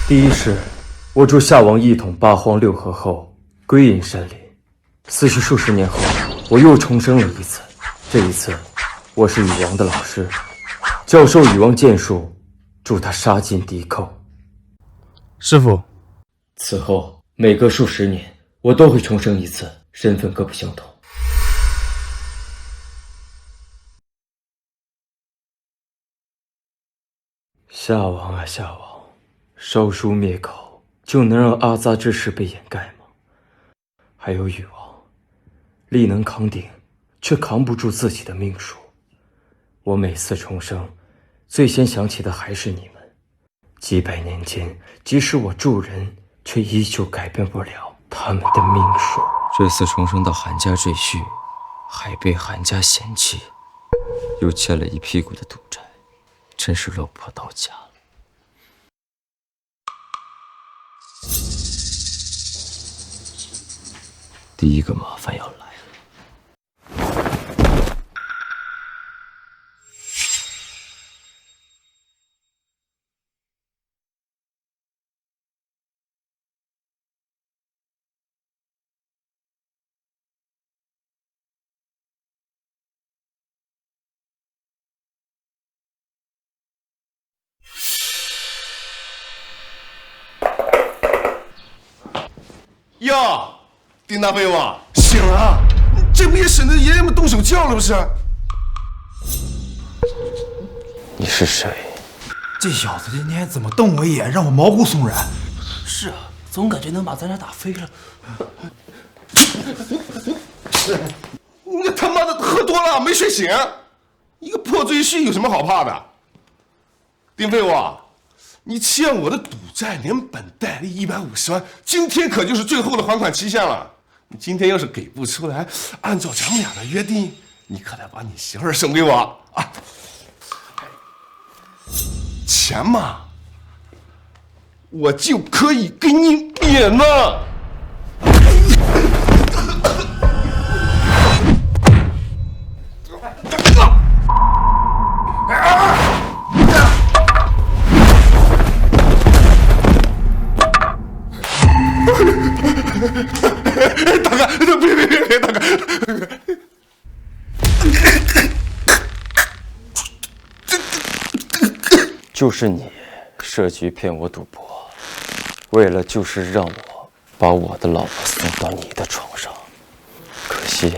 第一是，我助夏王一统八荒六合后归隐山林，死去数十年后，我又重生了一次。这一次，我是禹王的老师，教授禹王剑术，助他杀尽敌寇。师傅，此后每隔数十年，我都会重生一次，身份各不相同。夏王啊夏王，烧书灭口，就能让阿扎之事被掩盖吗？还有禹王，力能扛鼎，却扛不住自己的命数。我每次重生，最先想起的还是你们。几百年间，即使我助人，却依旧改变不了他们的命数。这次重生到韩家赘婿，还被韩家嫌弃，又欠了一屁股的赌债，真是落魄到家了。第一个麻烦要来了。哟，丁大飞我醒了，这不也省得爷爷们动手叫了不是？你是谁？这小子今天怎么瞪我一眼，让我毛骨悚然？是啊，总感觉能把咱俩打飞了。你他妈的喝多了没睡醒，一个破赘婿有什么好怕的？丁飞我，你欠我的赌债连本带利150万，今天可就是最后的还款期限了。你今天要是给不出来，按照咱们俩的约定，你可得把你媳妇儿送给我啊！钱嘛，我就可以给你免了。大哥，别，大哥！就是你设局骗我赌博，为了就是让我把我的老婆送到你的床上。可惜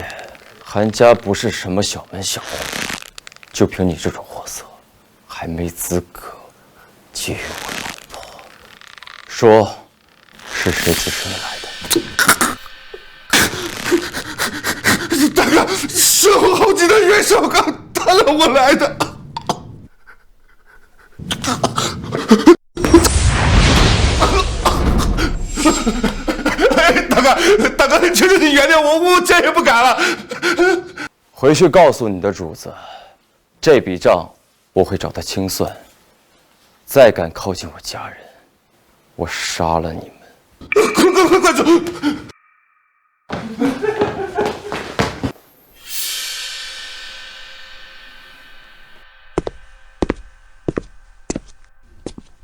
韩家不是什么小门小户，就凭你这种货色，还没资格觊觎我老婆。说，是谁指使你来的？大哥，身后好几的袁绍刚他让我来的。大哥，求求你原谅我，我再也不敢了。回去告诉你的主子，这笔账我会找他清算。再敢靠近我家人，我杀了你们！快走！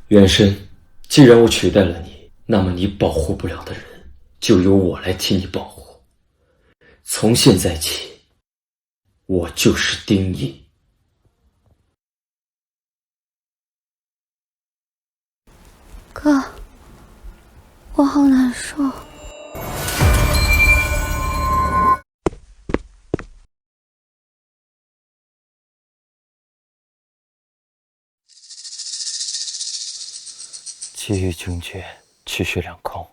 元神，既然我取代了你，那么你保护不了的人，就由我来替你保护。从现在起，我就是丁义。哥，我好难受。气郁惊厥，气血两空，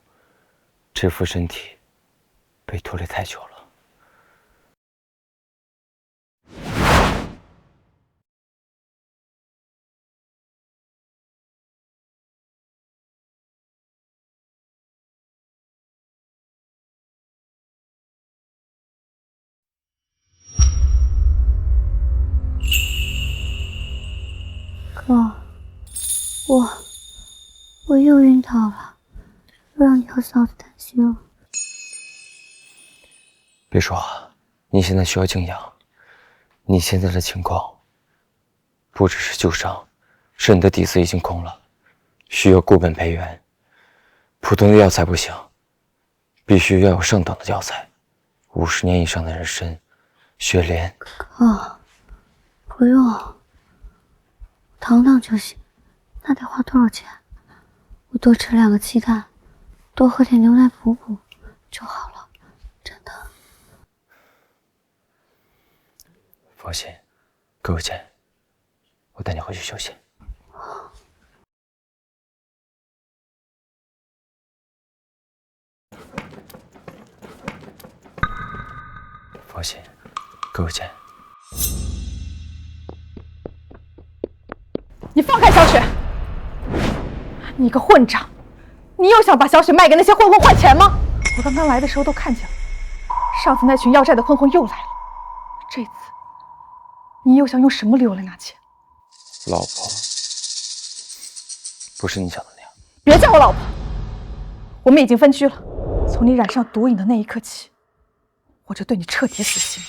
这副身体被拖累太久了。哥，我又晕倒了，又让姚嫂子担心了。别说，你现在需要静养。你现在的情况，不只是旧伤，是你的底子已经空了，需要固本培元，普通的药材不行，必须要有上等的药材，50年以上的人参、雪莲。哥，不用，糖糖就行。那得花多少钱？我多吃2个鸡蛋，多喝点牛奶补补就好了，真的。放心，给我钱，我带你回去休息。放心，给我钱。你放开小雪！你个混账！你又想把小雪卖给那些混混换钱吗？我刚刚来的时候都看见了，上次那群要债的混混又来了，这次你又想用什么理由来拿钱？老婆，不是你想的那样。别叫我老婆！我们已经分居了，从你染上毒瘾的那一刻起，我就对你彻底死心。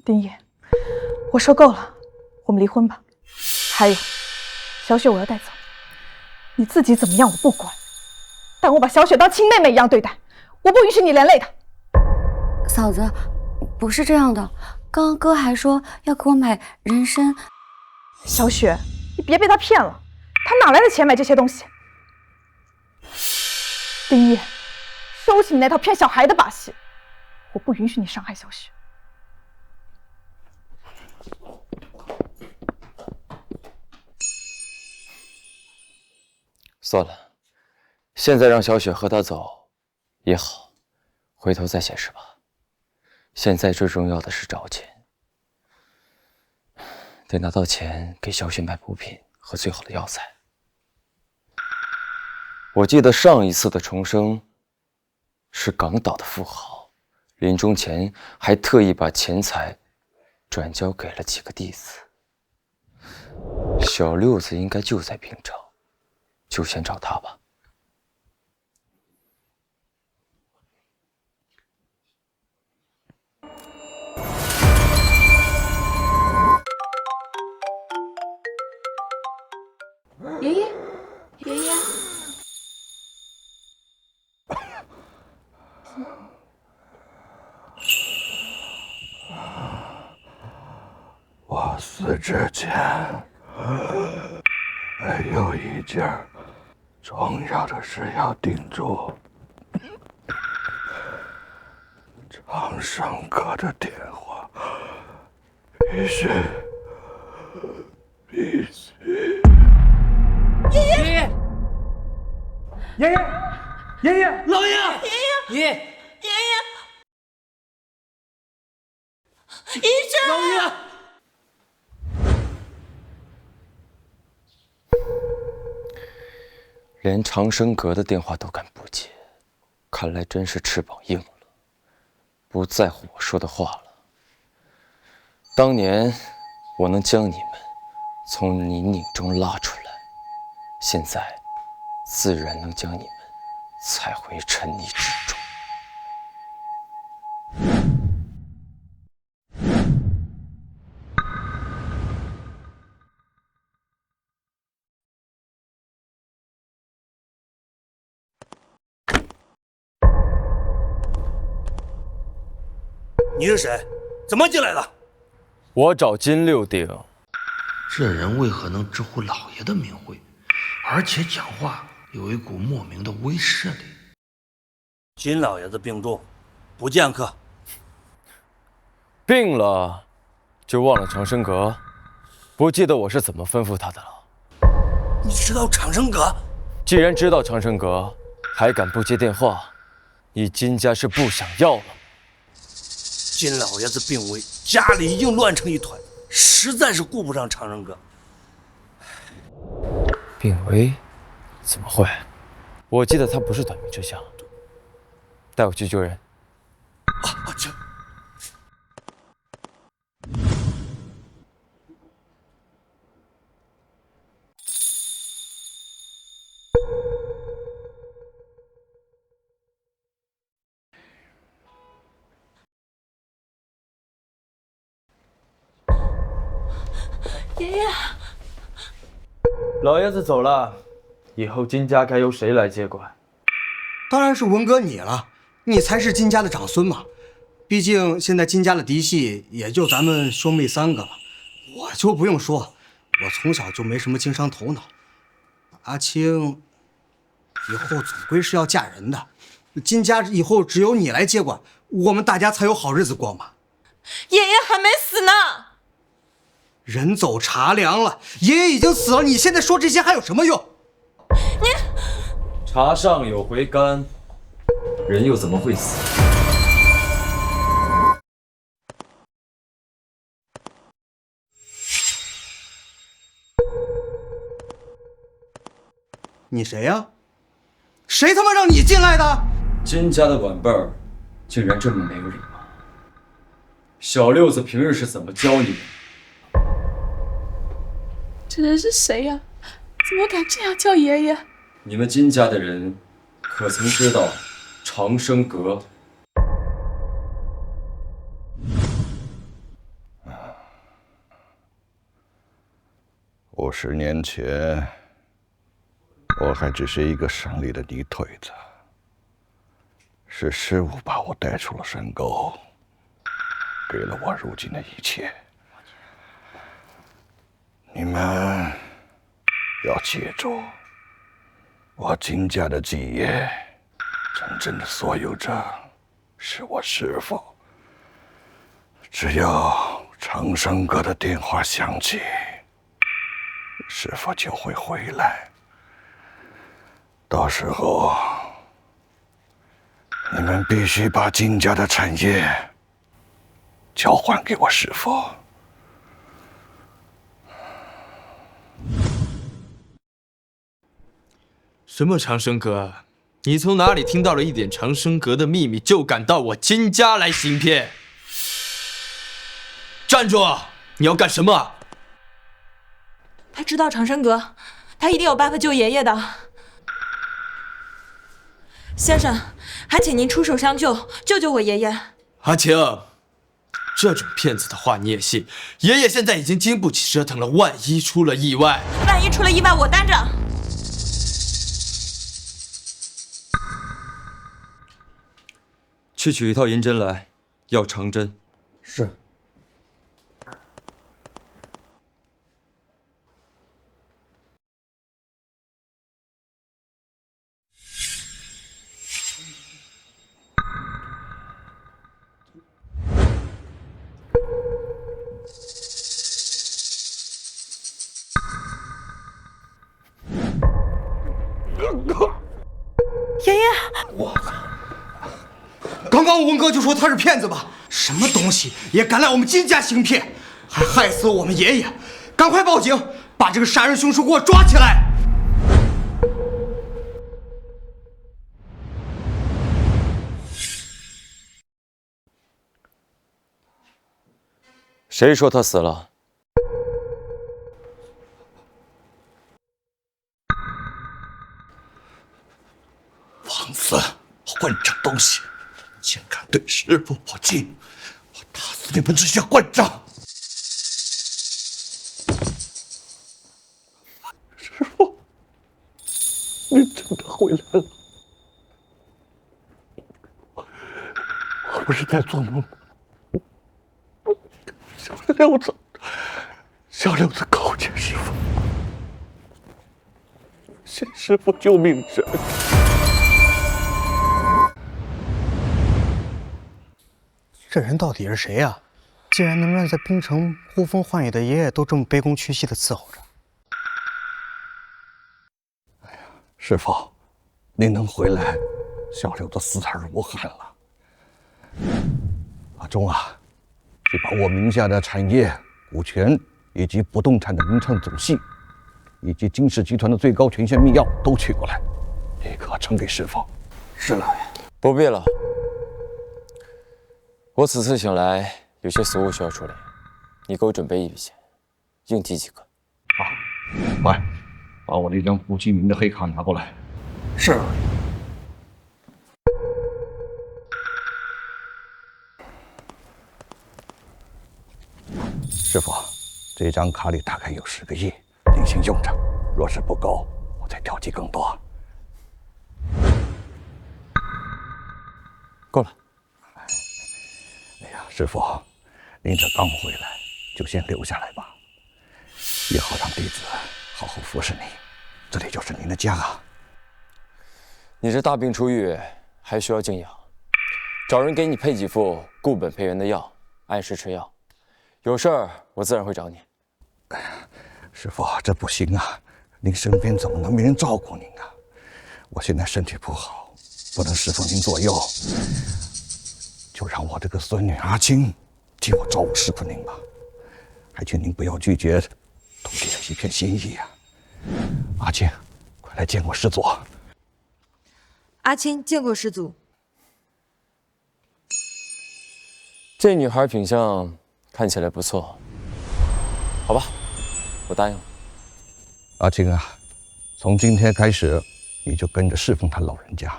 丁烨，我说够了，我们离婚吧。还有，小雪我要带走，你自己怎么样我不管，但我把小雪当亲妹妹一样对待，我不允许你连累她。嫂子，不是这样的，刚刚哥还说要给我买人参。小雪，你别被他骗了，他哪来的钱买这些东西？丁烨，收起你那套骗小孩的把戏，我不允许你伤害小雪。算了，现在让小雪和他走也好，回头再解释吧。现在最重要的是找钱，得拿到钱给小雪买补品和最好的药材。我记得上一次的重生是港岛的富豪，临终前还特意把钱财转交给了几个弟子。小六子应该就在平城，就先找他吧。爷爷，爷爷，我死之前还有一件重要的事要叮嘱。长生阁的电话必须。爷爷，爷爷，老爷，爷爷，医生，老爷。连长生阁的电话都敢不接，看来真是翅膀硬了，不在乎我说的话了。当年我能将你们从泥泞中拉出来，现在自然能将你们踩回尘泥之中。你是谁？怎么进来的？我找金六鼎。这人为何能直呼老爷的名讳，而且讲话有一股莫名的威慑力？金老爷子病重，不见客。病了，就忘了长生阁，不记得我是怎么吩咐他的了。你知道长生阁？既然知道长生阁，还敢不接电话，你金家是不想要了。金老爷子病危，家里已经乱成一团，实在是顾不上长生阁。病危？怎么会？我记得他不是短命之相。带我去救人。这。爷爷，老爷子走了，以后金家该由谁来接管？当然是文哥你了，你才是金家的长孙嘛。毕竟现在金家的嫡系也就咱们兄妹3个了。我就不用说，我从小就没什么经商头脑。阿青，以后总归是要嫁人的，金家以后只有你来接管，我们大家才有好日子过嘛。爷爷还没死呢。人走茶凉了，爷爷已经死了，你现在说这些还有什么用？茶上有回甘，人又怎么会死？你谁呀？谁他妈让你进来的？金家的晚辈儿竟然这么没有礼貌！小六子平日是怎么教你的？这人是谁呀？怎么敢这样叫爷爷？你们金家的人可曾知道长生阁？50年前，我还只是一个省里的泥腿子，是师傅把我带出了深沟，给了我如今的一切。你们要记住，我金家的基业，真正的所有者是我师傅。只要长生阁的电话响起，师傅就会回来。到时候，你们必须把金家的产业交还给我师傅。什么长生阁？你从哪里听到了一点长生阁的秘密，就敢到我金家来行骗？站住！你要干什么？他知道长生阁，他一定有办法救爷爷的。先生，还请您出手相救，救救我爷爷。阿晴，这种骗子的话你也信？爷爷现在已经经不起折腾了，万一出了意外，万一出了意外，我担着。去取一套银针来，要长针。是。爷爷，我靠！刚刚文哥就说他是骗子吧？什么东西也敢来我们金家行骗，还害死我们爷爷！赶快报警，把这个杀人凶手给我抓起来！谁说他死了？放肆，混账东西！竟敢对师傅不敬！我打死你们这些混账！师傅，你真的回来了！我不是在做梦。小六子告诫师傅，谢师傅救命之恩。这人到底是谁呀？竟然能让在冰城呼风唤雨的爷爷都这么卑躬屈膝的伺候着。哎呀，师傅，您能回来，小六子死而无憾了。阿忠啊，去把我名下的产业、股权以及不动产的名称总系，以及金氏集团的最高权限密钥都取过来，立刻呈给师傅。是老爷。不必了，我此次请来有些俗务需要处理，你给我准备一笔钱，应急即可。好，快把我那张胡继明的黑卡拿过来。是老爷。师傅，这张卡里大概有10个亿，您先用着。若是不够，我再调剂更多。够了。哎呀，师傅，您这刚回来，就先留下来吧，也好让弟子好好服侍你。这里就是您的家啊。你这大病初愈，还需要静养，找人给你配几副固本培元的药，按时吃药。有事儿我自然会找你。哎呀，师傅，这不行啊！您身边怎么能没人照顾您啊？我现在身体不好，不能侍奉您左右，就让我这个孙女阿青替我照顾侍奉您吧。还请您不要拒绝徒弟的一片心意啊！阿青，快来见过师祖。阿青见过师祖。这女孩品相看起来不错，好吧，我答应了。阿青啊，从今天开始，你就跟着侍奉他老人家，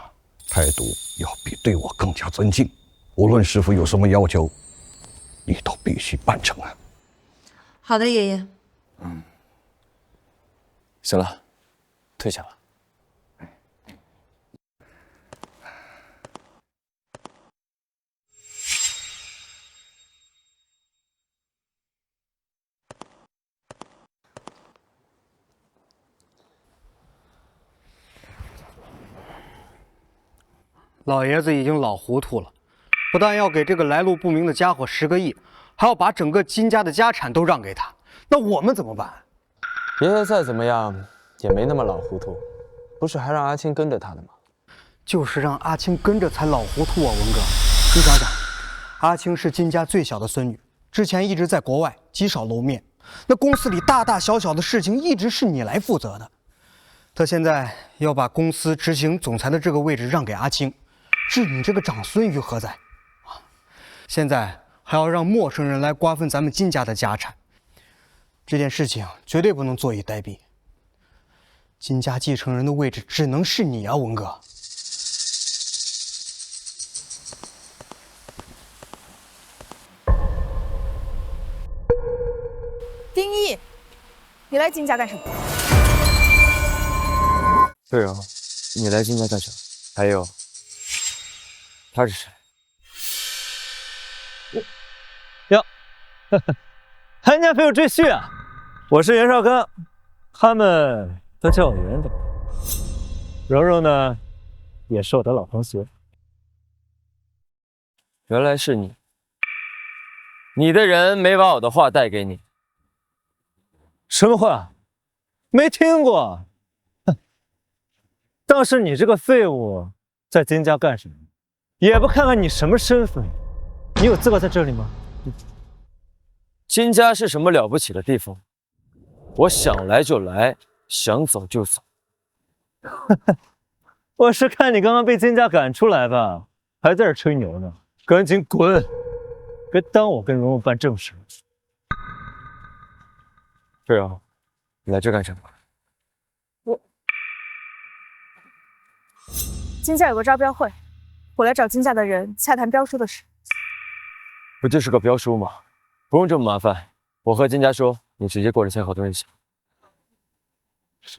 态度要比对我更加尊敬。无论师傅有什么要求，你都必须办成啊！好的，爷爷。行了，退下吧。老爷子已经老糊涂了，不但要给这个来路不明的家伙10个亿，还要把整个金家的家产都让给他，那我们怎么办？爷爷再怎么样也没那么老糊涂，不是还让阿青跟着他的吗？就是让阿青跟着才老糊涂啊，文哥。你想想，阿青是金家最小的孙女，之前一直在国外，极少露面。那公司里大大小小的事情一直是你来负责的。他现在要把公司执行总裁的这个位置让给阿青，置你这个长孙于何在？现在还要让陌生人来瓜分咱们金家的家产，这件事情绝对不能坐以待毙。金家继承人的位置只能是你啊，文哥。丁义，你来金家干什么？对啊，你来金家干什么？还有，他是谁？哟，参加废物赘婿啊！我是袁绍刚，他们都叫我袁董。柔柔呢，也是我的老同学。原来是你，你的人没把我的话带给你。什么话？没听过。哼！倒是你这个废物，在金家干什么？也不看看你什么身份，你有资格在这里吗？金家是什么了不起的地方？我想来就来，想走就走。我是看你刚刚被金家赶出来吧，还在这吹牛呢，赶紧滚！别耽误我跟蓉蓉办正事。是啊，你来这干什么？金家有个招标会，我来找金家的人洽谈标书的事。不就是个标书吗？不用这么麻烦，我和金家说，你直接过来签合同就行。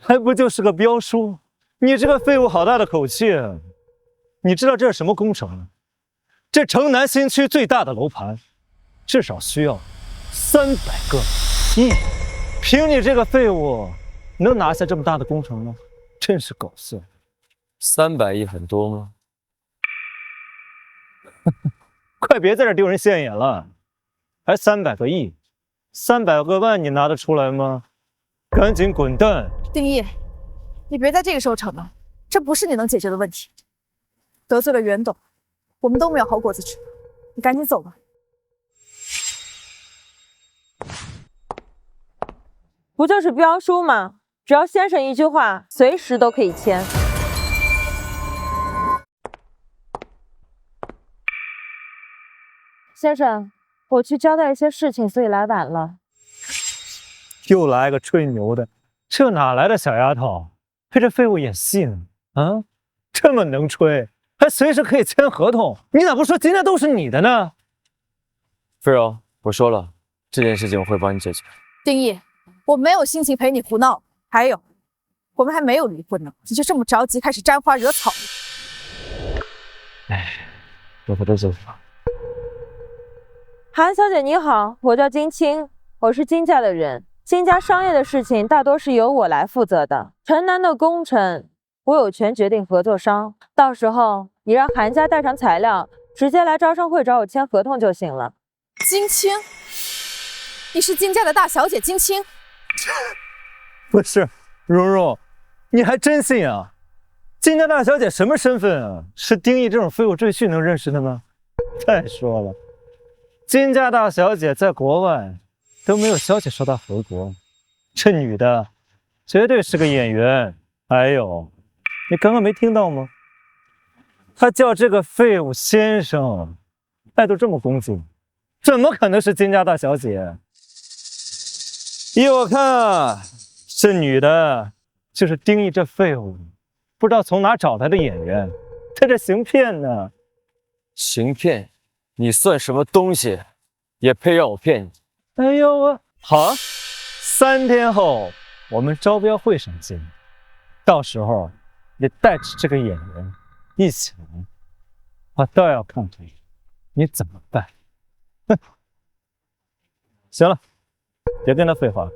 还不就是个标书？你这个废物好大的口气啊！你知道这是什么工程吗？这城南新区最大的楼盘，至少需要300个亿。凭你这个废物，能拿下这么大的工程吗？真是搞笑。300亿很多吗？快别在这丢人现眼了，还300个亿，300个万你拿得出来吗？赶紧滚蛋！丁义，你别在这个时候逞能，这不是你能解决的问题。得罪了袁董，我们都没有好果子吃。你赶紧走吧。不就是标书吗？只要先生一句话，随时都可以签。先生，我去交代一些事情，所以来晚了。又来个吹牛的，这哪来的小丫头？陪这废物演戏呢？啊，这么能吹，还随时可以签合同，你咋不说今天都是你的呢？飞柔，我说了，这件事情我会帮你解决。丁义，我没有心情陪你胡闹。还有，我们还没有离婚呢，你就这么着急开始沾花惹草？哎，我不都走吧。韩小姐你好，我叫金青，我是金家的人。金家商业的事情大多是由我来负责的，城南的工程我有权决定合作商，到时候你让韩家带上材料，直接来招商会找我签合同就行了。金青，你是金家的大小姐金青？不是，蓉蓉，你还真信啊？金家大小姐什么身份啊？是丁义这种废物赘婿能认识的吗？再说了，金家大小姐在国外都没有消息说她回国，这女的绝对是个演员。还有，你刚刚没听到吗？她叫这个废物先生，态度这么恭敬，怎么可能是金家大小姐？依我看，这女的就是丁义这废物，不知道从哪找来的演员，在这行骗呢。行骗？你算什么东西，也配让我骗你？哎呦我好啊，3天后我们招标会上见，到时候你带着这个演员一起来，我倒要看看你怎么办。哼，行了，别跟他废话了，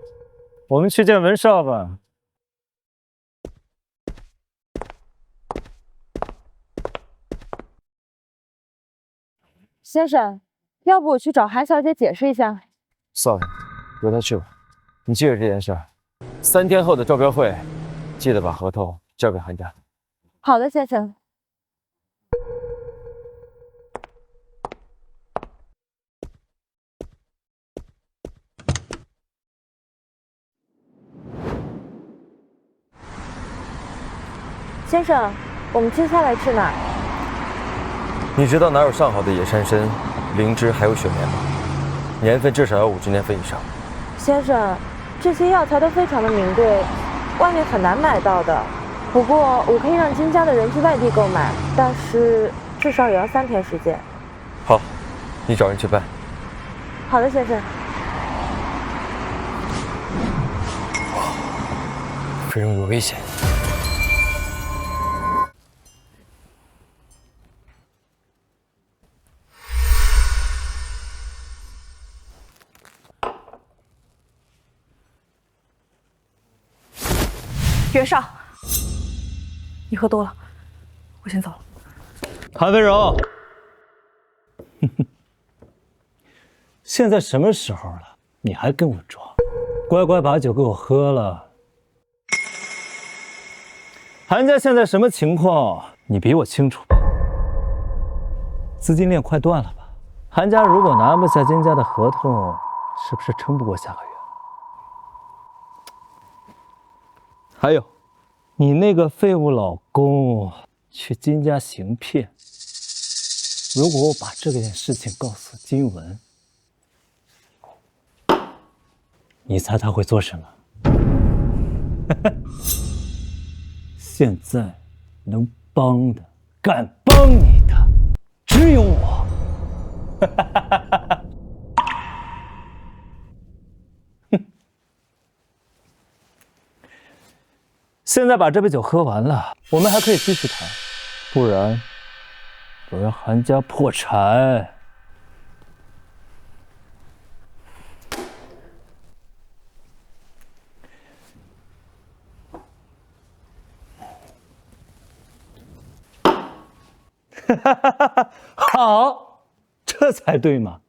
我们去见文少吧。先生，要不我去找韩小姐解释一下？算了，由他去吧。你记着这件事儿，3天后的招标会，记得把合同交给韩家。好的，先生。先生，我们接下来去哪儿？你知道哪有上好的野山参、灵芝还有雪棉吗？年份至少要50年份以上。先生，这些药材都非常的名贵，外面很难买到的。不过我可以让金家的人去外地购买，但是至少也要3天时间。好，你找人去办。好的，先生。非常有危险。袁绍，你喝多了，我先走了。韩飞荣，现在什么时候了，你还跟我装？乖乖把酒给我喝了。韩家现在什么情况，你比我清楚吧？资金链快断了吧？韩家如果拿不下金家的合同，是不是撑不过下个月？还有，你那个废物老公去金家行骗，如果我把这件事情告诉金文，你猜他会做什么？现在能帮的、敢帮你的，只有我。现在把这杯酒喝完了，我们还可以继续谈，不然我让韩家破产。好，这才对嘛。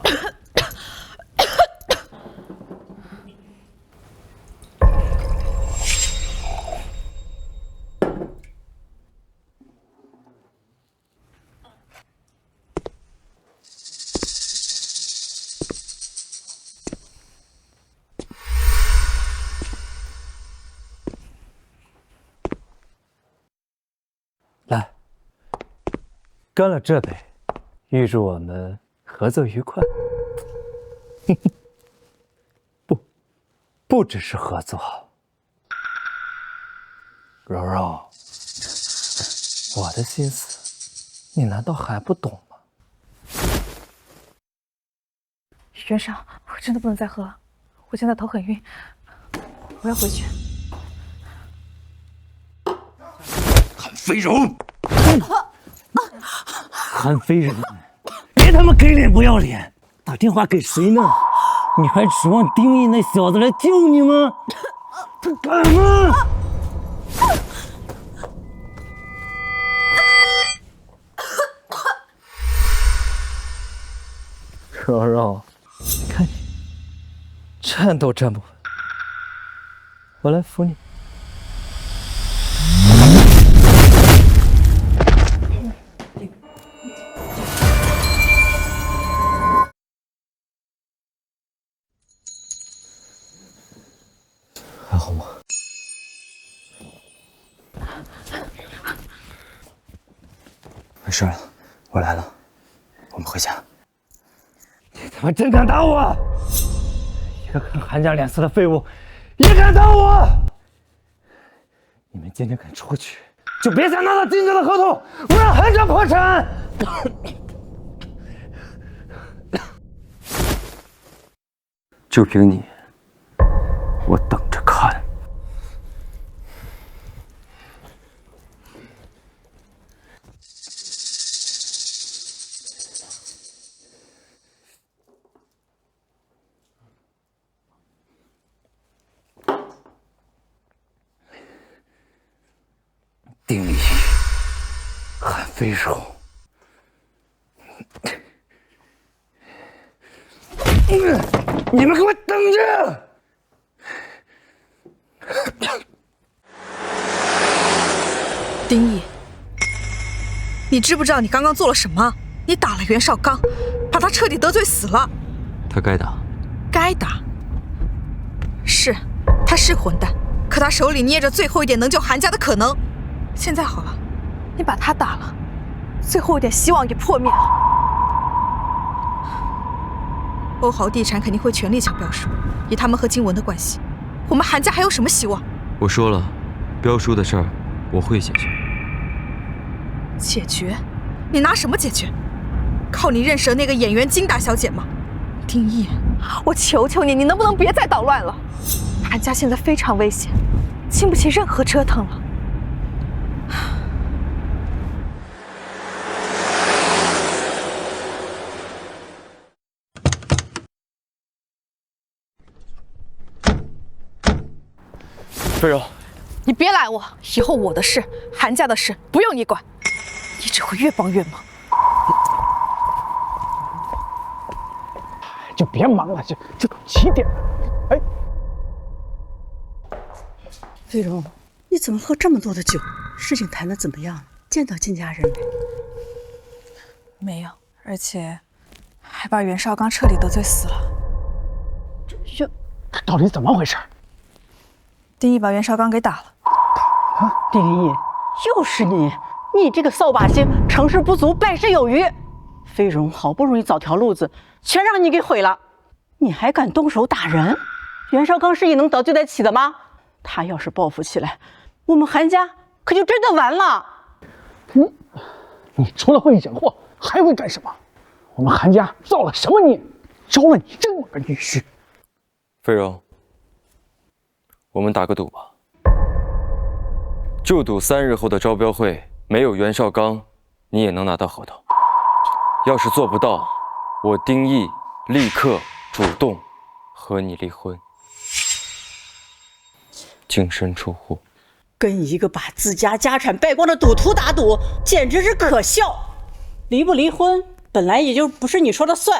来，干了这杯，预祝我们合作愉快。不只是合作，柔柔，我的心思，你难道还不懂吗？袁绍，我真的不能再喝了，我现在头很晕，我要回去。韩飞荣，韩飞荣，别他妈给脸不要脸！打电话给谁呢？你还指望丁义那小子来救你吗？他敢吗？柔柔，看你站都站不稳，我来扶你。还好吗？没事了，我来了，我们回家。你他妈真敢打我！一个看韩家脸色的废物，也敢打我！你们今天敢出去，就别想拿到金家的合同，我让韩家破产！就凭你，我等着看。丁义，韩飞荣，你们给我等着！丁义，你知不知道你刚刚做了什么？你打了袁绍刚，把他彻底得罪死了。他该打，该打。是，他是混蛋，可他手里捏着最后一点能救韩家的可能。现在好了，你把他打了，最后一点希望也破灭了。欧豪地产肯定会全力抢标书，以他们和金文的关系，我们韩家还有什么希望？我说了，标书的事儿我会解决。解决？你拿什么解决？靠你认识的那个演员金大小姐吗？丁义，我求求你，你能不能别再捣乱了？韩家现在非常危险，经不起任何折腾了。飞柔，你别拦我！以后我的事，韩家的事不用你管，你只会越帮越忙。就别忙了，这都几点了？哎，飞荣，你怎么喝这么多的酒？事情谈得怎么样？见到金家人没？没有，而且还把袁绍刚彻底得罪死了。这到底怎么回事？丁义把袁绍刚给打了。丁义，又是你！你这个扫把星，成事不足败事有余。飞荣好不容易找条路子，全让你给毁了。你还敢动手打人？袁绍刚是你能得罪得起的吗？他要是报复起来，我们韩家可就真的完了。你除了会惹祸，还会干什么？我们韩家造了什么孽，招了你这么个女婿？飞柔，我们打个赌吧，就赌3日后的招标会没有袁绍刚，你也能拿到合同。要是做不到，我丁义立刻主动和你离婚，净身出户。跟一个把自家家产败光的赌徒打赌，简直是可笑。离不离婚，本来也就不是你说了算。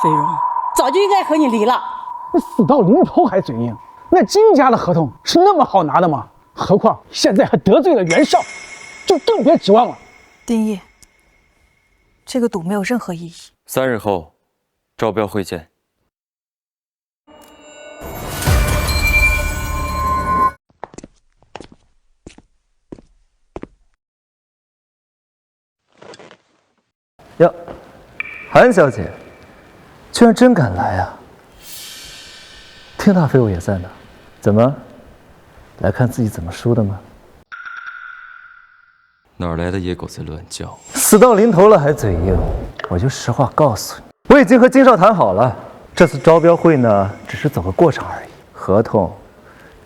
飞荣早就应该和你离了。你死到临头还嘴硬，那金家的合同是那么好拿的吗？何况现在还得罪了袁绍，就更别指望了。丁义，这个赌没有任何意义。3日后，招标会见。哟，韩小姐，居然真敢来啊！听大飞我也在呢，怎么来看自己怎么输的吗？哪来的野狗在乱叫？死到临头了还嘴硬，我就实话告诉你，我已经和金少谈好了，这次招标会呢，只是走个过场而已，合同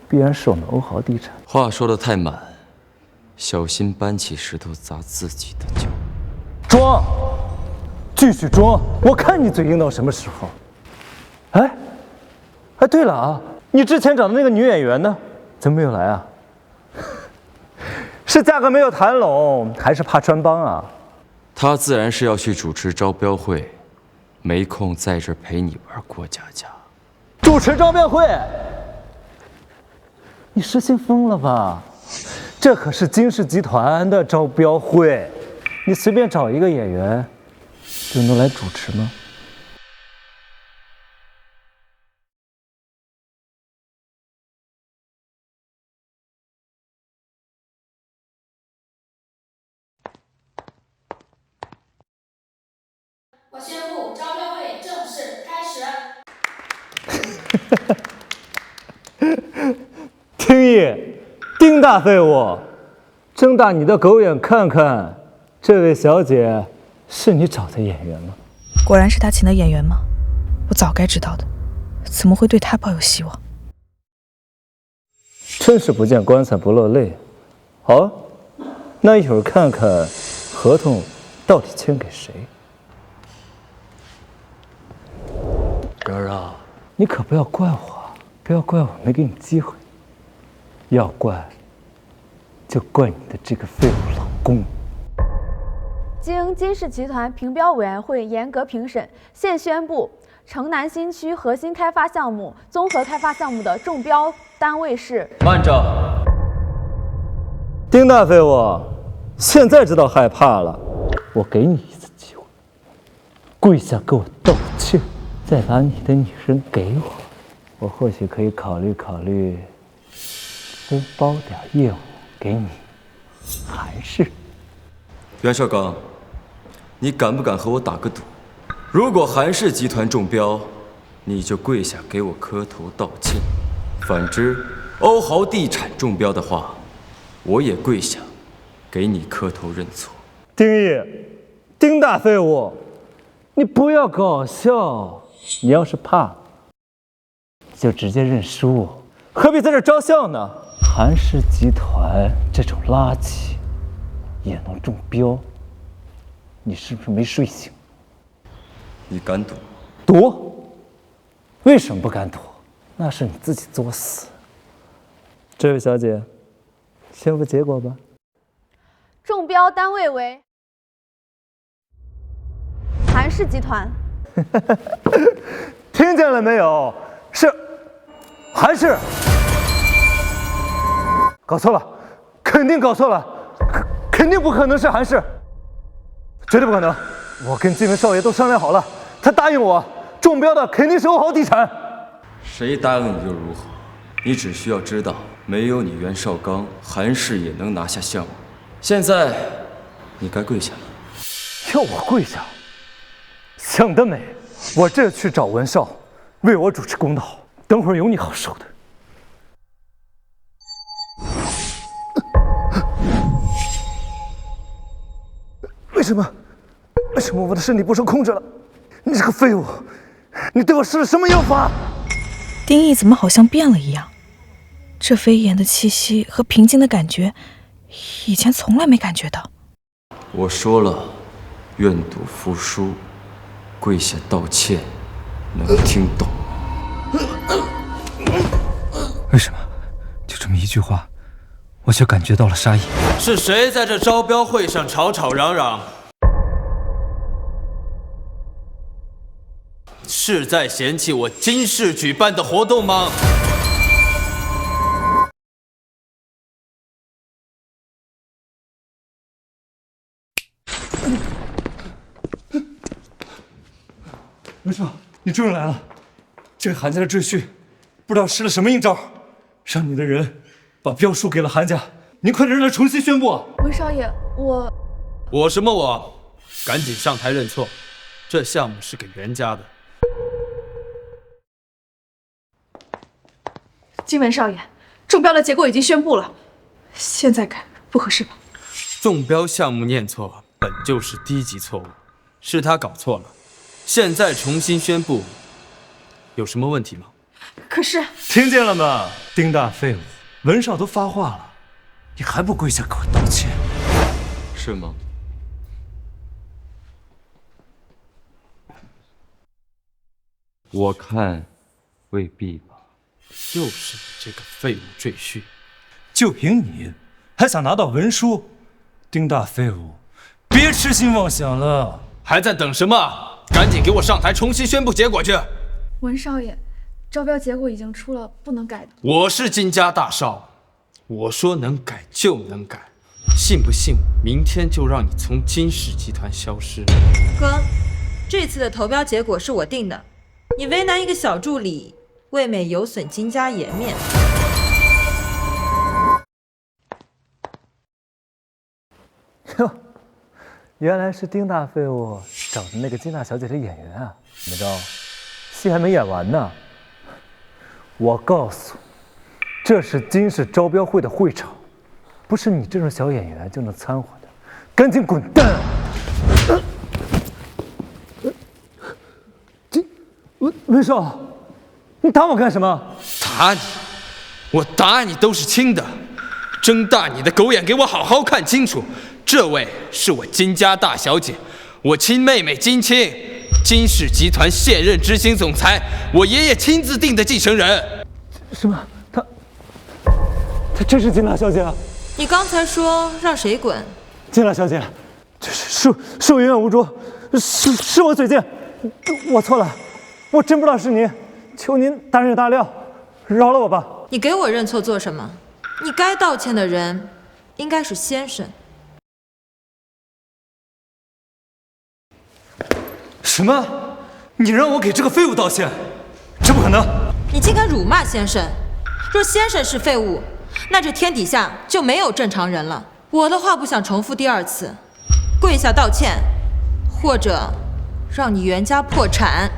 必然是我们欧豪地产。话说得太满，小心搬起石头砸自己的脚。装，继续装，我看你嘴硬到什么时候。哎，对了啊，你之前找的那个女演员呢？怎么没有来啊？是价格没有谈拢，还是怕穿帮啊？她自然是要去主持招标会，没空在这陪你玩过家家。主持招标会？你失心疯了吧？这可是金氏集团的招标会，你随便找一个演员就能来主持吗？我宣布招标会正式开始。丁毅，丁大废物，睁大你的狗眼看看，这位小姐是你找的演员吗？果然是他请的演员吗？我早该知道的，怎么会对他抱有希望？真是不见棺材不落泪。好，那一会儿看看合同到底签给谁。然儿啊，你可不要怪我，不要怪我没给你机会，要怪就怪你的这个废物老公。经金氏集团评标委员会严格评审，现宣布城南新区核心开发项目综合开发项目的中标单位是。慢着，丁大废物，现在知道害怕了。我给你一次机会，跪下给我道歉，再把你的女人给我，我或许可以考虑分包点业务给你。韩氏，袁绍刚，你敢不敢和我打个赌？如果韩氏集团中标，你就跪下给我磕头道歉；反之，欧豪地产中标的话，我也跪下给你磕头认错。丁毅，丁大废物，你不要搞笑！你要是怕，就直接认输，何必在这招笑呢？韩氏集团这种垃圾也能中标，你是不是没睡醒？你敢赌？赌？为什么不敢赌？那是你自己作死。这位小姐，宣布结果吧。中标单位为韩氏集团。听见了没有？是韩氏。搞错了，肯定搞错了，肯定不可能是韩氏，绝对不可能。我跟金文少爷都商量好了，他答应我，中标的肯定是欧豪地产。谁答应你又如何？你只需要知道，没有你袁绍刚，韩氏也能拿下项目。现在，你该跪下了。要我跪下？想得美！我这去找文少，为我主持公道，等会儿有你好受的。为什么我的身体不受控制了？你这个废物，你对我施了什么妖法？丁毅怎么好像变了一样？这飞檐的气息和平静的感觉，以前从来没感觉到。我说了，愿赌服输，跪下道歉，能听懂吗？为什么就这么一句话，我却感觉到了杀意？是谁在这招标会上吵吵嚷嚷？是在嫌弃我金氏举办的活动吗？文少，你终于来了！这韩家的赘婿，不知道施了什么阴招，让你的人把标书给了韩家。您快点让他重新宣布啊！文少爷，我什么我？赶紧上台认错，这项目是给袁家的。金文少爷，中标的结果已经宣布了，现在改不合适吧？中标项目念错本就是低级错误，是他搞错了，现在重新宣布，有什么问题吗？可是，听见了吗？丁大废物，文少都发话了，你还不跪下给我道歉？是吗？我看未必吧。就是你这个废物赘婿，就凭你还想拿到文书？丁大废物，别痴心妄想了！还在等什么？赶紧给我上台重新宣布结果去！文少爷，招标结果已经出了，不能改的。我是金家大少，我说能改就能改，信不信我明天就让你从金氏集团消失？哥，这次的投标结果是我定的，你为难一个小助理，未免有损金家颜面。哟，原来是丁大废物找的那个金大小姐的演员啊！怎么着，戏还没演完呢？我告诉你，这是金氏招标会的会场，不是你这种小演员就能掺和的，赶紧滚蛋！文少，你打我干什么？打你？我打你都是轻的，睁大你的狗眼，给我好好看清楚。这位是我金家大小姐，我亲妹妹金青，金氏集团现任执行总裁，我爷爷亲自定的继承人。什么？她真是金大小姐啊？你刚才说让谁滚？金大小姐，这是我有眼无珠，是我嘴贱，我错了，我真不知道是您，求您大人有大量，饶了我吧。你给我认错做什么？你该道歉的人应该是先生。什么？你让我给这个废物道歉？这不可能！你竟敢辱骂先生！若先生是废物，那这天底下就没有正常人了。我的话不想重复第二次，跪下道歉，或者让你袁家破产。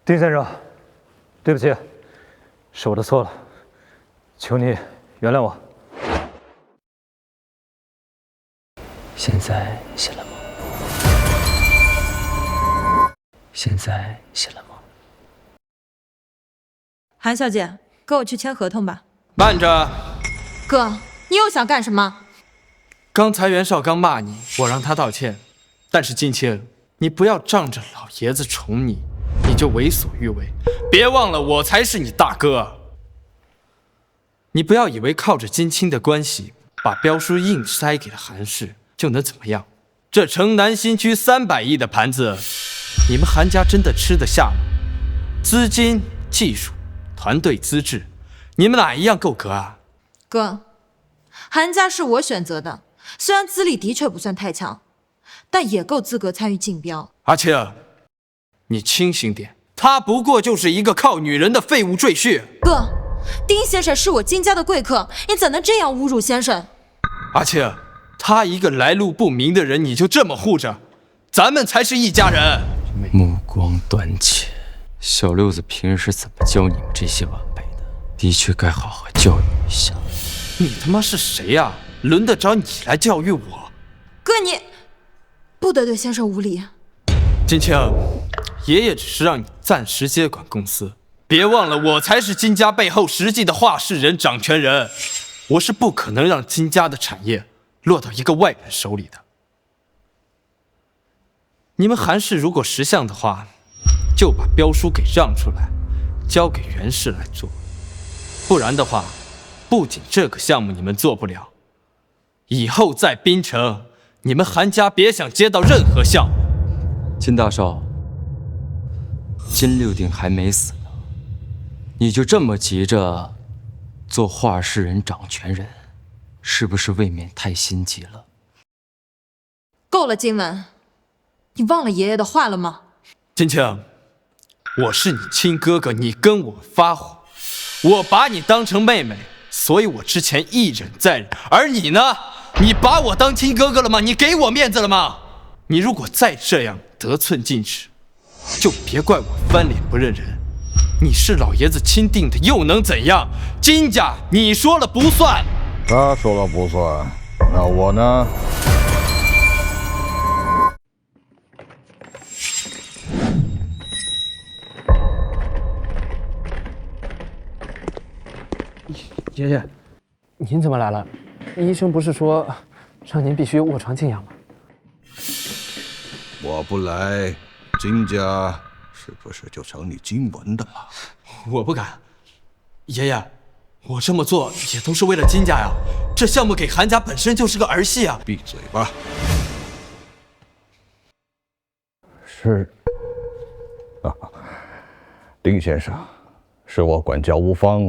丁先生，对不起，是我的错了，求你原谅我。现在醒了吗？现在醒了吗？韩小姐，跟我去签合同吧。慢着，哥，你又想干什么？刚才袁绍刚骂你，我让他道歉，但是金青，你不要仗着老爷子宠你，你就为所欲为。别忘了，我才是你大哥。你不要以为靠着金青的关系，把标书硬塞给了韩氏，就能怎么样？这城南新区300亿的盘子，你们韩家真的吃得下吗？资金、技术、团队资质，你们哪一样够格啊？哥，韩家是我选择的，虽然资历的确不算太强，但也够资格参与竞标。阿庆，你清醒点，他不过就是一个靠女人的废物赘婿。哥，丁先生是我金家的贵客，你怎能这样侮辱先生？阿庆，他一个来路不明的人，你就这么护着？咱们才是一家人。目光短浅，小六子平时怎么教你们这些晚辈的？的确该好好教育一下。你他妈是谁呀？轮得着你来教育我？哥，你不得对先生无礼。金青，爷爷只是让你暂时接管公司，别忘了我才是金家背后实际的话事人、掌权人。我是不可能让金家的产业落到一个外人手里的。你们韩氏如果识相的话，就把标书给让出来，交给袁氏来做。不然的话，不仅这个项目你们做不了，以后在滨城，你们韩家别想接到任何项目。金大少，金六鼎还没死呢，你就这么急着做话事人、掌权人，是不是未免太心急了？够了，金文，你忘了爷爷的话了吗？金青，我是你亲哥哥，你跟我发火，我把你当成妹妹，所以我之前一忍再忍。而你呢？你把我当亲哥哥了吗？你给我面子了吗？你如果再这样得寸进尺，就别怪我翻脸不认人。你是老爷子钦定的，又能怎样？金家你说了不算。他说了不算，那我呢？爷爷，您怎么来了？医生不是说让您必须卧床静养吗？我不来，金家是不是就成你金文的了？我不敢。爷爷，我这么做也都是为了金家呀。这项目给韩家本身就是个儿戏啊！闭嘴吧。是。丁先生，是我管教无方，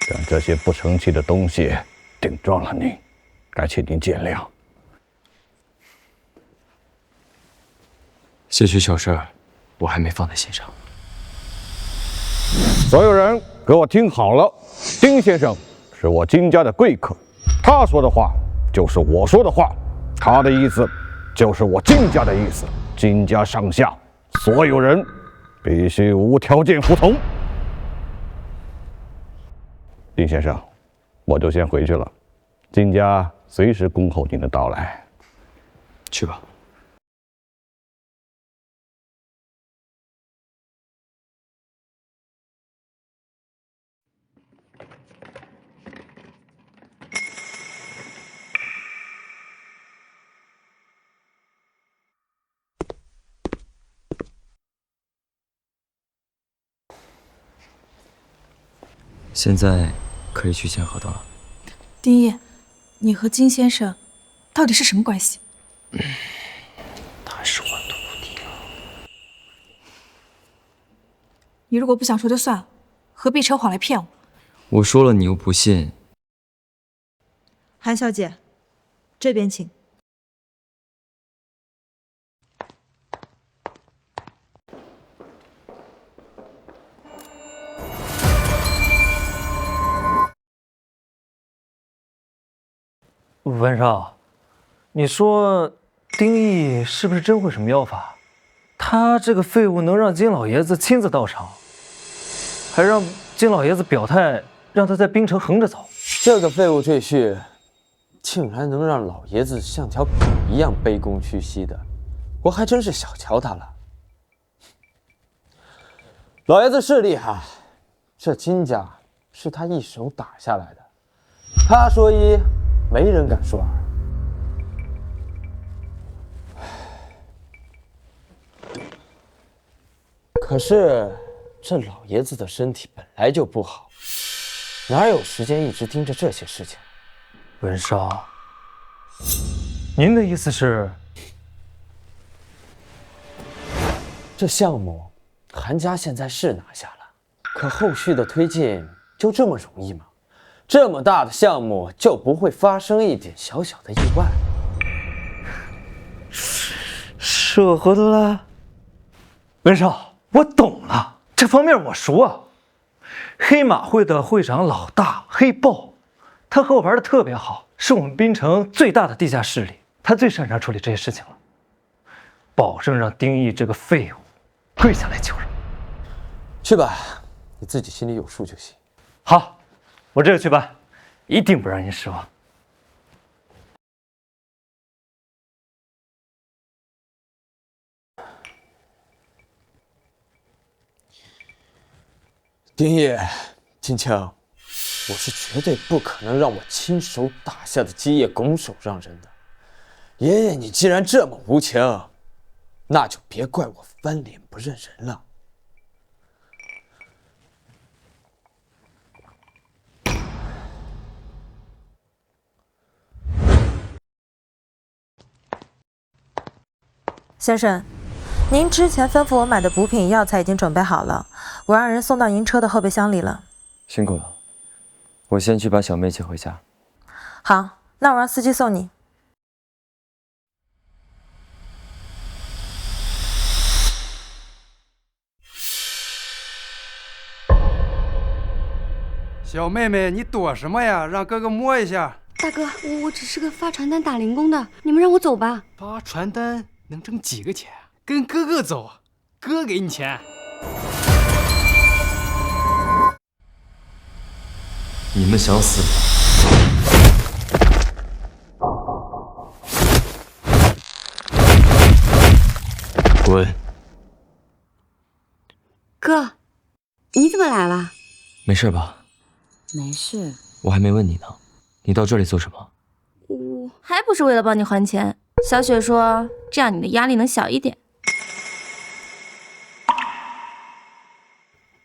让这些不成器的东西顶撞了您，该请您见谅。些许小事儿，我还没放在心上。所有人给我听好了，丁先生是我金家的贵客，他说的话就是我说的话，他的意思就是我金家的意思。金家上下所有人必须无条件服从。丁先生，我就先回去了，金家随时恭候您的到来。去吧。现在可以去签合同了。丁毅，你和金先生到底是什么关系？他是我徒弟啊。你如果不想说就算了，何必扯谎来骗我？我说了你又不信。韩小姐，这边请。文少，你说丁毅是不是真会什么妖法？他这个废物能让金老爷子亲自到场，还让金老爷子表态，让他在冰城横着走。这个废物赘婿，竟然能让老爷子像条狗一样卑躬屈膝的，我还真是小瞧他了。老爷子是厉害，这金家是他一手打下来的，他说一，没人敢说二。可是这老爷子的身体本来就不好，哪有时间一直盯着这些事情？文少，您的意思是，这项目韩家现在是拿下了，可后续的推进就这么容易吗？这么大的项目就不会发生一点小小的意外？是我糊涂了。文少，我懂了，这方面我熟啊。黑马会的会长老大黑豹，他和我玩的特别好，是我们滨城最大的地下势力，他最擅长处理这些事情了，保证让丁毅这个废物跪下来求饶。去吧，你自己心里有数就行。好，我这就去办，一定不让您失望。丁毅，金青，我是绝对不可能让我亲手打下的基业拱手让人的。爷爷，你既然这么无情，那就别怪我翻脸不认人了。先生，您之前吩咐我买的补品药材已经准备好了，我让人送到您车的后备箱里了。辛苦了，我先去把小妹接回家。好，那我让司机送你。小妹妹，你躲什么呀？让哥哥摸一下。大哥，我只是个发传单打零工的，你们让我走吧。发传单能挣几个钱？跟哥哥走，哥给你钱。你们想死？滚！哥，你怎么来了？没事吧？没事。我还没问你呢，你到这里做什么？我还不是为了帮你还钱。小雪说，这样你的压力能小一点。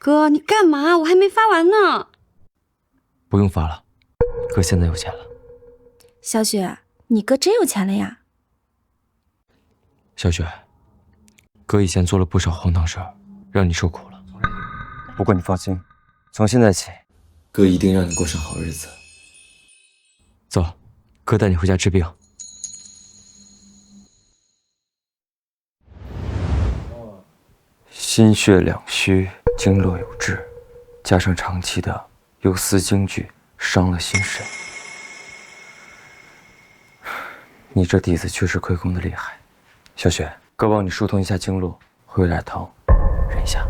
哥，你干嘛？我还没发完呢。不用发了，哥现在有钱了。小雪，你哥真有钱了呀？小雪，哥以前做了不少荒唐事儿，让你受苦了。不过你放心，从现在起，哥一定让你过上好日子。走，哥带你回家治病。心血两虚，经络有滞，加上长期的忧思惊惧，伤了心神。你这弟子确实亏空的厉害。小雪，哥帮你疏通一下经络，会有点疼，忍一下。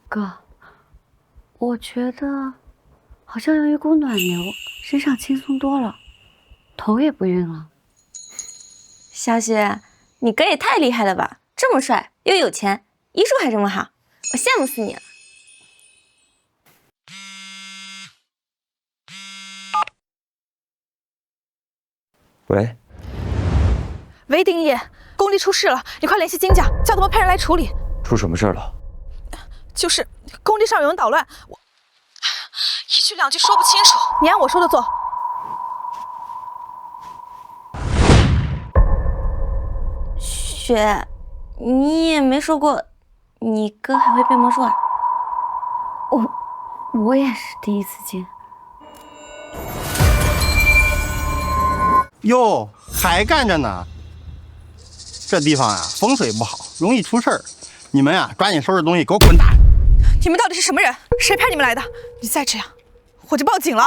哥，我觉得好像有一股暖流，身上轻松多了，头也不晕了。小雪，你哥也太厉害了吧！这么帅又有钱，医术还这么好，我羡慕死你了。喂，喂，丁烨，工地出事了，你快联系金家，叫他们派人来处理。出什么事了？就是工地上有人捣乱，我一句两句说不清楚，你按我说的做。雪，你也没说过，你哥还会变魔术啊？我也是第一次见。哟，还干着呢。这地方啊，风水不好，容易出事儿。你们啊，抓紧收拾东西，给我滚蛋！你们到底是什么人？谁派你们来的？你再这样，我就报警了。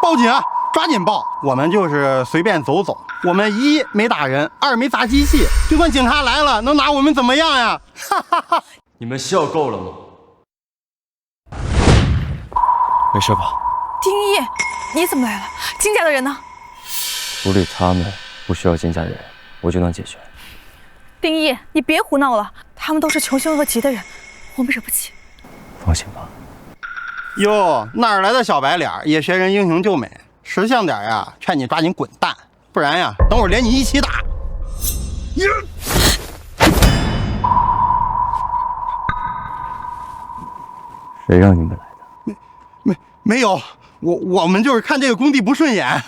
报警啊！抓紧报！我们就是随便走走，我们一没打人，二没砸机器，就算警察来了，能拿我们怎么样呀？哈哈哈！你们笑够了吗？没事吧？丁烨，你怎么来了？金家的人呢？处理他们不需要金家人，我就能解决。丁烨，你别胡闹了，他们都是穷凶恶极的人，我们惹不起。放心吧。哟，哪儿来的小白脸，也学人英雄救美？识相点呀，劝你抓紧滚蛋，不然呀，等会儿连你一起打。谁让你们来的？没有，我们就是看这个工地不顺眼。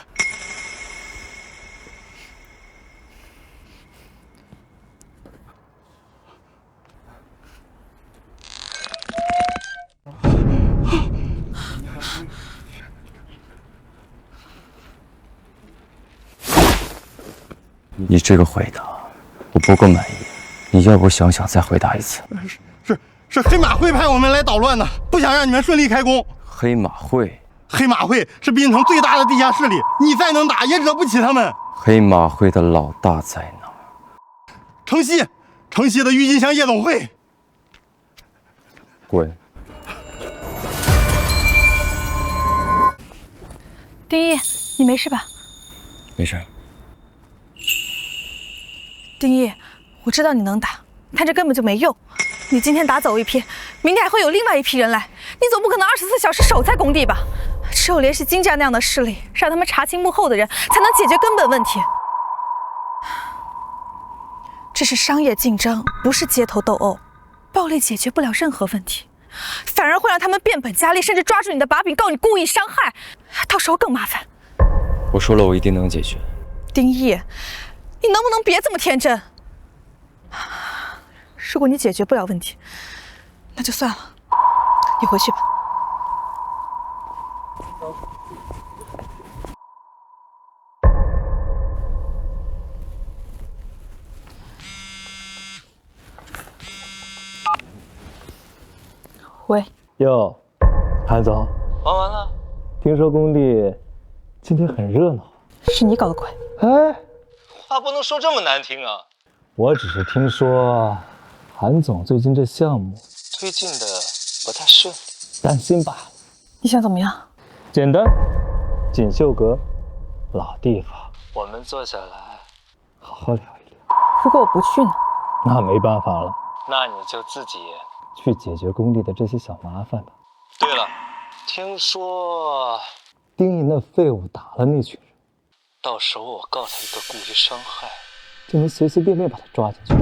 你这个回答我不够满意，你要不想想再回答一次？是黑马会派我们来捣乱的，不想让你们顺利开工。黑马会？黑马会是滨城最大的地下势力，你再能打也惹不起他们。黑马会的老大在哪儿？城西的郁金香夜总会。滚！丁烨，你没事吧？没事。丁烨，我知道你能打，但这根本就没用。你今天打走一批，明天还会有另外一批人来，你总不可能24小时守在工地吧？只有联系金家那样的势力，让他们查清幕后的人，才能解决根本问题。这是商业竞争，不是街头斗殴，暴力解决不了任何问题，反而会让他们变本加厉，甚至抓住你的把柄，告你故意伤害，到时候更麻烦。我说了，我一定能解决。丁烨，你能不能别这么天真？如果你解决不了问题，那就算了，你回去吧。喂，哟，韩总，忙完了？听说工地今天很热闹。是你搞的鬼？哎，话不能说这么难听啊。我只是听说韩总最近这项目推进的不太顺，担心罢了。你想怎么样？简单，锦绣阁，老地方，我们坐下来好好聊一聊。如果我不去呢？那没办法了，那你就自己去解决工地的这些小麻烦吧。对了，听说丁义那废物打了那群人，到时候我告他一个故意伤害，就能随随便便把他抓进去。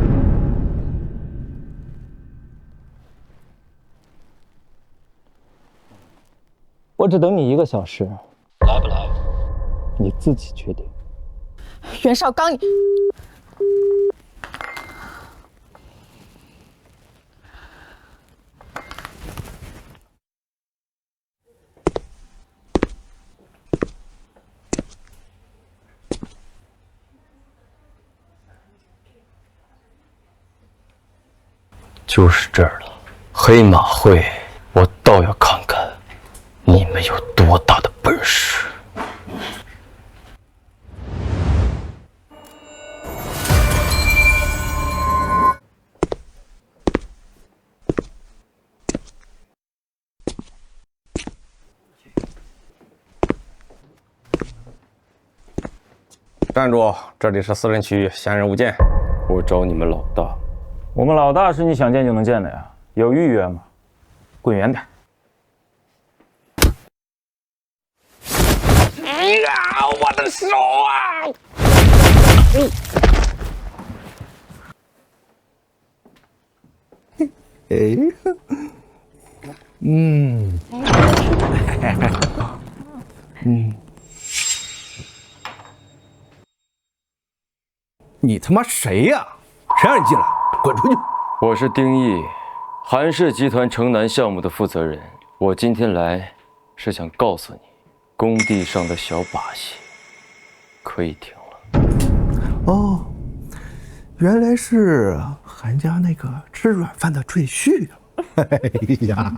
我只等你1个小时，来不来？你自己决定。袁绍刚，你就是这儿了，黑马会，我倒要看看你们有多大的本事。站住！这里是私人区域，闲人勿见。我找你们老大。我们老大是你想见就能见的呀，有预约吗？滚远点！呀，我的手啊！你他妈谁呀？谁让你进来？滚出去！我是丁义，韩氏集团城南项目的负责人。我今天来是想告诉你，工地上的小把戏可以停了。哦，原来是韩家那个吃软饭的赘婿啊！哎呀，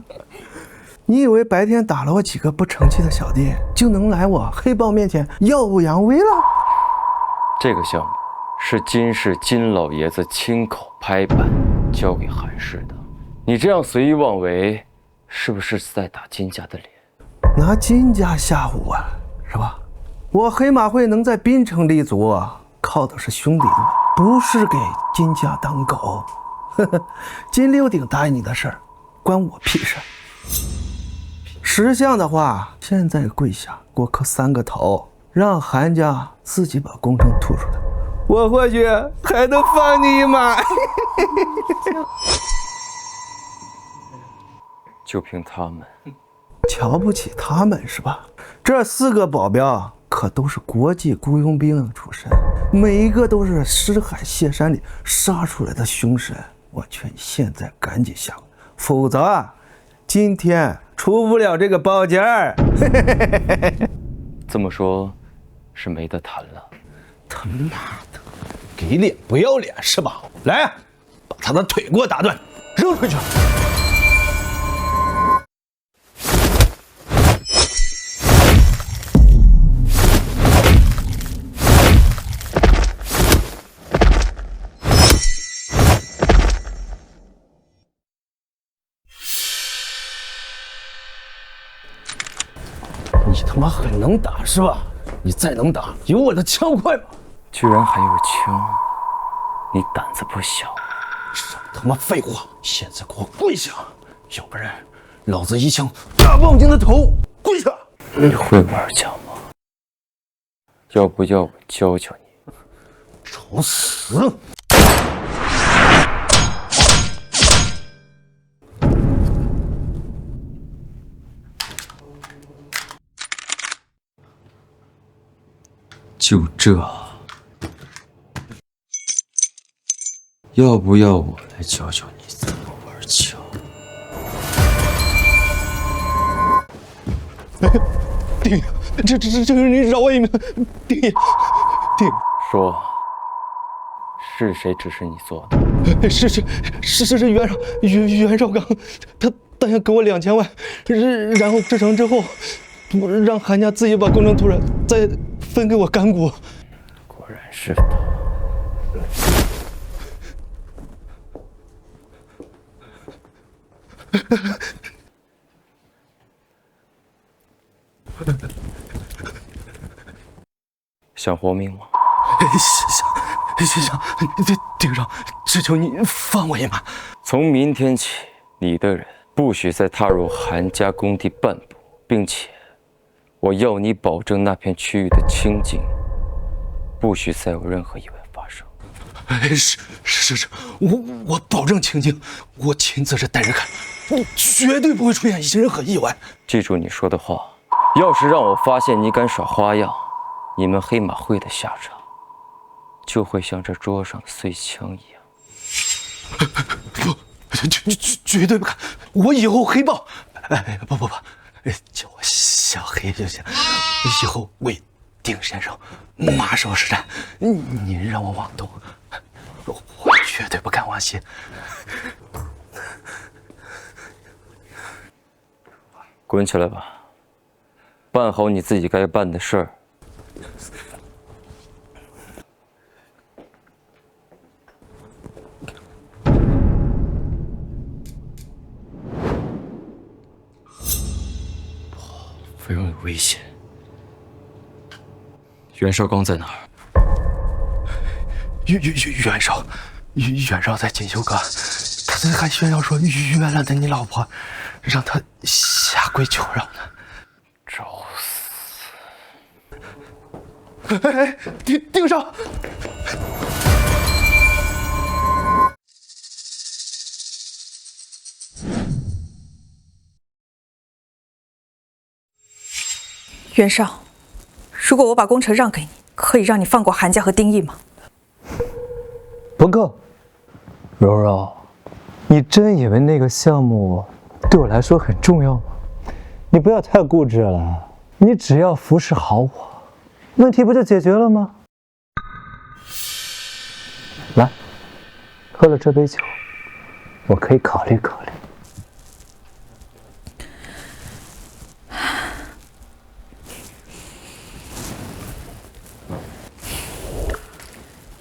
你以为白天打了我几个不成器的小弟，就能来我黑豹面前耀武扬威了？这个项目是金氏金老爷子亲口拍板交给韩氏的，你这样随意妄为，是不是在打金家的脸？拿金家吓唬我，是吧？我黑马会能在滨城立足，靠的是兄弟们，不是给金家当狗。呵呵，金六鼎答应你的事儿，关我屁事。识相的话，现在跪下给我磕3个头，让韩家自己把工程吐出来，我或许还能放你一马。就凭他们，瞧不起他们是吧？这4个保镖可都是国际雇佣兵出身，每一个都是尸海蟹山里杀出来的凶神。我劝你现在赶紧下跪，否则啊，今天出不了这个包间儿。这么说，是没得谈了。他妈的，给脸不要脸是吧？来，把他的腿给我打断，扔出去！你他妈很能打是吧？你再能打，有我的枪快吗？居然还有枪，你胆子不小。少他妈废话！现在给我跪下，要不然老子一枪打爆你的头！跪下！你会玩枪吗？要不要我教教你？找死！就这，要不要我来教教你怎么玩枪？丁，这是你饶我一命，丁，说，是谁指示你做的？是袁绍刚，答应给我2000万，然后制成之后，让韩家自己把工程土壤再分给我干股。果然是他。想活命吗？想，丁少，只求你放我一马。从明天起，你的人不许再踏入韩家工地半步，并且我要你保证那片区域的清静，不许再有任何意外发生。是，我保证清静，我亲自带人看，绝对不会出现任何意外。记住你说的话，要是让我发现你敢耍花样，你们黑马会的下场就会像这桌上的碎枪一样。不，绝对不敢！我以后黑豹，不，叫我小黑就行。以后为丁先生马首是瞻。您让我往东，我绝对不敢往西。滚起来吧，办好你自己该办的事儿。非常有危险。袁绍刚在哪儿？袁绍在锦绣阁，他还炫耀说原谅了你老婆，让他下跪求饶呢。找死！丁少。袁绍，如果我把工程让给你，可以让你放过韩家和丁义吗？不够。柔柔，你真以为那个项目对我来说很重要吗？你不要太固执了，你只要服侍好我，问题不就解决了吗？来，喝了这杯酒，我可以考虑考虑。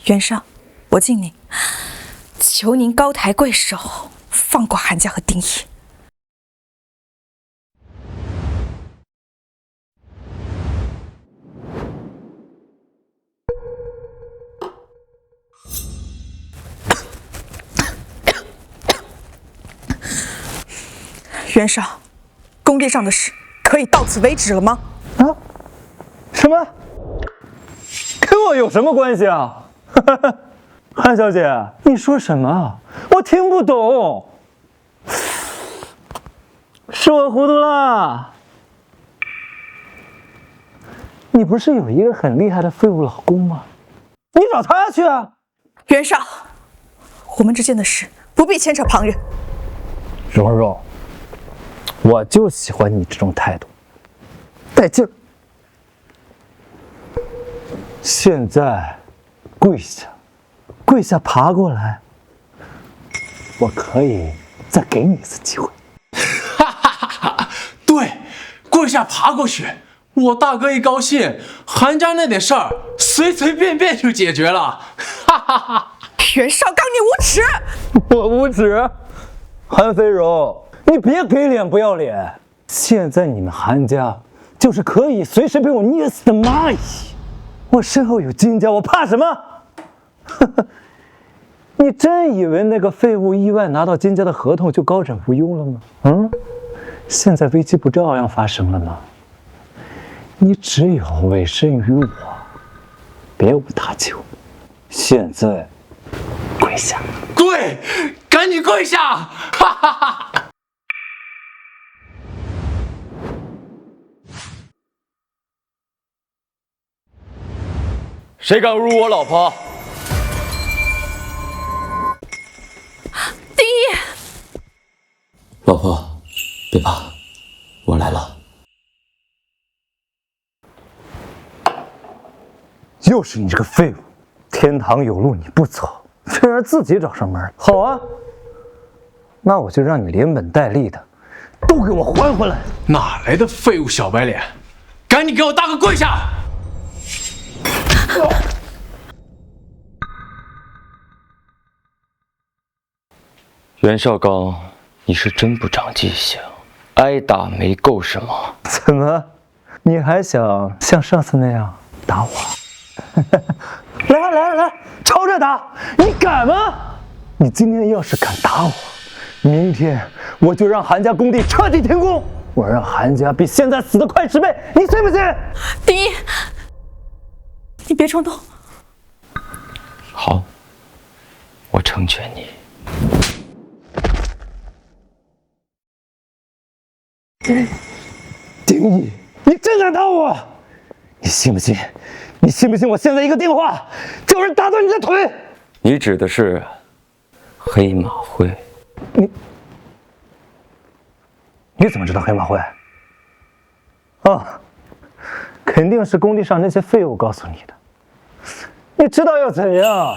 袁绍，我敬您，求您高抬贵手，放过韩家和丁义。袁绍，工地上的事可以到此为止了吗？啊？什么？跟我有什么关系啊？韩小姐，你说什么？我听不懂。是我糊涂了。你不是有一个很厉害的废物老公吗？你找他去啊！袁绍，我们之间的事不必牵扯旁人。蓉蓉，我就喜欢你这种态度，带劲儿。现在跪下爬过来，我可以再给你一次机会。对，跪下爬过去，我大哥一高兴，韩家那点事儿随随便便就解决了。袁绍刚，你无耻！我无耻？韩飞荣，你别给脸不要脸！现在你们韩家就是可以随时被我捏死的蚂蚁。我身后有金家，我怕什么？你真以为那个废物意外拿到金家的合同就高枕无忧了吗？现在危机不照样发生了吗？你只有委身于我，别无他求。现在跪下！跪，赶紧跪下！哈哈哈！谁敢侮辱我老婆？丁义，老婆，别怕，我来了。又是你这个废物！天堂有路你不走，竟然自己找上门。好啊，那我就让你连本带利的都给我还回来！哪来的废物小白脸？赶紧给我大哥跪下！袁绍刚，你是真不长记性，挨打没够是吗？怎么，你还想像上次那样打我？来，朝着打！你敢吗？你今天要是敢打我，明天我就让韩家工地彻底停工，我让韩家比现在死得快10倍，你信不信？丁一，你别冲动。好，我成全你。丁一，你真敢打我？你信不信？你信不信？我现在一个电话，叫人打断你的腿！你指的是黑马会？你怎么知道黑马会？啊，肯定是工地上那些废物告诉你的。你知道要怎样？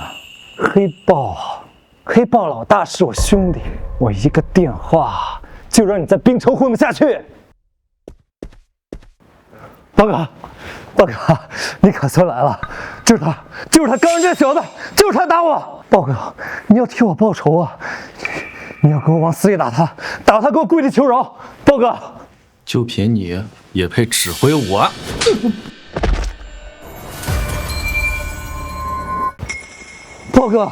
黑豹老大是我兄弟，我一个电话就让你在滨城混不下去。报告，你可算来了！就是他，刚刚这小子，就是他打我！报告，你要替我报仇啊！你要给我往死里打他，打他给我跪地求饶！报告，就凭你也配指挥我？报告，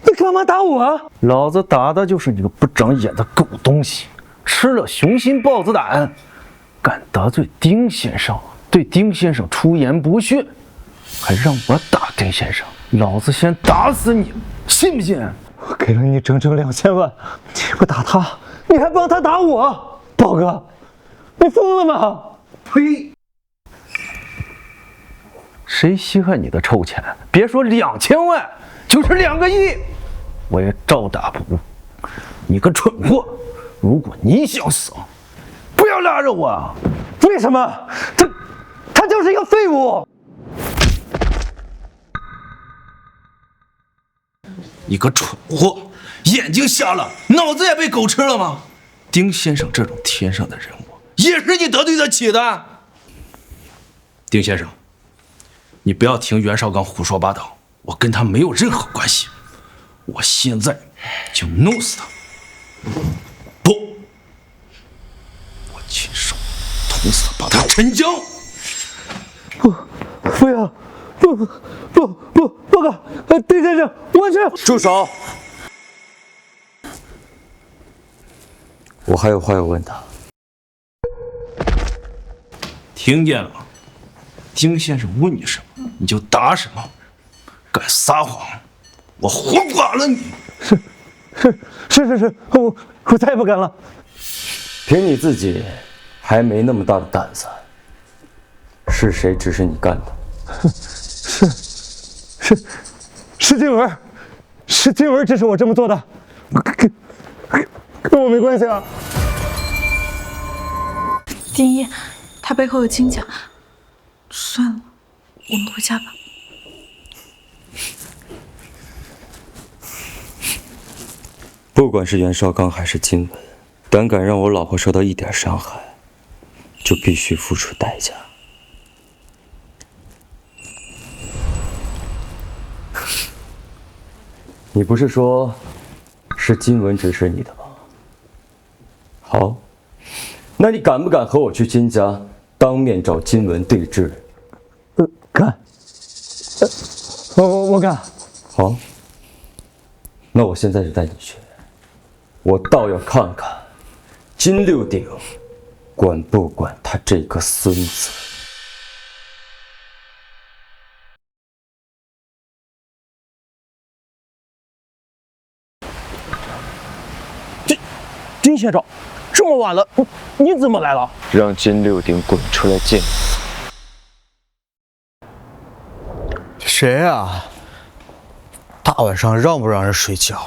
你干嘛打我啊？老子打的就是你个不长眼的狗东西，吃了雄心豹子胆，敢得罪丁先生，对丁先生出言不逊，还让我打丁先生，老子先打死你，信不信？我给了你整整2000万，你不打他，你还帮他打我，豹哥，你疯了吗？呸！谁稀罕你的臭钱？别说2000万，就是2个亿，我也照打不误。你个蠢货！如果你想死，不要拉着我。为什么？他就是一个废物。你个蠢货，眼睛瞎了，脑子也被狗吃了吗？丁先生这种天上的人物，也是你得罪得起的。丁先生，你不要听袁绍刚胡说八道，我跟他没有任何关系。我现在就弄死他！不，我亲手捅死他，把他沉江！不要！报告，丁先生，我去！住手！我还有话要问他。听见了？丁先生问你什么，你就答什么。敢撒谎，我活剐了你！是，我再也不敢了。凭你自己还没那么大的胆子，是谁指使你干的？是金文，是金文指使我这么做的，跟我没关系啊。丁一，他背后有金甲，算了，我们回家吧。不管是袁绍刚还是金文，敢让我老婆受到一点伤害，就必须付出代价。你不是说是金文指使你的吗？好，那你敢不敢和我去金家，当面找金文对质？敢。我敢。好，那我现在就带你去。我倒要看看金六鼎管不管他这个孙子。丁先生，这么晚了，你怎么来了？让金六鼎滚出来见你。谁啊？大晚上让不让人睡觉？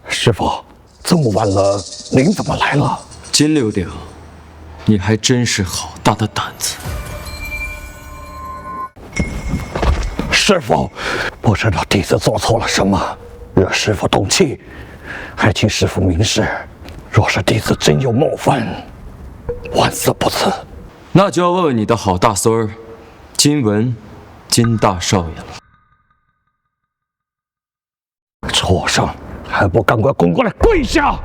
师傅，这么晚了，您怎么来了？金六鼎，你还真是好大的胆子！师傅，不知道弟子做错了什么，惹师傅动气，还请师傅明示。若是弟子真有冒犯，万死不辞。那就要问问你的好大孙儿，金文，金大少爷了。畜生，还不赶快滚过来跪下！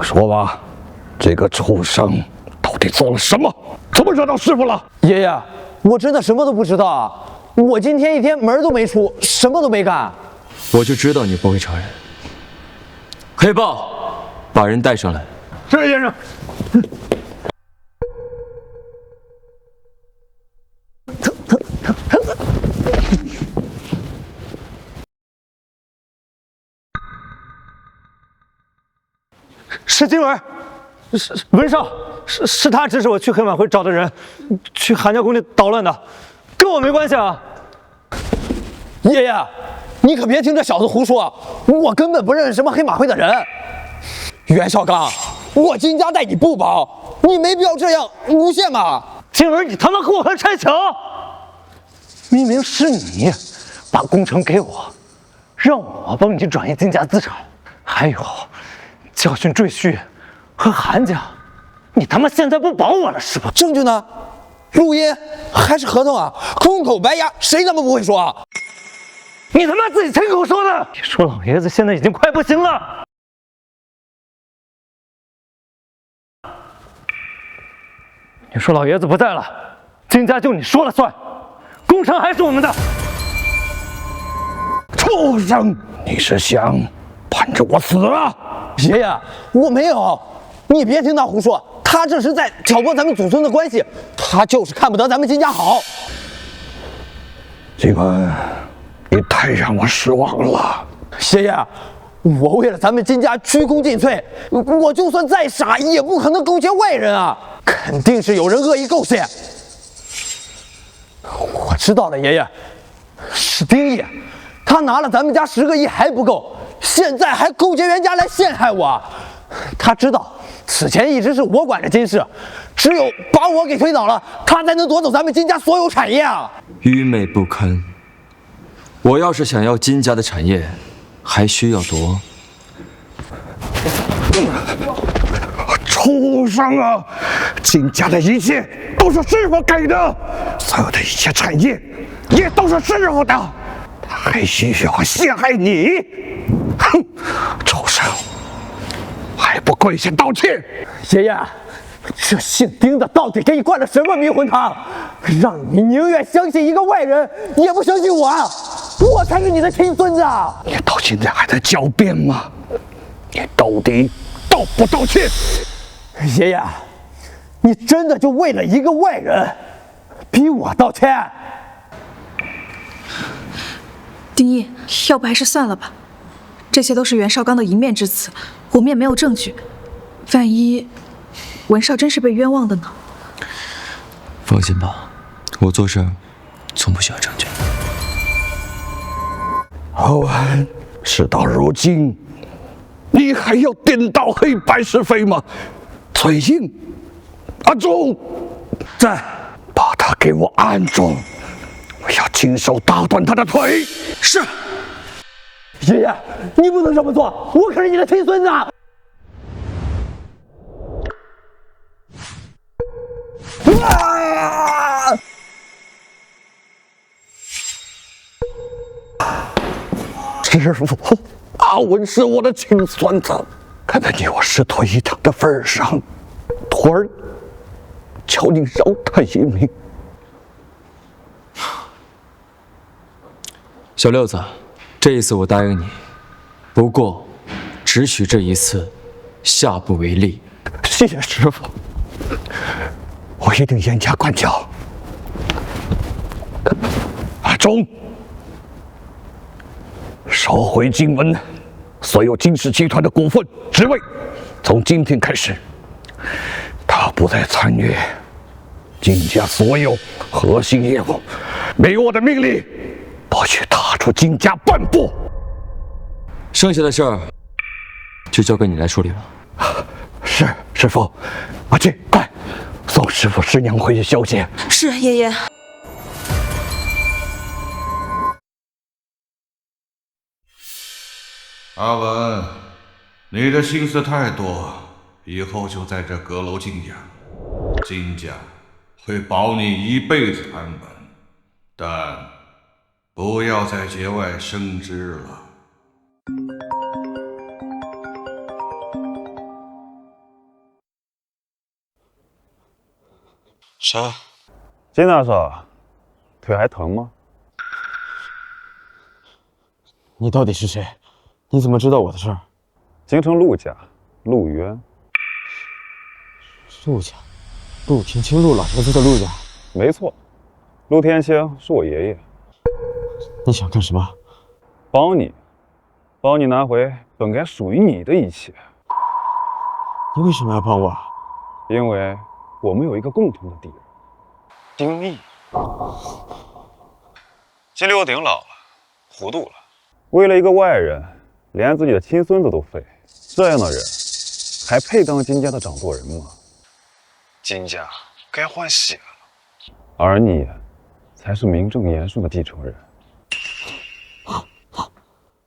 说吧，这个畜生到底做了什么？怎么惹到师傅了？爷爷，我真的什么都不知道啊！我今天一天门都没出，什么都没干。我就知道你不会承认。黑豹，把人带上来。是先生。是金文，是文少，是他指使我去黑马会找的人，去韩家宫里捣乱的，跟我没关系啊！爷爷，你可别听这小子胡说，我根本不认识什么黑马会的人。袁绍刚，我金家待你不薄，你没必要这样诬陷嘛！金文，你他妈和我还拆墙！明明是你把工程给我，让我帮你转移金家资产，还有教训赘婿和韩家，你他妈现在不保我了是吧？证据呢？录音还是合同啊？空口白牙，谁他妈不会说啊？你他妈自己亲口说的！你说老爷子现在已经快不行了。你说老爷子不在了，金家就你说了算，工程还是我们的。畜生，你是想盼着我死啊？爷爷，我没有，你别听他胡说，他这是在挑拨咱们祖孙的关系，他就是看不得咱们金家好。金文，你太让我失望了。爷爷，我为了咱们金家鞠躬尽瘁，我就算再傻，也不可能勾结外人啊！肯定是有人恶意构陷。我知道了，爷爷，是丁义，他拿了咱们家10个亿还不够，现在还勾结袁家来陷害我。他知道此前一直是我管着金氏，只有把我给推倒了，他才能夺走咱们金家所有产业啊！愚昧不堪！我要是想要金家的产业，还需要夺？畜生啊！金家的一切都是师傅给的，所有的一切产业也都是师傅的，他还需要陷害你？哼！畜生，还不跪下道歉！爷爷，这姓丁的到底给你灌了什么迷魂汤，让你宁愿相信一个外人，也不相信我？我才是你的亲孙子！你到现在还在狡辩吗？你到底道不道歉？爷爷，你真的就为了一个外人逼我道歉？丁义，要不还是算了吧，这些都是袁绍刚的一面之词，我们也没有证据，万一文少真是被冤枉的呢？放心吧，我做事从不需要证据。好啊，事到如今，你还要颠倒黑白是非吗？崔英，阿忠在，把他给我按住，我要亲手打断他的腿。是。爷爷，你不能这么做，我可是你的亲孙子。师傅，阿文是我的亲孙子，看在你我师徒一场的份上，徒儿求您饶他一命。小六子，这一次我答应你，不过只许这一次，下不为例。谢谢师傅，我一定严加管教。阿忠，收回金文所有金氏集团的股份、职位，从今天开始，他不再参与金家所有核心业务，没有我的命令，不许踏出金家半步。剩下的事儿就交给你来处理了。是，师傅。阿俊，快送师傅师娘回去休息。是，爷爷。阿文，你的心思太多，以后就在这阁楼静养。金家会保你一辈子安稳，但不要在节外生枝了。啥？金大少，腿还疼吗？你到底是谁？你怎么知道我的事儿？京城陆家，陆渊。陆家，陆天清，陆老爷子的陆家。没错，陆天清是我爷爷。你想干什么？帮你拿回本该属于你的一切。你为什么要帮我？因为我们有一个共同的敌人，丁义。金六鼎老了，糊涂了，为了一个外人，连自己的亲孙子都废，这样的人还配当金家的掌舵人吗？金家该换血了，而你才是名正言顺的继承人。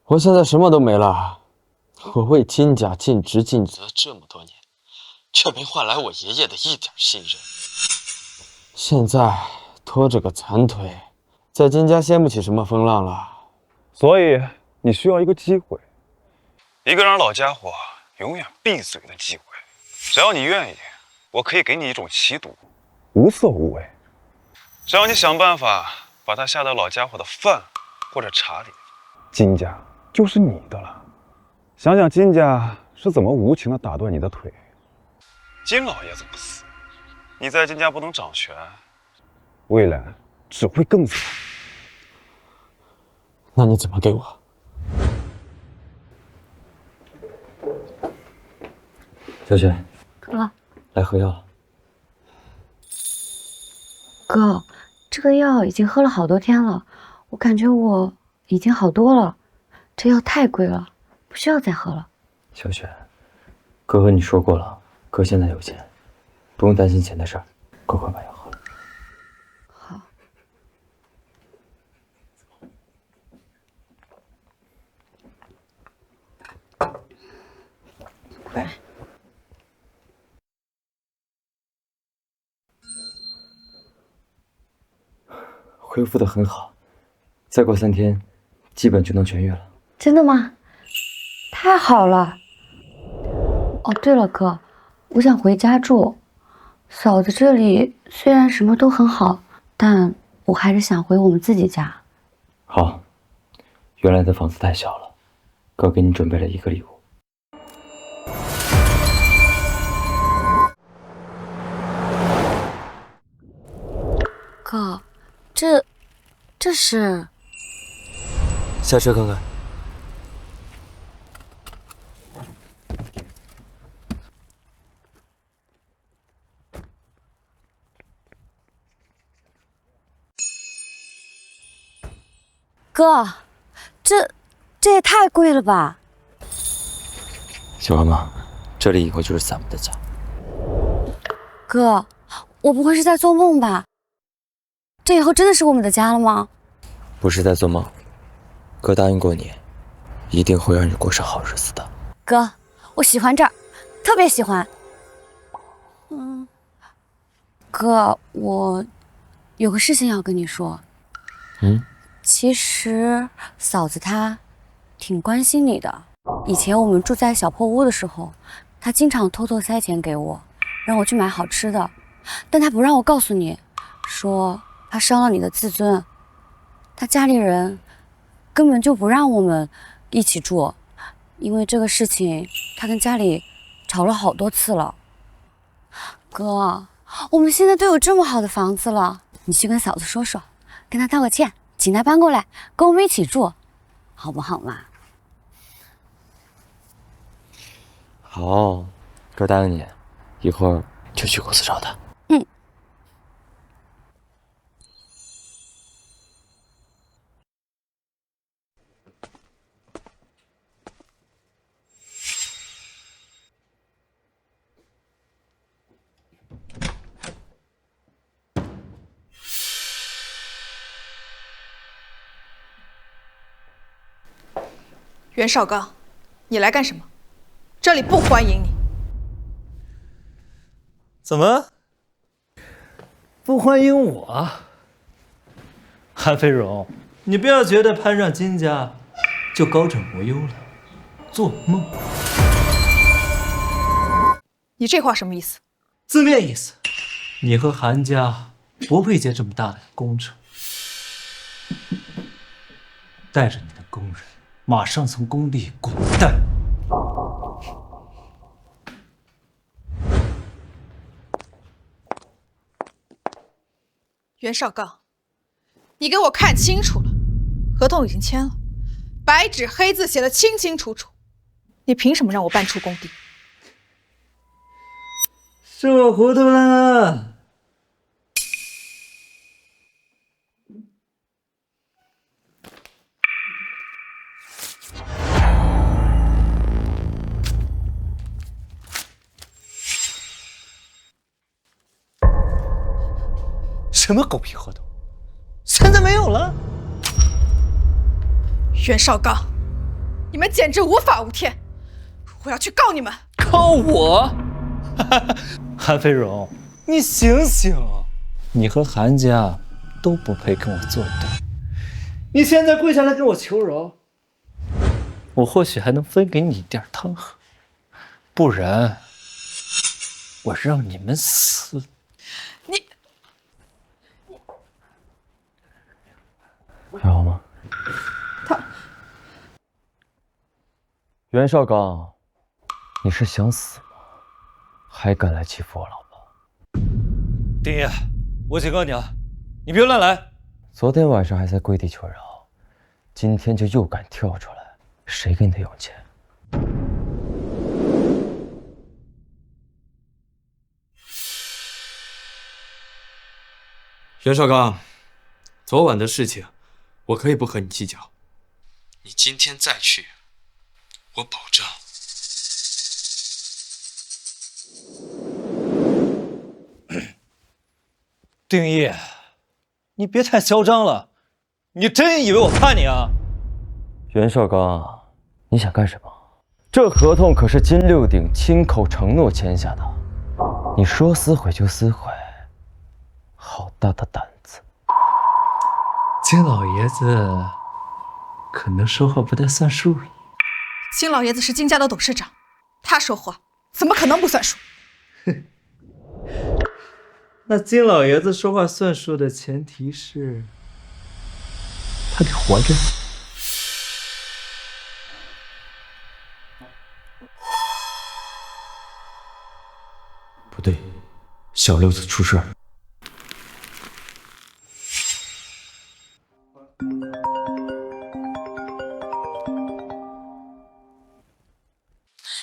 我现在什么都没了，我为金家尽职尽责这么多年，却没换来我爷爷的一点信任。现在拖着个残腿，在金家掀不起什么风浪了。所以你需要一个机会，一个让老家伙永远闭嘴的机会。只要你愿意，我可以给你一种奇毒，无色无味。只要你想办法把它下到老家伙的饭或者茶里，金家就是你的了。想想金家是怎么无情的打断你的腿，金老爷子不死，你在金家不能掌权，未来只会更惨。那你怎么给我？小雪，哥，来喝药了。哥，这个药已经喝了好多天了，我感觉我已经好多了。这药太贵了，不需要再喝了。小雪，哥和你说过了，哥现在有钱，不用担心钱的事儿，快把药喝了。好。来。恢复得很好，再过3天，基本就能痊愈了。真的吗？太好了！哦，对了，哥，我想回家住。嫂子这里虽然什么都很好，但我还是想回我们自己家。好，原来的房子太小了，哥给你准备了一个礼物。哥，这是……下车看看。哥，这也太贵了吧！喜欢吗？这里以后就是咱们的家。哥，我不会是在做梦吧？这以后真的是我们的家了吗？不是在做梦，哥答应过你，一定会让你过上好日子的。哥，我喜欢这儿，特别喜欢。哥，我有个事情要跟你说。其实嫂子她挺关心你的。以前我们住在小破屋的时候，她经常偷偷塞钱给我，让我去买好吃的，但她不让我告诉你，说怕伤了你的自尊。她家里人根本就不让我们一起住，因为这个事情，她跟家里吵了好多次了。哥，我们现在都有这么好的房子了，你去跟嫂子说说，跟她道个歉，请她搬过来跟我们一起住，好不好嘛？好，哥答应你，一会儿就去公司找他。袁绍刚，你来干什么？这里不欢迎你。怎么不欢迎我？韩飞荣，你不要觉得攀上金家就高枕无忧了，做梦！你这话什么意思？字面意思，你和韩家不配接这么大的工程。带着你的工人，马上从工地滚蛋！袁绍刚，你给我看清楚了，合同已经签了，白纸黑字写的清清楚楚，你凭什么让我搬出工地？是我糊涂了。什么狗屁合同？现在没有了。袁绍刚，你们简直无法无天！我要去告你们！告我？韩飞荣，你醒醒！你和韩家都不配跟我作对。你现在跪下来跟我求饶，我或许还能分给你一点汤喝，不然我让你们死！你还好吗？他袁绍刚，你是想死吗？还敢来欺负我老婆？丁爷，我警告你啊，你别乱来！昨天晚上还在跪地求饶，今天就又敢跳出来，谁给你的勇气？袁绍刚，昨晚的事情，我可以不和你计较。你今天再去，我保证。丁毅，你别太嚣张了，你真以为我怕你啊？袁绍刚，你想干什么？这合同可是金六鼎亲口承诺签下的，你说撕毁就撕毁，好大的胆子！金老爷子可能说话不太算数了。金老爷子是金家的董事长，他说话怎么可能不算数？那金老爷子说话算数的前提是，他得活着。不对，小六子出事儿。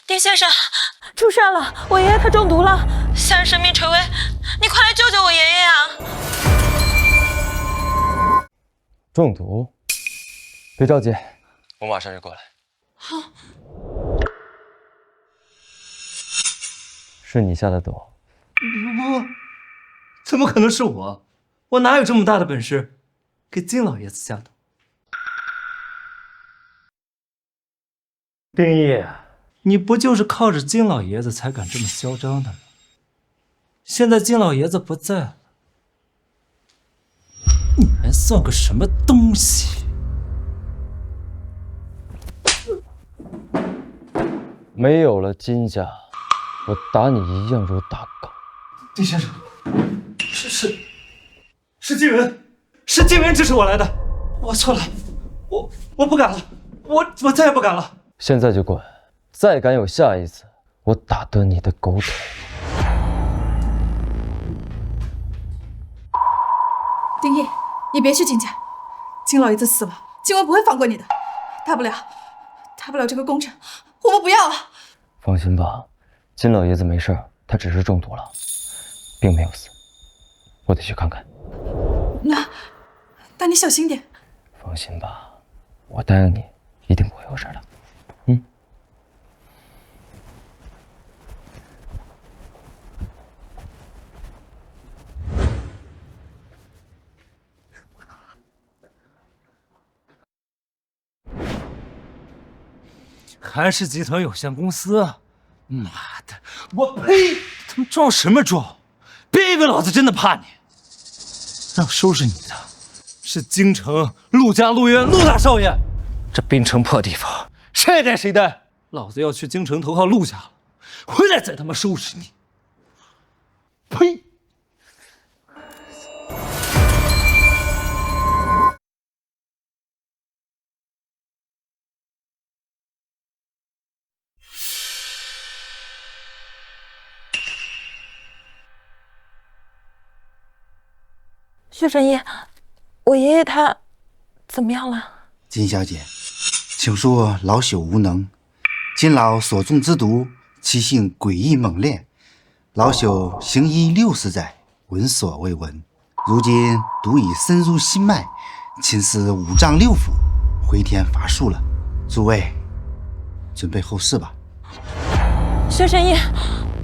丁先生，出事了！我爷爷他中毒了，家人生命垂危，你快来救救我爷爷啊！中毒？别着急，我马上就过来。好。是你下的毒？不，怎么可能是我？我哪有这么大的本事，给金老爷子下毒？丁毅，你不就是靠着金老爷子才敢这么嚣张的吗？现在金老爷子不在了，你还算个什么东西？没有了金家，我打你一样如打狗。丁先生，是金文，是金文支持我来的，我错了，我不敢了，我再也不敢了。现在就滚！再敢有下一次，我打断你的狗腿！丁毅，你别去金家，金老爷子死了，金文不会放过你的。大不了这个工程，我们不要了。放心吧，金老爷子没事，他只是中毒了，并没有死。我得去看看。那你小心点。放心吧，我答应你，一定不会有事的。韩氏集团有限公司。妈的，我呸！他们装什么装？别以为老子真的怕你。让收拾你的是京城陆家、陆渊、陆大少爷。这滨城破地方，谁带谁带！老子要去京城投靠陆家了，回来再他妈收拾你！呸！薛神医，我爷爷他怎么样了？金小姐，请恕老朽无能。金老所中之毒，其性诡异猛烈，老朽行医60载，闻所未闻。如今毒已深入心脉，侵蚀5脏6腑，回天乏术了。诸位，准备后事吧。薛神医，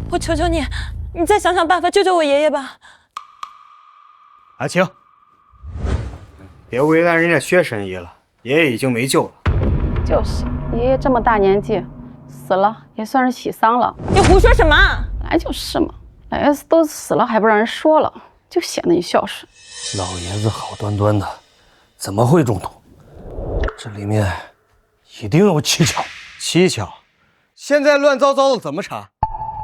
我求求你，你再想想办法救救我爷爷吧。阿青，别为难人家薛神医了，爷爷已经没救了。就是，爷爷这么大年纪，死了也算是喜丧了。你胡说什么？本来就是嘛，老爷子都死了还不让人说了，就显得你孝顺。老爷子好端端的，怎么会中毒？这里面一定有蹊跷。蹊跷？现在乱糟糟的怎么查？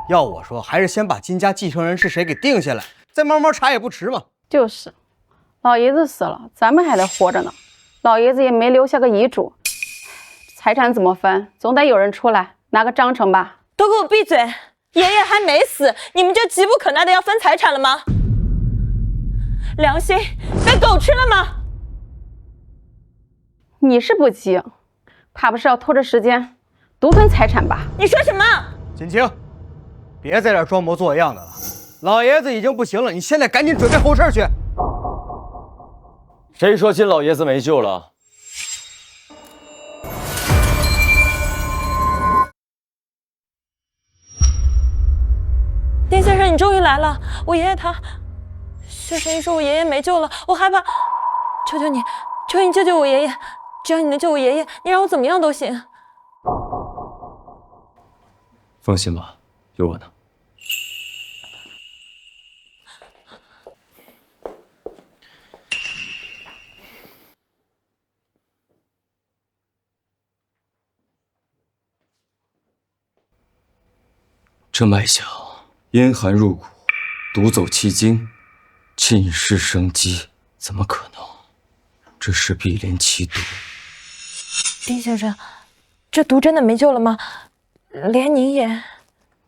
要我说，还是先把金家继承人是谁给定下来，再慢慢查也不迟嘛。就是，老爷子死了，咱们还得活着呢。老爷子也没留下个遗嘱，财产怎么分，总得有人出来拿个章程吧。都给我闭嘴！爷爷还没死，你们就急不可耐的要分财产了吗？良心被狗吃了吗？你是不急，怕不是要拖着时间独吞财产吧？你说什么？锦清，别在这装模作样的了。老爷子已经不行了，你现在赶紧准备后事去。谁说金老爷子没救了？丁先生，你终于来了！我爷爷他，薛神医说我爷爷没救了，我害怕。求求你，求你救救我爷爷！只要你能救我爷爷，你让我怎么样都行。放心吧，有我呢。这脉象阴寒入骨，毒走其经，浸湿生机，怎么可能？这是碧莲奇毒。丁先生，这毒真的没救了吗？连您也……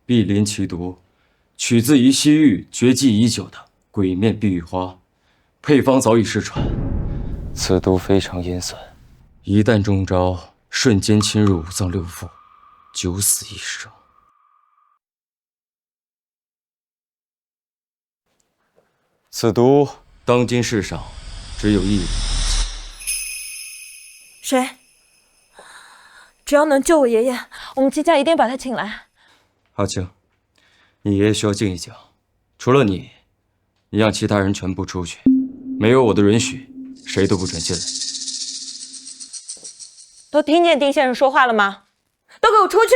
碧莲奇毒，取自于西域绝迹已久的鬼面碧玉花，配方早已失传。此毒非常阴森，一旦中招，瞬间侵入5脏6腑，九死一生。此毒当今世上只有一人。谁？只要能救我爷爷，我们金家一定把他请来。阿青，你爷爷需要静一静，除了你让其他人全部出去，没有我的允许，谁都不准进来。都听见丁先生说话了吗？都给我出去！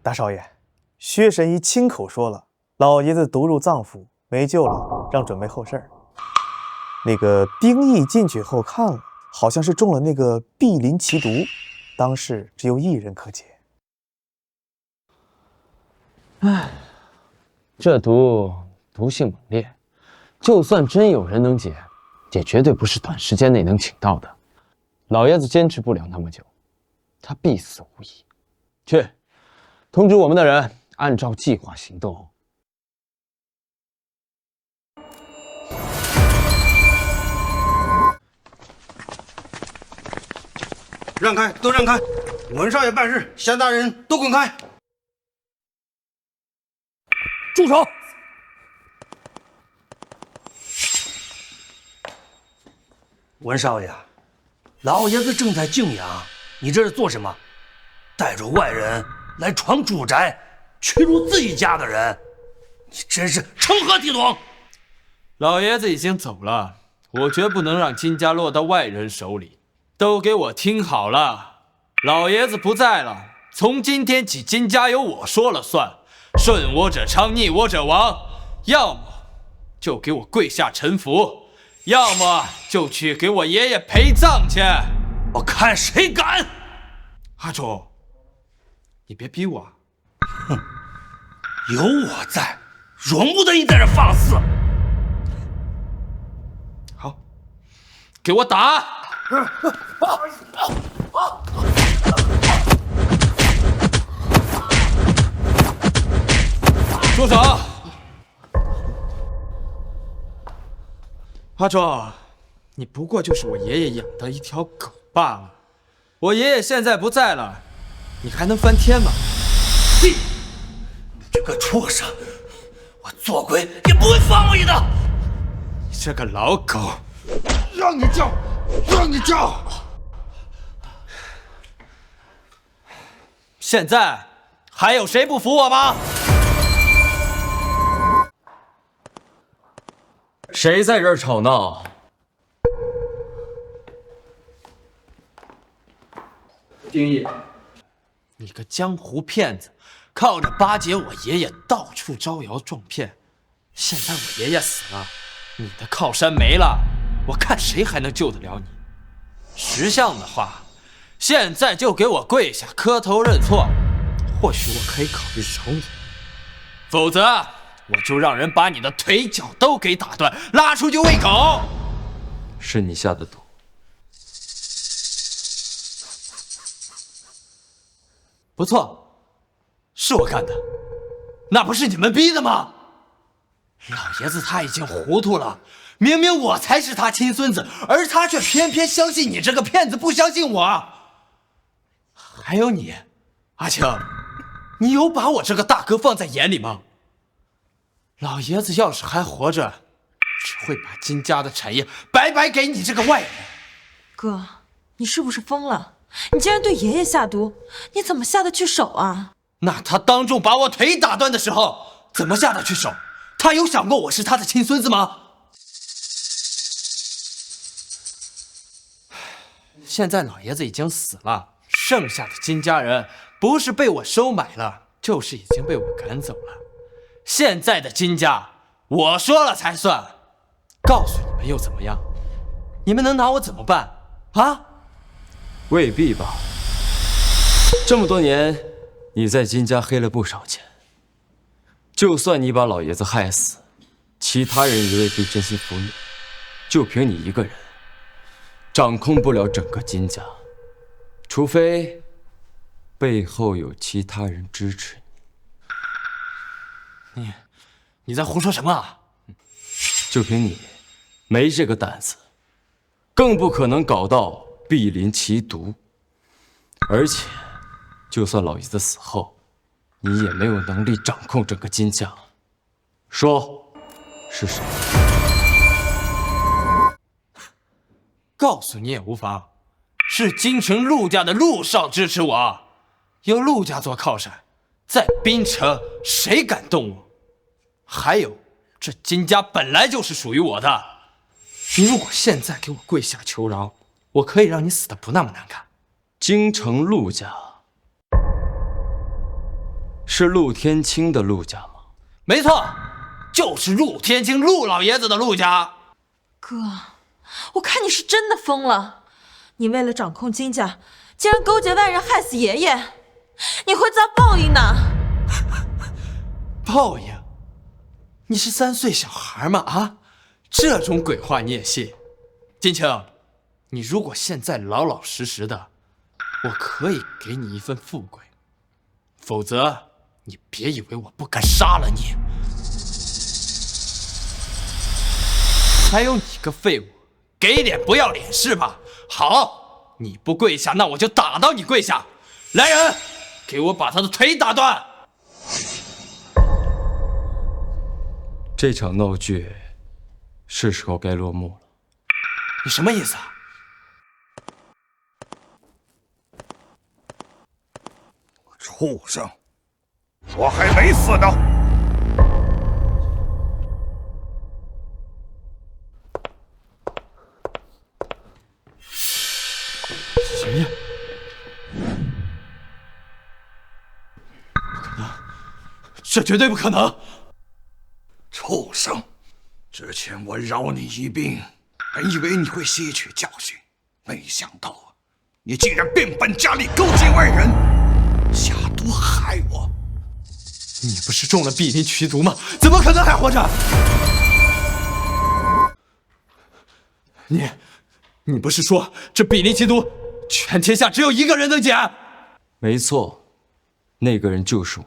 大少爷，薛神医亲口说了，老爷子毒入脏腑，没救了，让准备后事儿。那个丁义进去后看了，好像是中了那个碧鳞奇毒，当时只有1人可解。唉，这毒性猛烈，就算真有人能解，也绝对不是短时间内能请到的。老爷子坚持不了那么久，他必死无疑。去。通知我们的人，按照计划行动。让开，都让开！文少爷办事，夏大人都滚开！住手！文少爷，老爷子正在静养，你这是做什么？带着外人来闯主宅，屈辱自己家的人，你真是成何体统！老爷子已经走了，我绝不能让金家落到外人手里。都给我听好了，老爷子不在了，从今天起金家由我说了算，顺我者昌，逆我者亡。要么就给我跪下臣服，要么就去给我爷爷陪葬去。我看谁敢！阿忠，你别逼我。哼，有我在，容不得你在这放肆。好，给我打！住手！阿忠，你不过就是我爷爷养的一条狗罢了。我爷爷现在不在了，你还能翻天吗？你这个畜生！我做鬼也不会放过你的！你这个老狗！让你叫，让你叫！现在还有谁不服我吗？谁在这儿吵闹？丁义，你个江湖骗子，靠着巴结我爷爷到处招摇撞骗。现在我爷爷死了，你的靠山没了，我看谁还能救得了你？识相的话，现在就给我跪下磕头认错，或许我可以考虑饶你。否则，我就让人把你的腿脚都给打断，拉出去喂狗。是你下的毒。不错，是我干的，那不是你们逼的吗？老爷子他已经糊涂了，明明我才是他亲孙子，而他却偏偏相信你这个骗子，不相信我。还有你，阿青，你有把我这个大哥放在眼里吗？老爷子要是还活着，只会把金家的产业白白给你这个外人。哥，你是不是疯了？你竟然对爷爷下毒，你怎么下得去手啊？那他当众把我腿打断的时候，怎么下得去手？他有想过我是他的亲孙子吗？现在老爷子已经死了，剩下的金家人不是被我收买了，就是已经被我赶走了。现在的金家，我说了才算。告诉你们又怎么样？你们能拿我怎么办啊？未必吧。这么多年，你在金家黑了不少钱。就算你把老爷子害死，其他人也未必真心服你。就凭你一个人，掌控不了整个金家，除非背后有其他人支持你。你在胡说什么啊？就凭你，没这个胆子，更不可能搞到毗邻其毒。而且，就算老爷子死后，你也没有能力掌控整个金家。说，是谁？告诉你也无妨，是京城陆家的陆少支持我，有陆家做靠山，在滨城谁敢动我？还有，这金家本来就是属于我的。你如果现在给我跪下求饶，我可以让你死得不那么难看。京城陆家是陆天清的陆家吗？没错，就是陆天清陆老爷子的陆家。哥，我看你是真的疯了！你为了掌控金家，竟然勾结外人害死爷爷，你会遭报应的。报应？你是3岁小孩吗？啊，这种鬼话你也信？金青，你如果现在老老实实的，我可以给你一份富贵，否则你别以为我不敢杀了你。还有你个废物，给脸不要脸是吧？好，你不跪下，那我就打到你跪下。来人，给我把他的腿打断。这场闹剧是时候该落幕了。你什么意思啊？畜生，我还没死呢！这绝对不可能！畜生！之前我饶你一命，本以为你会吸取教训，没想到你竟然变本加厉，勾结外人，下毒害我！你不是中了避鳞曲毒吗？怎么可能还活着？你不是说这避鳞奇毒，全天下只有一个人能解？没错，那个人就是我。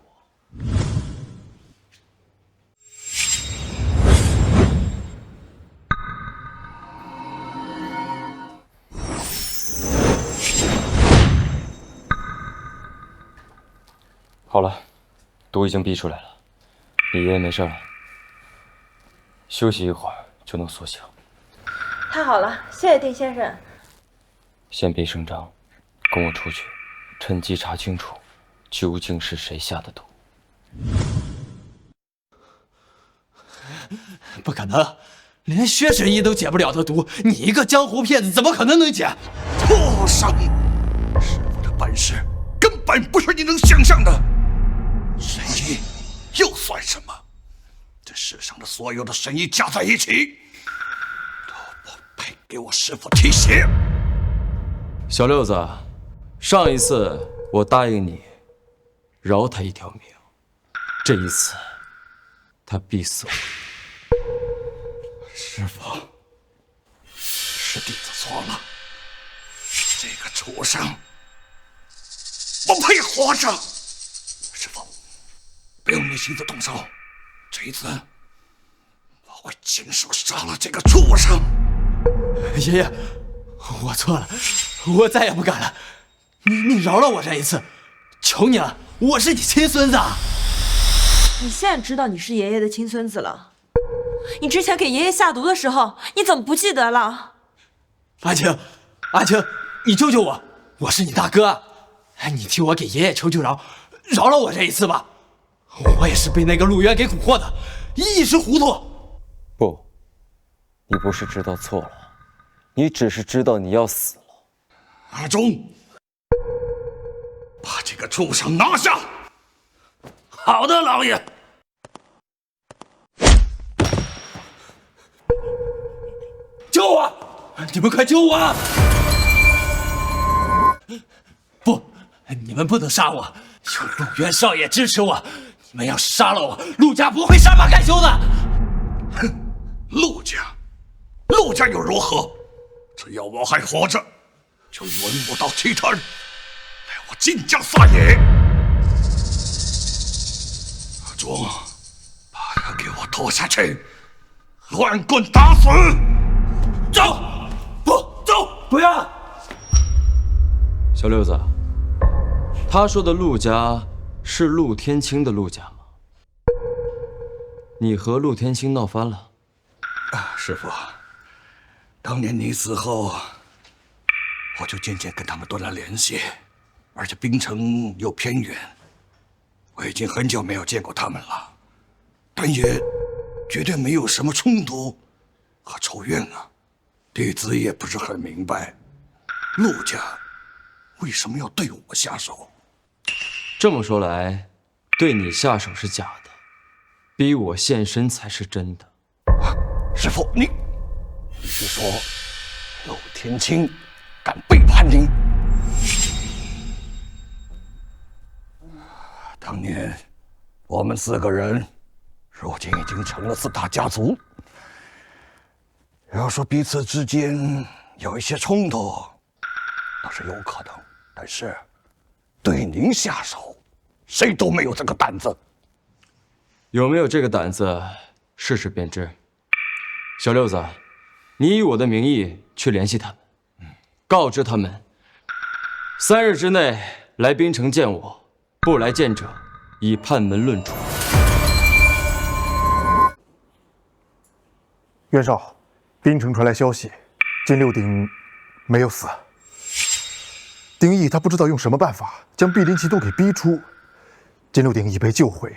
好了，毒已经逼出来了，你爷爷没事了，休息一会儿就能苏醒。太好了，谢谢丁先生。先别声张，跟我出去，趁机查清楚究竟是谁下的毒。不可能，连薛神医都解不了的毒，你一个江湖骗子怎么可能解？畜生！师傅的本事根本不是你能想象的。神医又算什么？这世上的所有的神医加在一起，都不配给我师傅提鞋。小六子，上一次我答应你饶他一条命，这一次他必死无疑。师傅，是弟子错了，这个畜生不配活着。师傅，不用你亲自动手，这一次我会亲手杀了这个畜生。爷爷，我错了，我再也不敢了。你饶了我这一次，求你了，我是你亲孙子。你现在知道你是爷爷的亲孙子了。你之前给爷爷下毒的时候，你怎么不记得了？阿青，阿青，你救救我，我是你大哥，你替我给爷爷求求饶，饶了我这一次吧。我也是被那个陆渊给蛊惑的，一时糊涂。不，你不是知道错了，你只是知道你要死了。阿忠，把这个畜生拿下！好的，老爷。救我！你们快救我！不，你们不能杀我，有陆渊少爷支持我。你们要是杀了我，陆家不会善罢甘休的。哼，陆家又如何？只要我还活着，就轮不到其他人来我金家撒野。阿忠，把他给我拖下去，乱棍打死！走！不走！不要！小六子，他说的陆家是陆天清的陆家吗？你和陆天清闹翻了？师傅，当年你死后，我就渐渐跟他们断了联系，而且槟城又偏远，我已经很久没有见过他们了，但也绝对没有什么冲突和仇怨啊。弟子也不是很明白，陆家为什么要对我下手？这么说来，对你下手是假的，逼我现身才是真的。师父，你是说陆天清敢背叛你？当年我们4个人，如今已经成了4大家族。要说彼此之间有一些冲突，那是有可能，但是对您下手，谁都没有这个胆子。有没有这个胆子，试试便知。小六子，你以我的名义去联系他们，告知他们3日之内来槟城见我，不来见者以判门论处。袁绍，槟城传来消息，金六鼎没有死。丁义他不知道用什么办法将碧林奇都给逼出，金六鼎已被救回。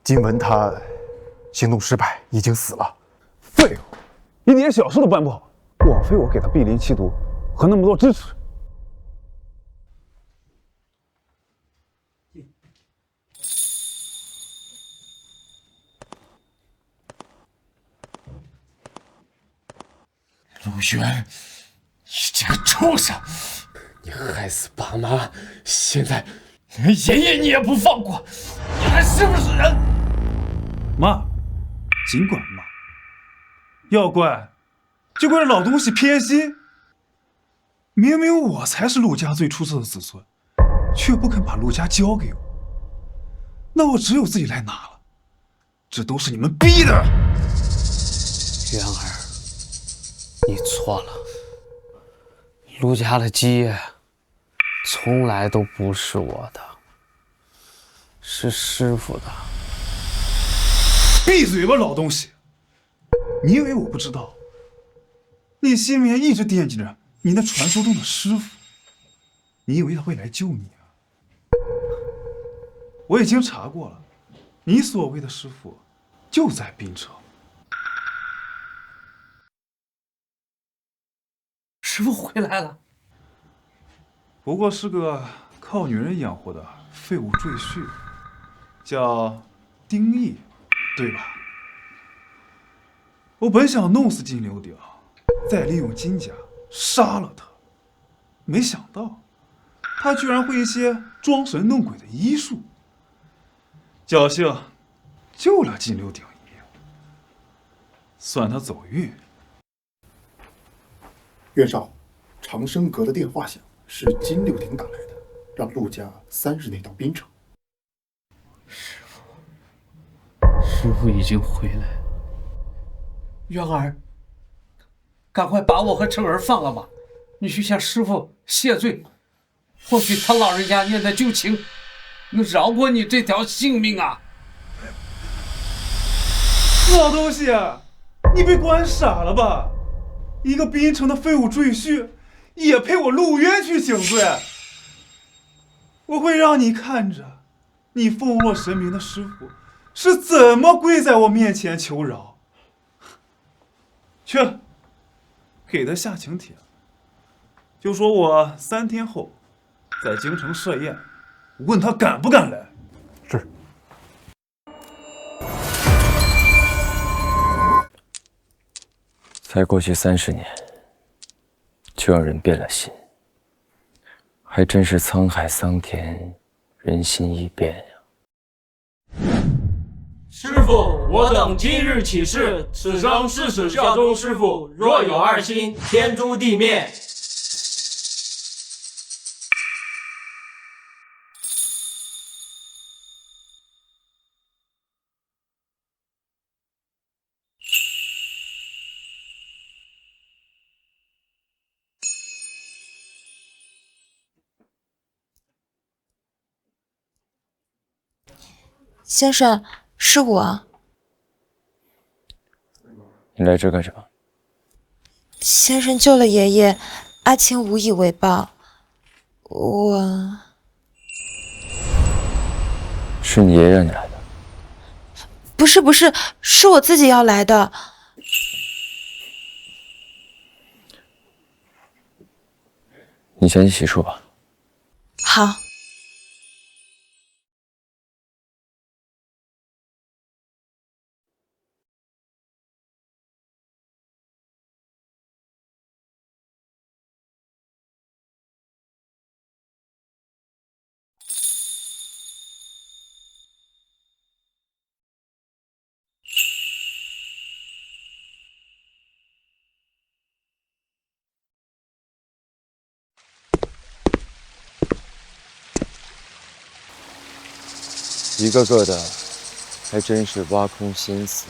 今闻他行动失败，已经死了。废物，一点小事都办不好，枉费我给他碧林奇毒和那么多支持。陆渊，你这个畜生！你害死爸妈，现在连爷爷你也不放过，你还是不是人？骂，尽管骂。要怪，就怪这老东西偏心。明明我才是陆家最出色的子孙，却不肯把陆家交给我，那我只有自己来拿了。这都是你们逼的。渊儿，你错了。陆家的基业从来都不是我的，是师傅的。闭嘴吧，老东西！你以为我不知道？你心里面一直惦记着你那传说中的师傅，你以为他会来救你啊？我已经查过了，你所谓的师傅就在滨城。师傅回来了，不过是个靠女人养活的废物赘婿，叫丁义，对吧？我本想弄死金流鼎，再利用金家杀了他，没想到他居然会一些装神弄鬼的医术，侥幸救了金流鼎一命，算他走运。袁绍，长生阁的电话响，是金六鼎打来的，让陆家3日内到滨城。师傅已经回来。渊儿，赶快把我和成儿放了吧，你去向师傅谢罪，或许他老人家念在旧情，能饶过你这条性命啊！老东西，你被关傻了吧？一个滨城的废物赘婿，也配我陆渊去请罪？我会让你看着，你奉若神明的师傅是怎么跪在我面前求饶。去，给他下请帖，就说我3天后在京城设宴，问他敢不敢来。是。才过去30年，就让人变了心，还真是沧海桑田，人心易变呀。师傅，我等今日起誓，此生誓死效忠师傅，若有二心，天诛地灭。先生，是我。你来这干什么？先生救了爷爷，阿青无以为报。是你爷让你来的？不是，是我自己要来的。你先去洗漱吧。好。一个个的，还真是挖空心思。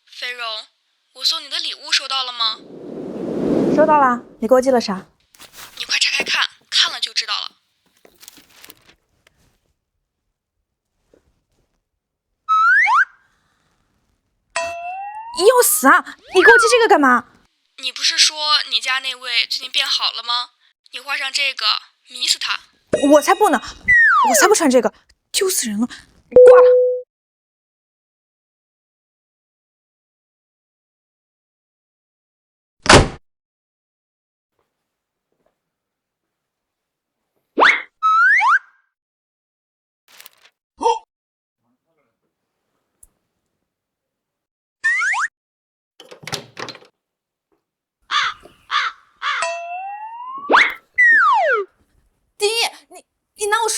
菲蓉，我送你的礼物收到了吗？收到了，你给我寄了啥？你快拆开看，看了就知道了。要死啊！你给我寄这个干嘛？你不是说你家那位最近变好了吗？你画上这个，迷死他！我才不呢！我才不穿这个，丢死人了！挂了。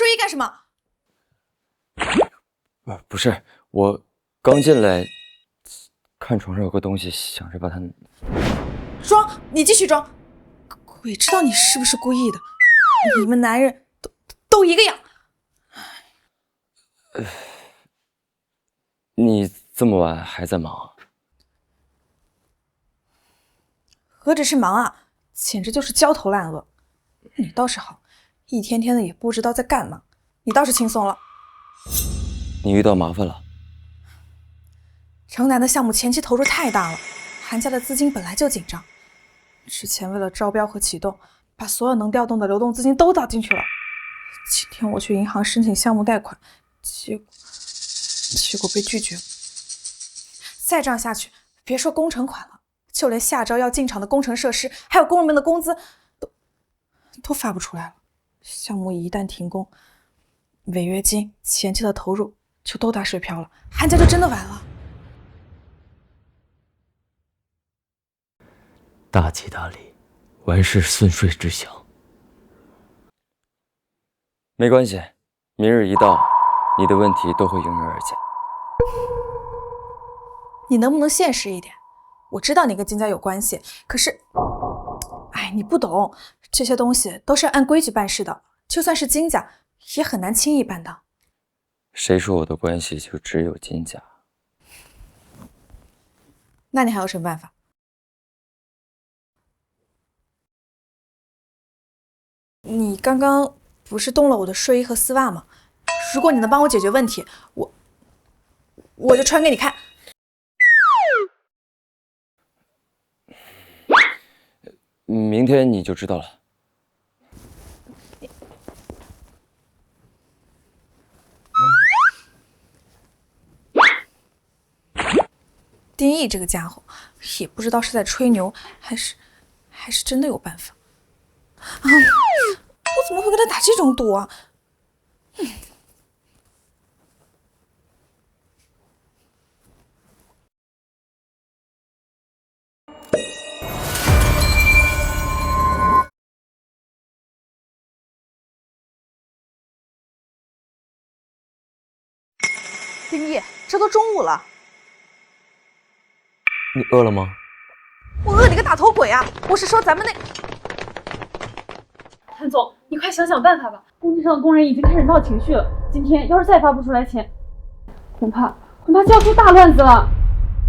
睡衣干什么？不是，我刚进来，看床上有个东西，想着把它……装，你继续装。鬼知道你是不是故意的。你们男人都一个样。你这么晚还在忙？何止是忙啊，简直就是焦头烂额。你倒是好，一天天的也不知道在干嘛。你倒是轻松了。你遇到麻烦了。城南的项目前期投入太大了，韩家的资金本来就紧张。之前为了招标和启动，把所有能调动的流动资金都倒进去了。今天我去银行申请项目贷款，结果被拒绝了。再这样下去，别说工程款了，就连下周要进场的工程设施，还有工人们的工资，都发不出来了。项目一旦停工，违约金、前期的投入就都打水漂了，韩家就真的完了。大吉大利，万事顺遂之祥。没关系，明日一到，你的问题都会迎刃而解。你能不能现实一点？我知道你跟金家有关系，可是，哎，你不懂，这些东西都是按规矩办事的，就算是金家，也很难轻易办到。谁说我的关系就只有金家？那你还有什么办法？你刚刚不是动了我的睡衣和丝袜吗？如果你能帮我解决问题，我就穿给你看。明天你就知道了。丁义这个家伙，也不知道是在吹牛，还是真的有办法。啊！我怎么会跟他打这种赌啊？丁义，这都中午了，你饿了吗？我饿你个大头鬼啊！我是说咱们那……韩总，你快想想办法吧！工地上的工人已经开始闹情绪了，今天要是再发不出来钱，恐怕就要出大乱子了。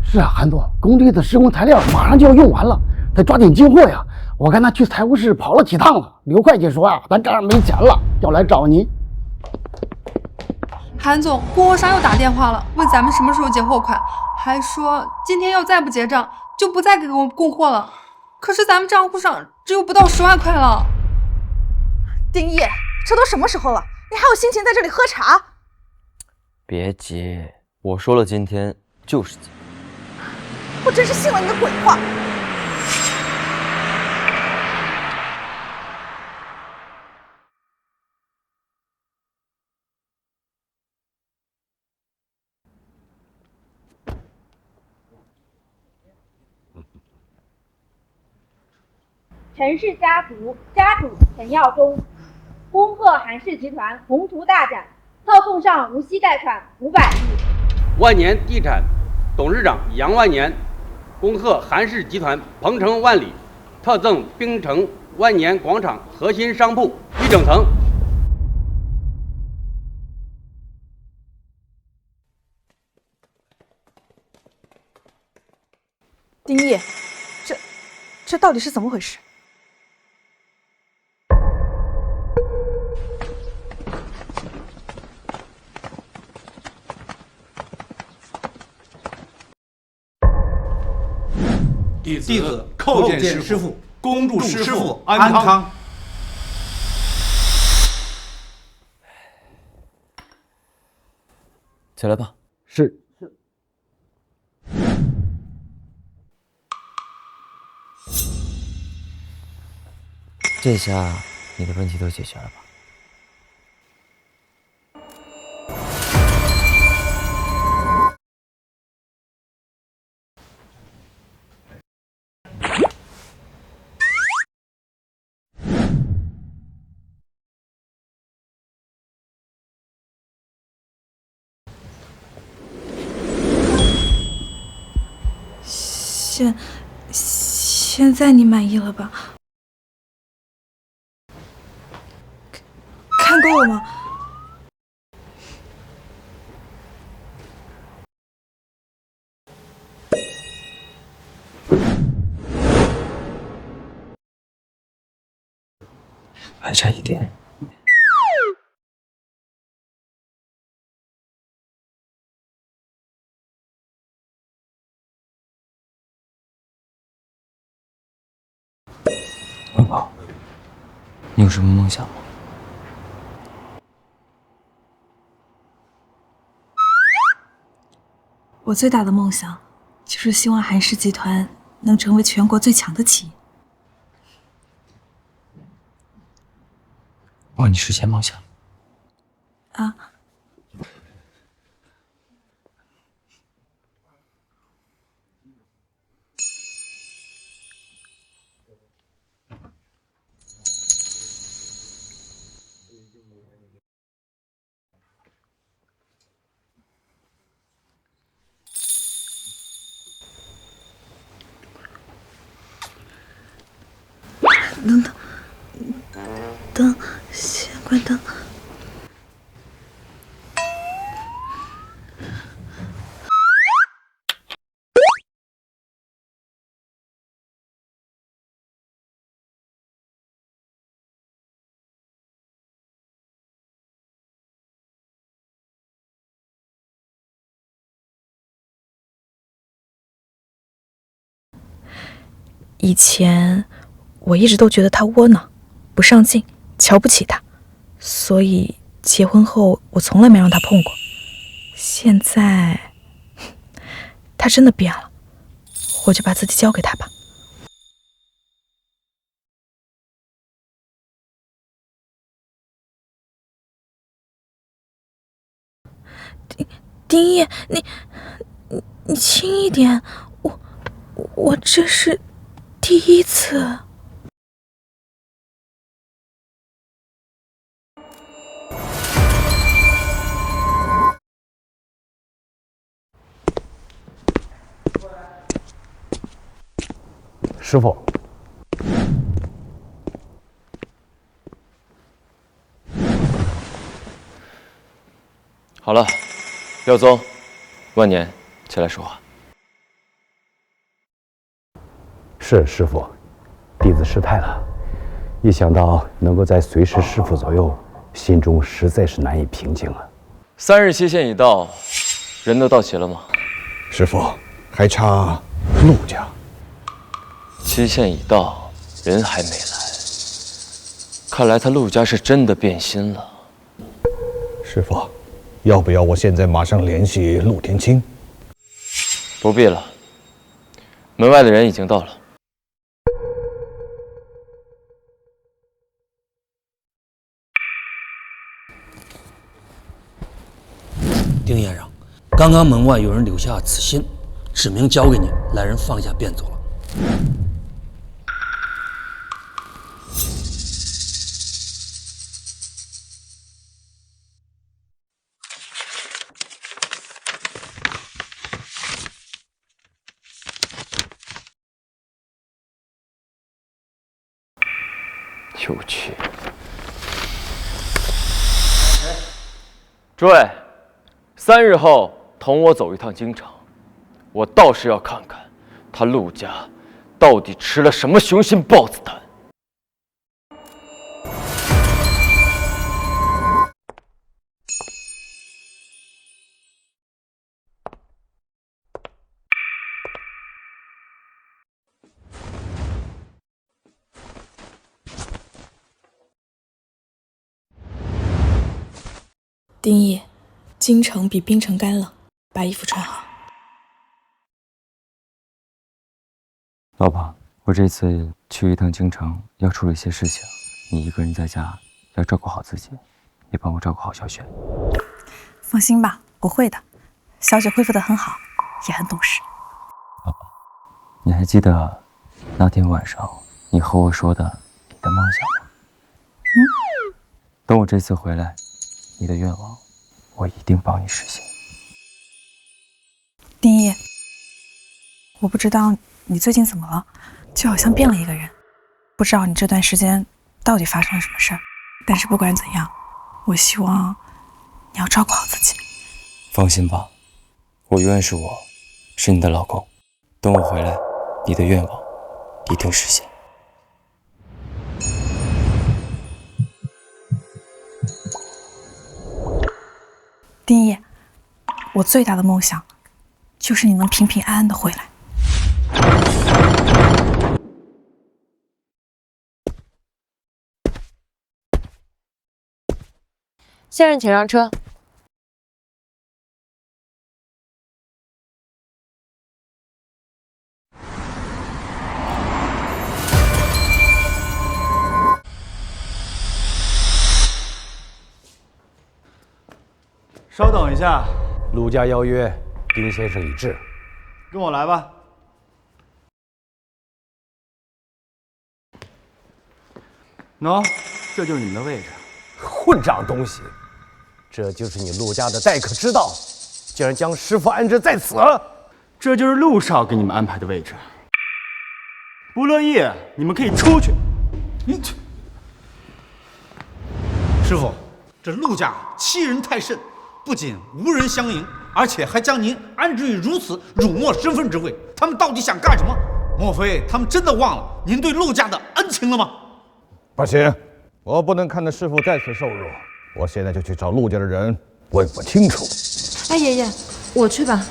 是啊，韩总，工地的施工材料马上就要用完了，得抓紧进货呀！我看他去财务室跑了几趟了。刘会计说啊，咱账上没钱了，要来找您。韩总，供货商又打电话了，问咱们什么时候结货款，还说今天要再不结账，就不再给我们供货了。可是咱们账户上只有不到10万块了。丁义，这都什么时候了，你还有心情在这里喝茶？别急，我说了，今天就是今天。我真是信了你的鬼话。陈氏家族家主陈耀宗，恭贺韩氏集团宏图大展，特送上无息贷款500亿。万年地产董事长杨万年，恭贺韩氏集团鹏程万里，特赠冰城万年广场核心商铺1整层。丁义，这到底是怎么回事？弟子叩见师父，恭祝师父安康。起来吧。是。这下你的问题都解决了吧？现在你满意了吧？看够了吗？还差一点。文宝，你有什么梦想吗？我最大的梦想就是希望韩氏集团能成为全国最强的企业。帮你实现梦想。啊，灯，先关灯。以前我一直都觉得他窝囊、不上进、瞧不起他，所以结婚后我从来没让他碰过。现在他真的变了，我就把自己交给他吧。丁烨，你轻一点，我这是第一次。师傅，好了，廖宗、万年，起来说话。是师傅，弟子失态了。一想到能够在随时师傅左右，心中实在是难以平静啊。3日期限已到，人都到齐了吗？师傅，还差陆家。期限已到，人还没来，看来他陆家是真的变心了。师傅，要不要我现在马上联系陆天清？不必了，门外的人已经到了。丁先生，刚刚门外有人留下此信，指明交给你，来人放下便走了。有趣。诸位，3日后同我走一趟京城，我倒是要看看他陆家到底吃了什么雄心豹子胆。丁烨，京城比冰城干冷，把衣服穿好。老婆，我这次去一趟京城，要处理一些事情，你一个人在家要照顾好自己，也帮我照顾好小雪。放心吧，我会的。小雪恢复得很好，也很懂事。老婆，你还记得那天晚上你和我说的你的梦想吗？等我这次回来，你的愿望我一定帮你实现。丁烨，我不知道你最近怎么了？就好像变了一个人。不知道你这段时间到底发生了什么事儿，但是不管怎样，我希望你要照顾好自己。放心吧，我永远是我，是你的老公。等我回来，你的愿望一定实现。丁烨，我最大的梦想就是你能平平安安的回来。先生，请上车。稍等一下，陆家邀约，丁先生已至。跟我来吧。喏，这就是你们的位置。混账东西！这就是你陆家的待客之道，竟然将师傅安置在此。这就是陆少给你们安排的位置。不乐意，你们可以出去。师傅，这陆家欺人太甚，不仅无人相迎，而且还将您安置于如此辱没身份之位。他们到底想干什么？莫非他们真的忘了您对陆家的恩情了吗？不行，我不能看着师傅再次受辱。我现在就去找陆家的人问不清楚。哎，爷爷，我去吧。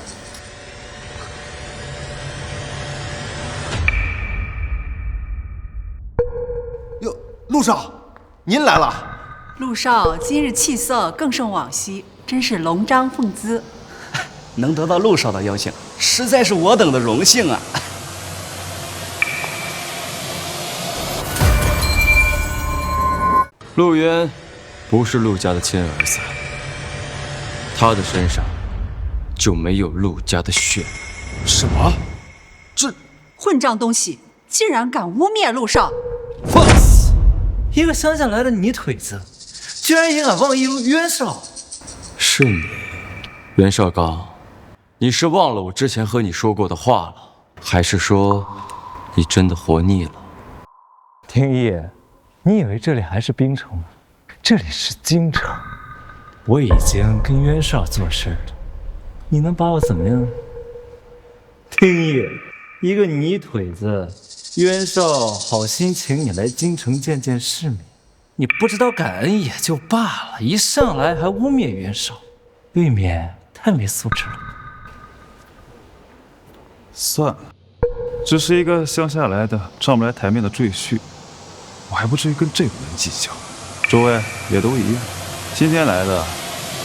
哟，陆少，您来了。陆少今日气色更胜往昔，真是龙章凤姿。能得到陆少的邀请，实在是我等的荣幸啊！陆渊不是陆家的亲儿子，他的身上就没有陆家的血。什么？这混账东西，竟然敢污蔑陆少！放肆！一个乡下来的泥腿子，居然也敢妄议渊少！是你，袁绍刚，你是忘了我之前和你说过的话了，还是说你真的活腻了？丁烨，你以为这里还是冰城吗？这里是京城，我已经跟渊少做事了，你能把我怎么样？丁烨，一个泥腿子，渊少好心请你来京城见见世面，你不知道感恩也就罢了，一上来还污蔑袁绍，未免太没素质了。算了，只是一个乡下来的上不来台面的赘婿，我还不至于跟这种人计较。诸位也都一样，今天来的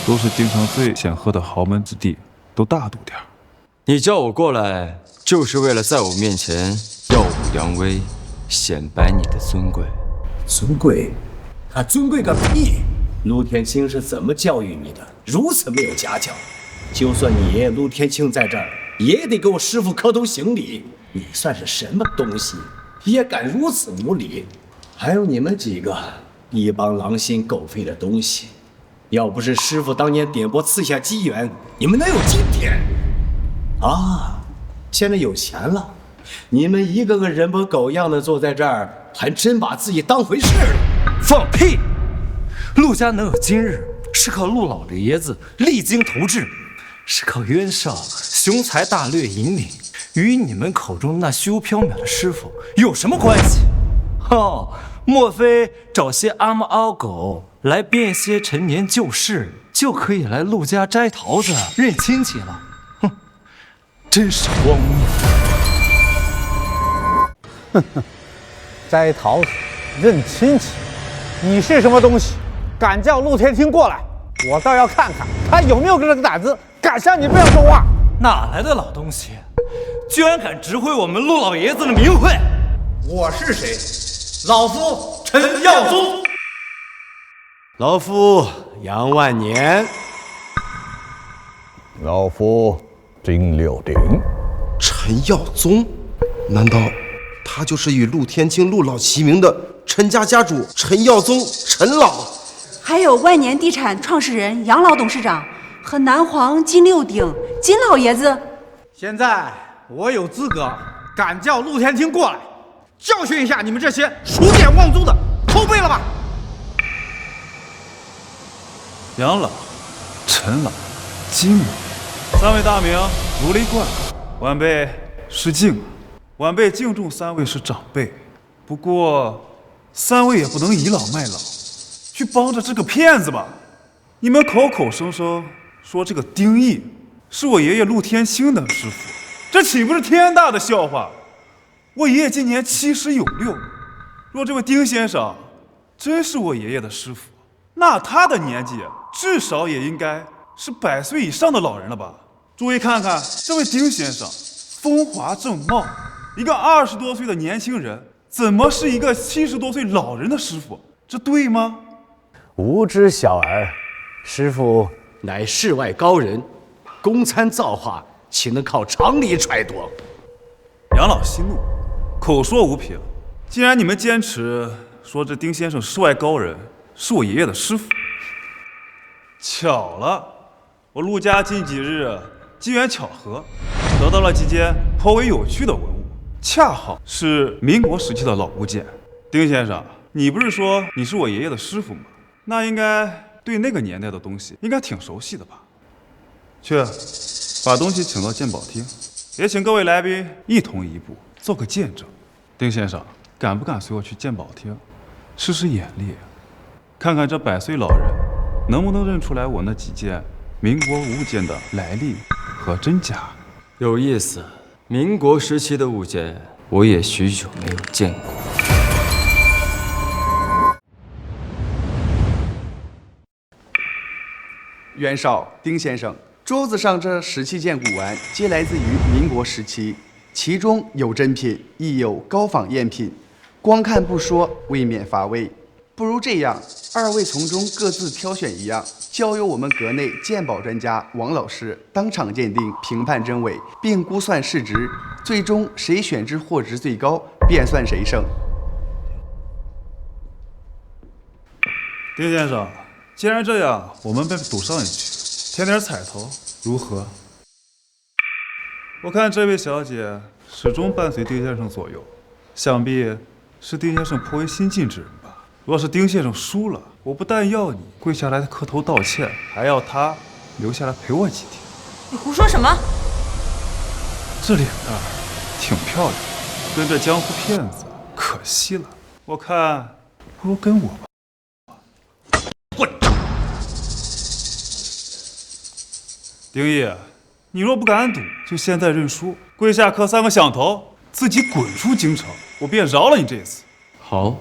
都是京城最显赫的豪门子弟，都大度点儿。你叫我过来，就是为了在我面前耀武扬威，显摆你的尊贵。尊贵？他尊贵个屁！陆天清是怎么教育你的？如此没有家教！就算你爷爷陆天清在这儿，也得给我师父磕头行礼。你算是什么东西，也敢如此无礼？还有你们几个，一帮狼心狗肺的东西！要不是师父当年点拨赐下机缘，你们能有今天？啊，现在有钱了，你们一个个人模狗样的坐在这儿，还真把自己当回事了。放屁！陆家能有今日，是靠陆老爷子励精图治，是靠渊少雄才大略引领，与你们口中那虚无缥缈的师傅有什么关系？哦，莫非找些阿猫阿狗来编些陈年旧事，就可以来陆家摘桃子认亲戚了？哼，真是荒谬！哼哼，摘桃子认亲戚，你是什么东西？敢叫陆天清过来，我倒要看看他有没有这个胆子，敢向你背后说话。哪来的老东西，居然敢指挥我们陆老爷子的名讳？我是谁？老夫陈耀宗。老夫杨万年。老夫金六鼎。陈耀宗，难道他就是与陆天清、陆老齐名的陈家家主陈耀宗陈老？还有万年地产创始人杨老董事长和南皇金六鼎金老爷子。现在我有资格敢叫陆天清过来，教训一下你们这些数典忘祖的，扣背了吧？杨老、陈老、金老3位大名如雷贯耳，晚辈失敬。晚辈敬重3位是长辈，不过3位也不能倚老卖老，去帮着这个骗子吧。你们口口声声说这个丁义是我爷爷陆天清的师傅，这岂不是天大的笑话？我爷爷今年70有6，若这位丁先生真是我爷爷的师傅，那他的年纪至少也应该是100岁以上的老人了吧？诸位看看这位丁先生，风华正茂，一个20多岁的年轻人，怎么是一个70多岁老人的师傅？这对吗？无知小儿，师傅乃世外高人，公参造化，岂能靠常理揣度？杨老息怒，口说无凭。既然你们坚持说这丁先生世外高人，是我爷爷的师傅，巧了，我陆家近几日机缘巧合，得到了几件颇为有趣的文物，恰好是民国时期的老物件。丁先生，你不是说你是我爷爷的师傅吗？那应该对那个年代的东西应该挺熟悉的吧？去，把东西请到鉴宝厅，也请各位来宾一同移步，做个见证。丁先生，敢不敢随我去鉴宝厅，试试眼力，看看这100岁老人能不能认出来我那几件民国物件的来历和真假？有意思，民国时期的物件，我也许久没有见过。袁绍，丁先生，桌子上这17件古玩，皆来自于民国时期，其中有真品，亦有高仿赝品。光看不说，未免乏味。不如这样，2位从中各自挑选一样，交由我们阁内鉴宝专家王老师当场鉴定、评判真伪，并估算市值，最终谁选之货值最高，便算谁胜。丁先生，既然这样，我们便赌上一局，添点彩头，如何？我看这位小姐始终伴随丁先生左右，想必是丁先生颇为心近之人吧。若是丁先生输了，我不但要你跪下来磕头道歉，还要他留下来陪我几天。你胡说什么？这脸蛋儿挺漂亮，跟这江湖骗子可惜了。我看不如跟我吧。丁义，你若不敢赌，就现在认输，跪下磕3个响头，自己滚出京城，我便饶了你这一次。好，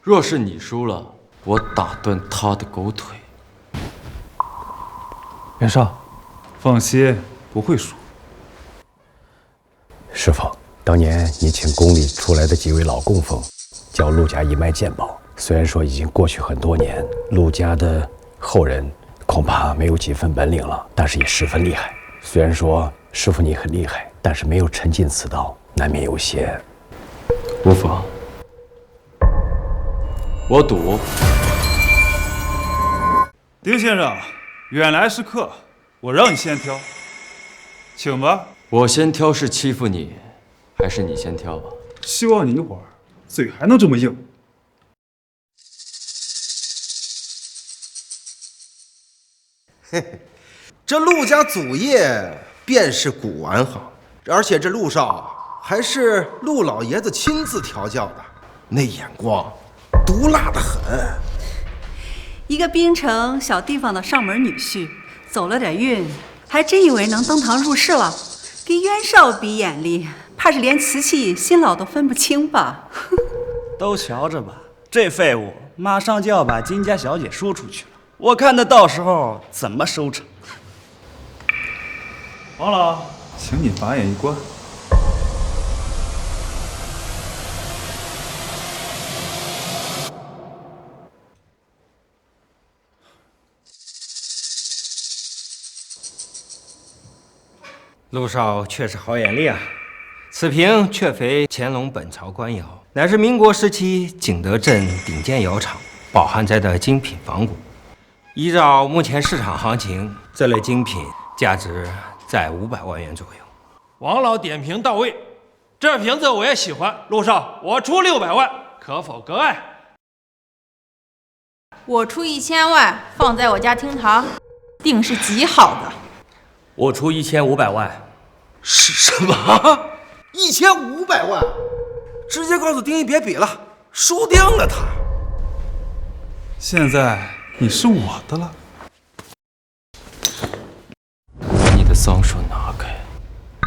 若是你输了，我打断他的狗腿。袁绍，放心，不会输。师傅，当年你请宫里出来的几位老供奉，教陆家一脉鉴宝，虽然说已经过去很多年，陆家的后人恐怕没有几分本领了，但是也十分厉害。虽然说师傅你很厉害，但是没有沉浸此道，难免有些无妨。我赌。丁先生，远来是客，我让你先挑，请吧。我先挑是欺负你，还是你先挑啊？希望你一会儿嘴还能这么硬。嘿嘿，这陆家祖业便是古玩好，而且这陆少还是陆老爷子亲自调教的，那眼光毒辣得很。一个槟城小地方的上门女婿，走了点运，还真以为能登堂入室了。跟袁绍比眼力，怕是连瓷器新老都分不清吧？都瞧着吧，这废物马上就要把金家小姐说出去了，我看他到时候怎么收场。王老，请你把眼一关。陆少确实好眼力啊！此瓶确非乾隆本朝官窑，乃是民国时期景德镇顶尖窑厂保含在的精品仿古。依照目前市场行情，这类精品价值在500万元左右。王老点评到位，这瓶子我也喜欢，陆少，我出600万，可否割爱？我出1000万，放在我家厅堂，定是极好的。我出1500万。是什么？1500万？直接告诉丁义别比了，输定了他。现在你是我的了。把你的脏手拿开！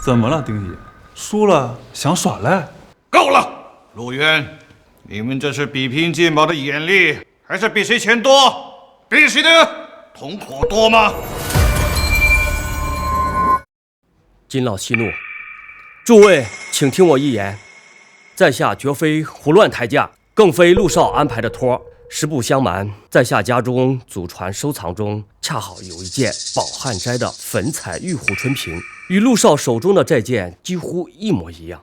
怎么了，丁义？输了想耍赖？够了，陆渊，你们这是比拼鉴宝的眼力，还是比谁钱多？比谁的瞳孔多吗？金老息怒，诸位请听我一言，在下绝非胡乱抬价，更非陆少安排的托。实不相瞒，在下家中祖传收藏中，恰好有一件宝汉斋的粉彩玉壶春瓶，与陆少手中的这件几乎一模一样。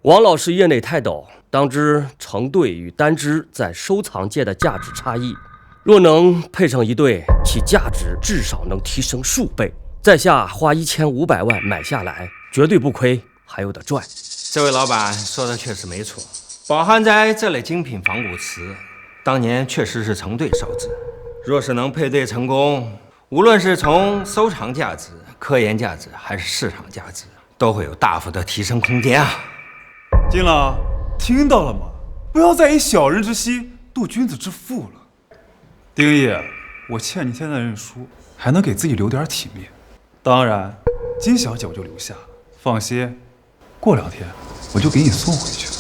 王老师业内泰斗，当知成对与单只在收藏界的价值差异。若能配上一对，其价值至少能提升数倍。在下花1500万买下来，绝对不亏，还有得赚。这位老板说的确实没错，宝汉斋这类精品仿古瓷，当年确实是成对烧制。若是能配对成功，无论是从收藏价值、科研价值还是市场价值，都会有大幅的提升空间啊！金老，听到了吗？不要再以小人之心度君子之腹了。丁义，我欠你现在认输，还能给自己留点体面。当然，金小姐我就留下了，放心，过2天我就给你送回去了。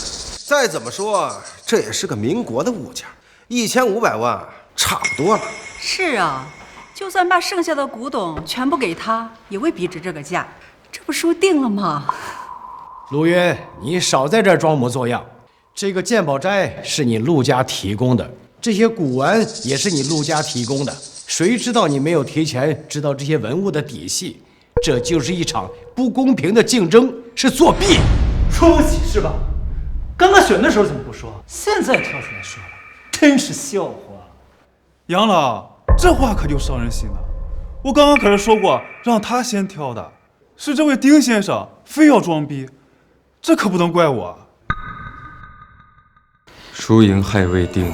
再怎么说，这也是个民国的物件，1500万差不多了。是啊，就算把剩下的古董全部给他，也未必值这个价。这不输定了吗？陆渊，你少在这儿装模作样。这个鉴宝斋是你陆家提供的，这些古玩也是你陆家提供的。谁知道你没有提前知道这些文物的底细？这就是一场不公平的竞争，是作弊。出不起是吧？刚刚选的时候怎么不说？现在跳出来说了，真是笑话。杨老，这话可就伤人心了。我刚刚可是说过让他先挑的，是这位丁先生非要装逼，这可不能怪我。输赢还未定。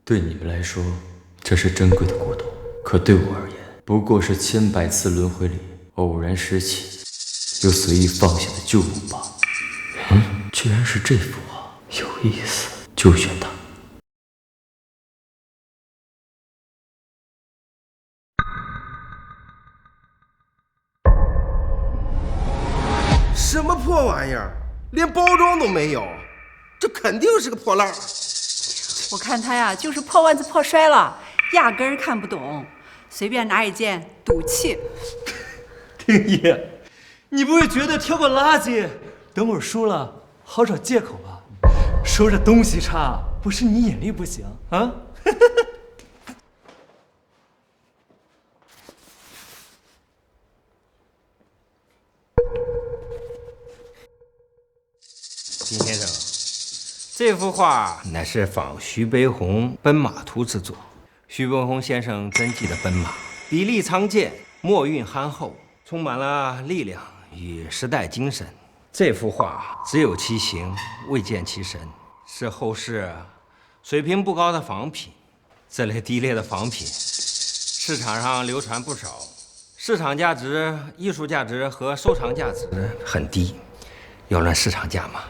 对你们来说，这是珍贵的古董，可对我而言，不过是千百次轮回里偶然拾起又随意放下的旧物罢了。居然是这幅画，有意思，就选它。什么破玩意儿，连包装都没有，这肯定是个破烂儿。我看他呀，就是破腕子破摔了，压根儿看不懂，随便拿一件赌气。丁义，你不会觉得挑个垃圾，等会儿输了好找借口吧？说这东西差，不是你眼力不行啊？金先生，这幅画乃是仿徐悲鸿奔马图之作。徐悲鸿先生真迹的奔马，比例苍健，墨韵憨厚，充满了力量与时代精神。这幅画只有其形，未见其神，是后世水平不高的仿品。这类低劣的仿品，市场上流传不少，市场价值、艺术价值和收藏价值很低。要论市场价嘛，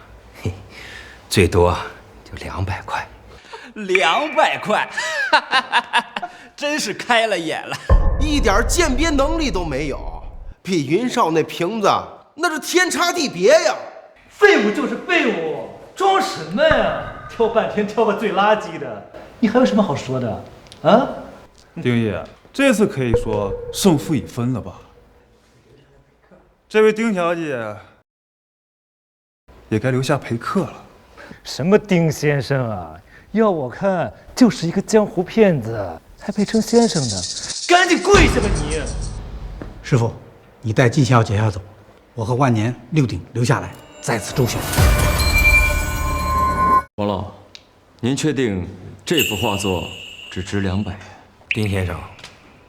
最多就200块。200块，真是开了眼了，一点鉴别能力都没有，比云少那瓶子那是天差地别呀！废物就是废物，装什么呀？挑半天挑个最垃圾的，你还有什么好说的啊？丁义，这次可以说胜负已分了吧？这位丁小姐也该留下陪客了。什么丁先生啊？要我看就是一个江湖骗子，还配称先生呢？赶紧跪下吧你！师傅，你带金小姐走，我和万年、六鼎留下来，在此周旋。王老，您确定这幅画作只值200元？丁先生，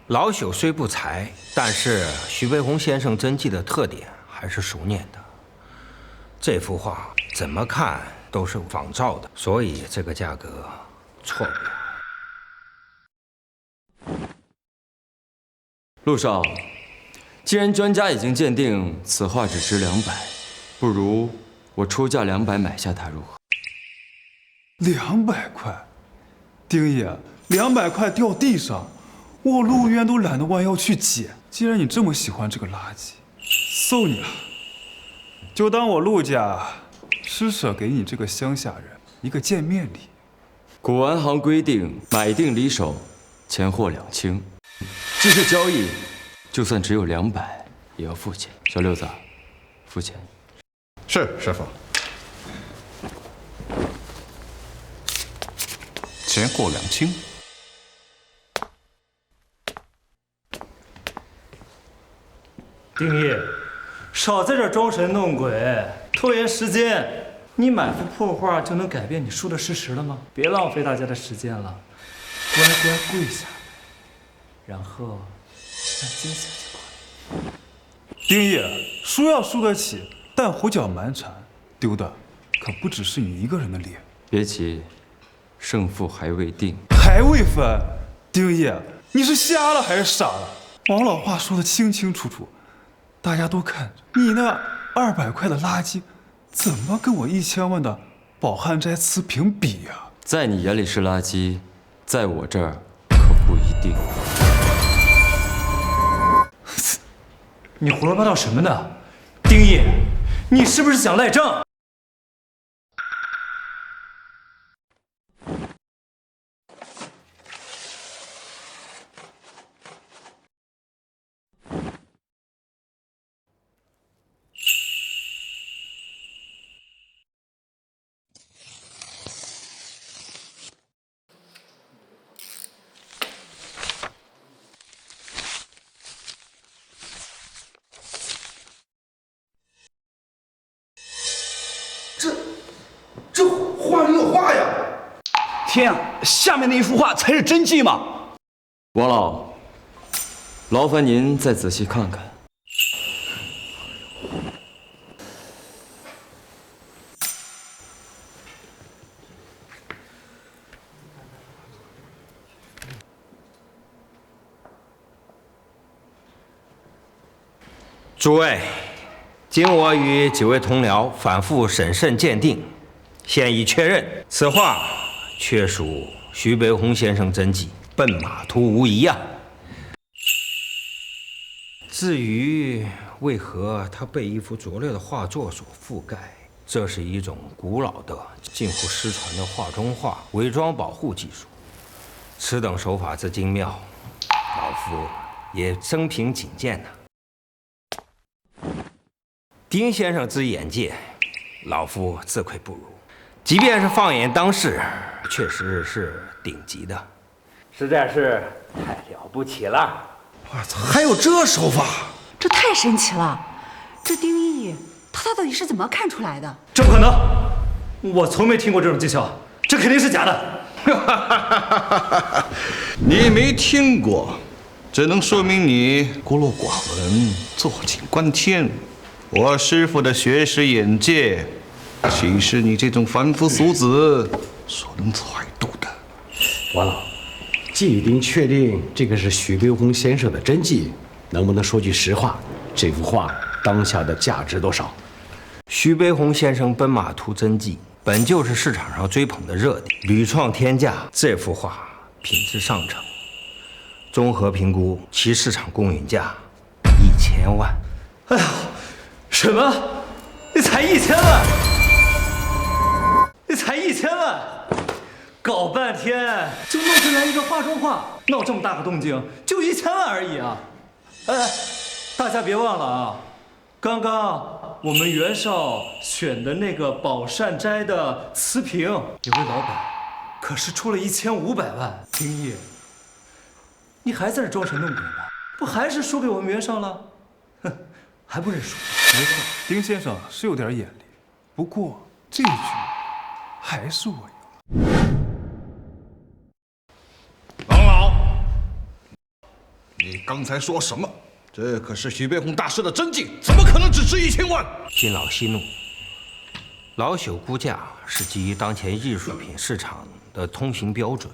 老朽虽不才，但是徐悲鸿先生真迹的特点还是熟练的。这幅画怎么看都是仿照的，所以这个价格错不了。陆少，既然专家已经鉴定此画只值200，不如我出价200买下它，如何？200块，丁爷，200块掉地上，我陆渊都懒得弯腰去捡。既然你这么喜欢这个垃圾，送你了，就当我陆家施舍给你这个乡下人一个见面礼。古玩行规定，买定离手，钱货两清。这是交易，就算只有200，也要付钱。小六子，付钱。是，师傅。钱货两清。丁爷，少在这装神弄鬼，拖延时间。你买幅破画就能改变你说的事实了吗？别浪费大家的时间了，乖乖跪下来，然后让金小姐过来。丁爷，输要输得起，但胡搅蛮缠，丢的可不只是你一个人的脸。别急，胜负还未定，还未分。丁爷，你是瞎了还是傻了？王老话说得清清楚楚，大家都看着，你那200块的垃圾，怎么跟我1000万的宝汉斋瓷瓶比呀？在你眼里是垃圾，在我这儿可不一定。你胡说八道什么呢？丁爷，你是不是想赖账？这画里有话呀！天啊，下面那一幅画才是真迹吗？王老，劳烦您再仔细看看。诸位，经我与几位同僚反复审慎鉴定，现已确认，此画确属徐悲鸿先生真迹，奔马图无疑啊。至于为何它被一幅拙劣的画作所覆盖，这是一种古老的、近乎失传的画中画伪装保护技术。此等手法之精妙，老夫也生平仅见呐。丁先生之眼界，老夫自愧不如。即便是放眼当世，确实是顶级的，实在是太了不起了！我操，还有这手法，这太神奇了！这丁义他到底是怎么看出来的？这不可能！我从没听过这种技巧，这肯定是假的。你没听过，只能说明你孤陋寡闻，坐井观天。我师傅的学识眼界，岂是你这种凡夫俗子所能揣度的？王老，既已经确定这个是徐悲鸿先生的真迹，能不能说句实话？这幅画当下的价值多少？徐悲鸿先生《奔马图》真迹本就是市场上追捧的热点，屡创天价。这幅画品质上乘，综合评估其市场公允价1000万。哎呀！什么？你才1000万？你才1000万？搞半天就弄出来一个画中画，闹这么大个动静，就1000万而已啊！哎，大家别忘了啊，刚刚我们袁绍选的那个宝善斋的瓷瓶，有位老板可是出了1500万。丁爷，你还在这装神弄鬼吗？不还是输给我们袁绍了？哼！还不认输？没错，丁先生是有点眼力，不过这一局还是我赢。王老，你刚才说什么？这可是徐悲鸿大师的真迹，怎么可能只值1000万？金老息怒。老朽估价是基于当前艺术品市场的通行标准。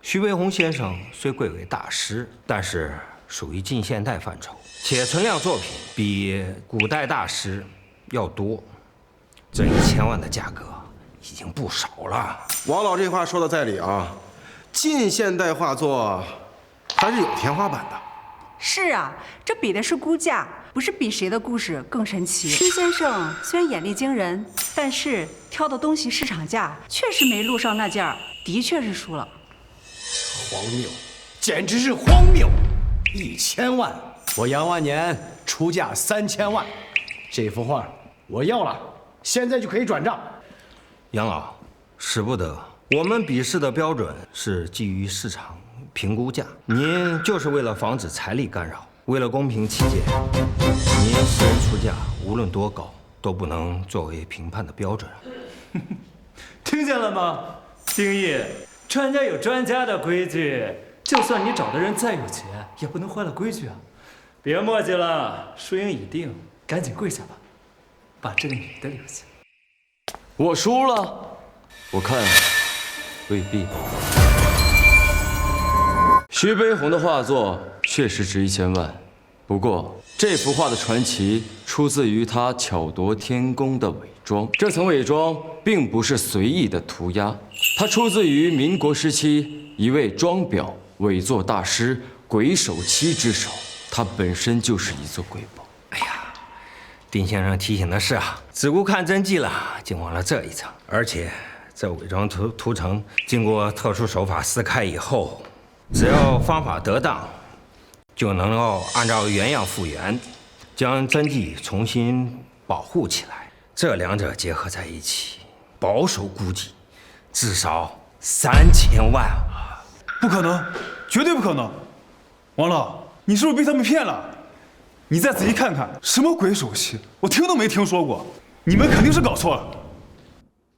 徐悲鸿先生虽贵为大师，但是属于近现代范畴，且存量作品比古代大师要多。这1000万的价格已经不少了。王老这话说的在理啊，近现代画作还是有天花板的。是啊，这比的是估价，不是比谁的故事更神奇。丁先生虽然眼力惊人，但是挑的东西市场价确实没陆少那件儿，的确是输了。荒谬，简直是荒谬！1000万，我杨万年出价3000万，这幅画我要了，现在就可以转账。杨老，使不得，我们比试的标准是基于市场评估价，您就是为了防止财力干扰，为了公平起见，您私人出价无论多高都不能作为评判的标准。听见了吗，丁毅？专家有专家的规矩，就算你找的人再有钱，也不能坏了规矩啊！别墨迹了，输赢已定，赶紧跪下吧，把这个女的留下。我输了，我看未必。徐悲鸿的画作确实值1000万，不过这幅画的传奇出自于他巧夺天工的伪装。这层伪装并不是随意的涂鸦，它出自于民国时期一位装裱伪作大师鬼手七之手，它本身就是一座瑰宝。哎呀，丁先生提醒的是啊，只顾看真迹了，竟忘了这一层。而且这伪装涂层经过特殊手法撕开以后，只要方法得当，就能够按照原样复原，将真迹重新保护起来。这两者结合在一起，保守估计至少3000万。不可能，绝对不可能！王老，你是不是被他们骗了？你再仔细看看，什么鬼手漆，我听都没听说过。你们肯定是搞错了。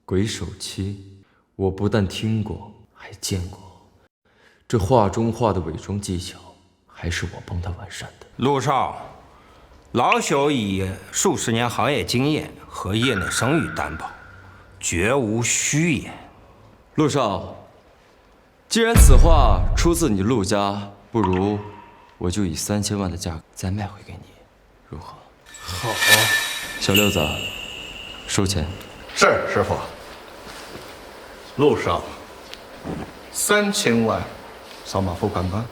鬼手漆，我不但听过，还见过。这画中画的伪装技巧，还是我帮他完善的。陆少，老朽以数十年行业经验和业内声誉担保，绝无虚言。陆少，既然此画出自你陆家，不如我就以3000万的价格再卖回给你，如何？好。小六子，收钱。是，师傅。陆少，3000万，扫码付款吧。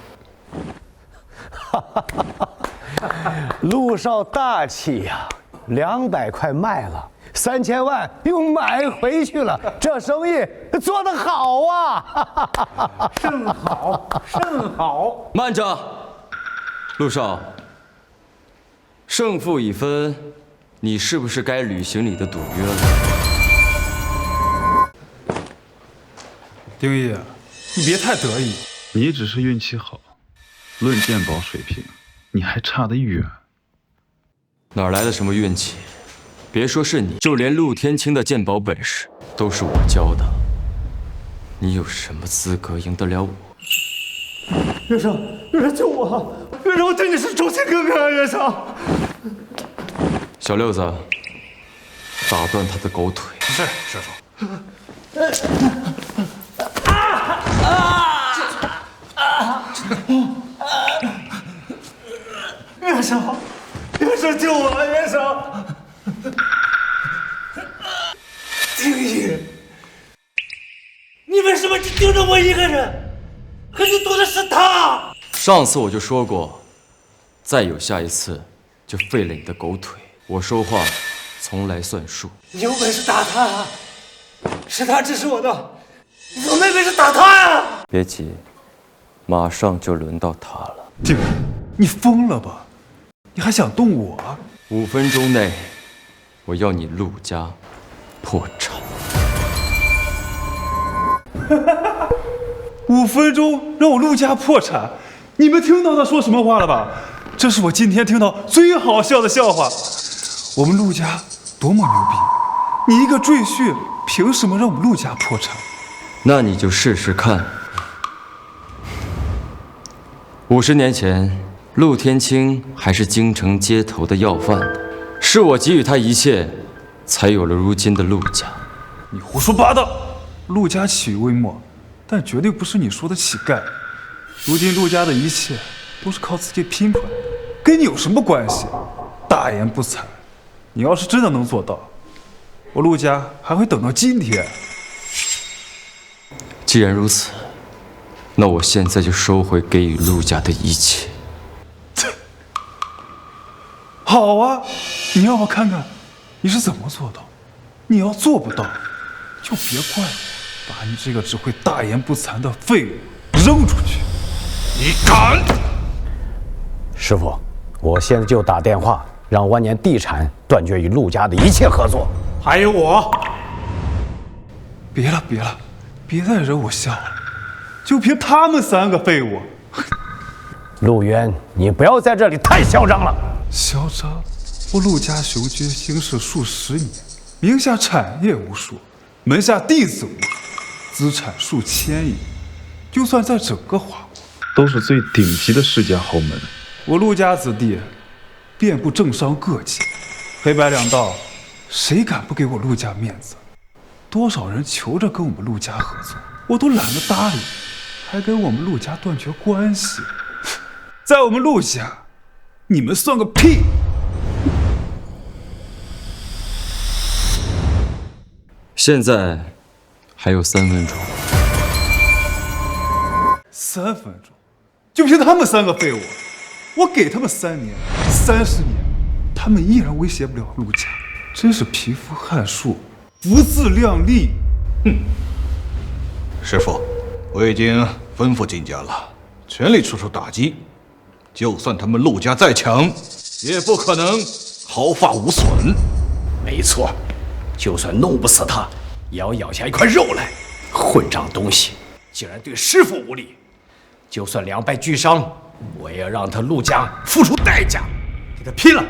陆少大气呀，200块卖了，3000万又买回去了，这生意做得好啊！甚好，甚好。慢着，陆少，胜负已分，你是不是该履行你的赌约了？丁毅，你别太得意，你只是运气好，论鉴宝水平，你还差得远。哪来的什么运气？别说是你，就连陆天清的鉴宝本事都是我教的。你有什么资格赢得了我？月生，月生救我！月生，我对你是忠心耿耿啊！月生，小六子，打断他的狗腿。是，师傅。月生，月生救我！月生，丁毅，你为什么只盯着我一个人？可你赌的是他！上次我就说过，再有下一次，就废了你的狗腿。我说话从来算数。你有本事打他啊！是他指使我的，你有没本事打他呀！别急，马上就轮到他了。丁，你疯了吧？你还想动我？5分钟内，我要你陆家破产。5分钟让我陆家破产，你们听到他说什么话了吧？这是我今天听到最好笑的笑话。我们陆家多么牛逼！你一个赘婿，凭什么让我们陆家破产？那你就试试看。50年前，陆天清还是京城街头的要饭的，是我给予他一切，才有了如今的陆家。你胡说八道！陆家起于微末，但绝对不是你说的乞丐。如今陆家的一切都是靠自己拼出来的，跟你有什么关系？大言不惭！你要是真的能做到，我陆家还会等到今天。既然如此，那我现在就收回给予陆家的一切。好啊，你让我看看你是怎么做到。你要做不到，就别怪我把你这个只会大言不惭的废物扔出去。你敢！师傅，我现在就打电话让万年地产断绝与陆家的一切合作。还有我。别了，别再惹我笑了，就凭他们3个废物。陆渊，你不要在这里太嚣张了。嚣张？我陆家雄居兴世数10年，名下产业无数，门下弟子无数，资产数千亿，就算在整个华国，都是最顶级的世家豪门。我陆家子弟遍布政商各界，黑白两道，谁敢不给我陆家面子？多少人求着跟我们陆家合作，我都懒得搭理，还跟我们陆家断绝关系。在我们陆家，你们算个屁！现在还有3分钟。3分钟，就凭他们3个废物，我给他们3年、30年，他们依然威胁不了陆家，真是匹夫撼树，不自量力。哼！师傅，我已经吩咐金家了，全力出手打击。就算他们陆家再强，也不可能毫发无损。没错，就算弄不死他，也要咬下一块肉来。混账东西，竟然对师傅无礼！就算两败俱伤，我也要让他陆家付出代价。给他拼了！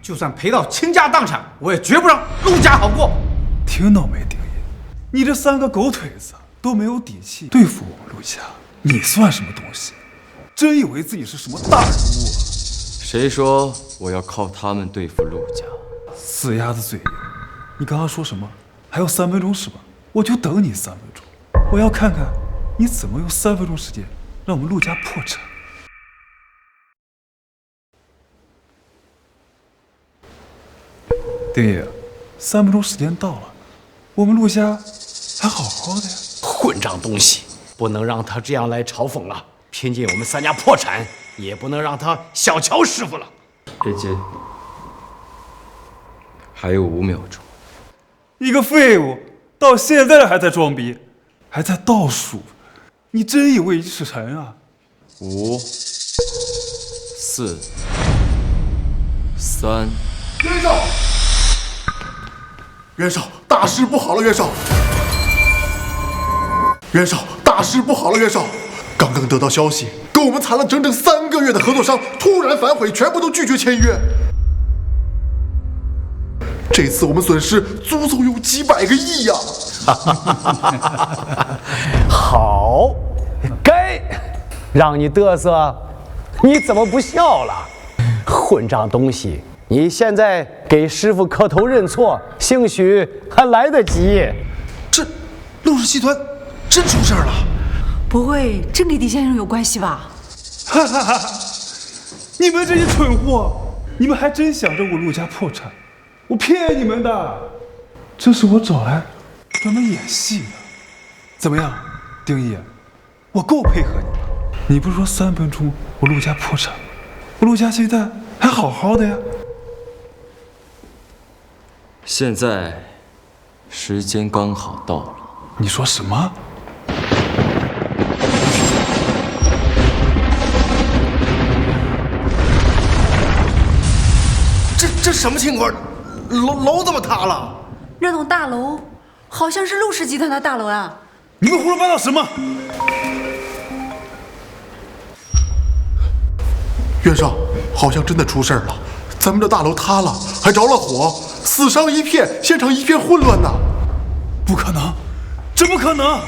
就算赔到倾家荡产，我也绝不让陆家好过。听到没，丁爷？你这3个狗腿子都没有底气对付我们陆家，你算什么东西？真以为自己是什么大人物？谁说我要靠他们对付陆家？死鸭子嘴硬！你刚刚说什么？还有3分钟是吧？我就等你3分钟，我要看看你怎么用3分钟时间让我们陆家破产。丁爷，3分钟时间到了，我们陆家还好好的呀。混账东西，不能让他这样来嘲讽了。拼尽我们3家破产，也不能让他小瞧师傅了。别接，还有5秒钟。一个废物，到现在还在装逼，还在倒数，你真以为你是神啊？5、4、3。袁绍，袁绍，大事不好了！袁绍，袁绍，大事不好了！袁绍。刚刚得到消息，跟我们谈了整整3个月的合作商突然反悔，全部都拒绝签约。这次我们损失足足有几百个亿呀！好，该让你嘚瑟，你怎么不笑了？混账东西！你现在给师傅磕头认错，兴许还来得及。这陆氏集团真出事了？不会真跟狄先生有关系吧？哈哈哈！你们这些蠢货，你们还真想着我陆家破产？我骗你们的，这是我找来专门演戏的。怎么样，丁毅，我够配合你吧？你不是说3分钟我陆家破产吗？我陆家现在还好好的呀。现在时间刚好到了。你说什么？这什么情况？楼怎么塌了？那栋大楼好像是陆氏集团的大楼啊！你们胡说八道什么？袁绍，好像真的出事了，咱们的大楼塌了，还着了火，死伤一片，现场一片混乱呐！不可能，这不可能！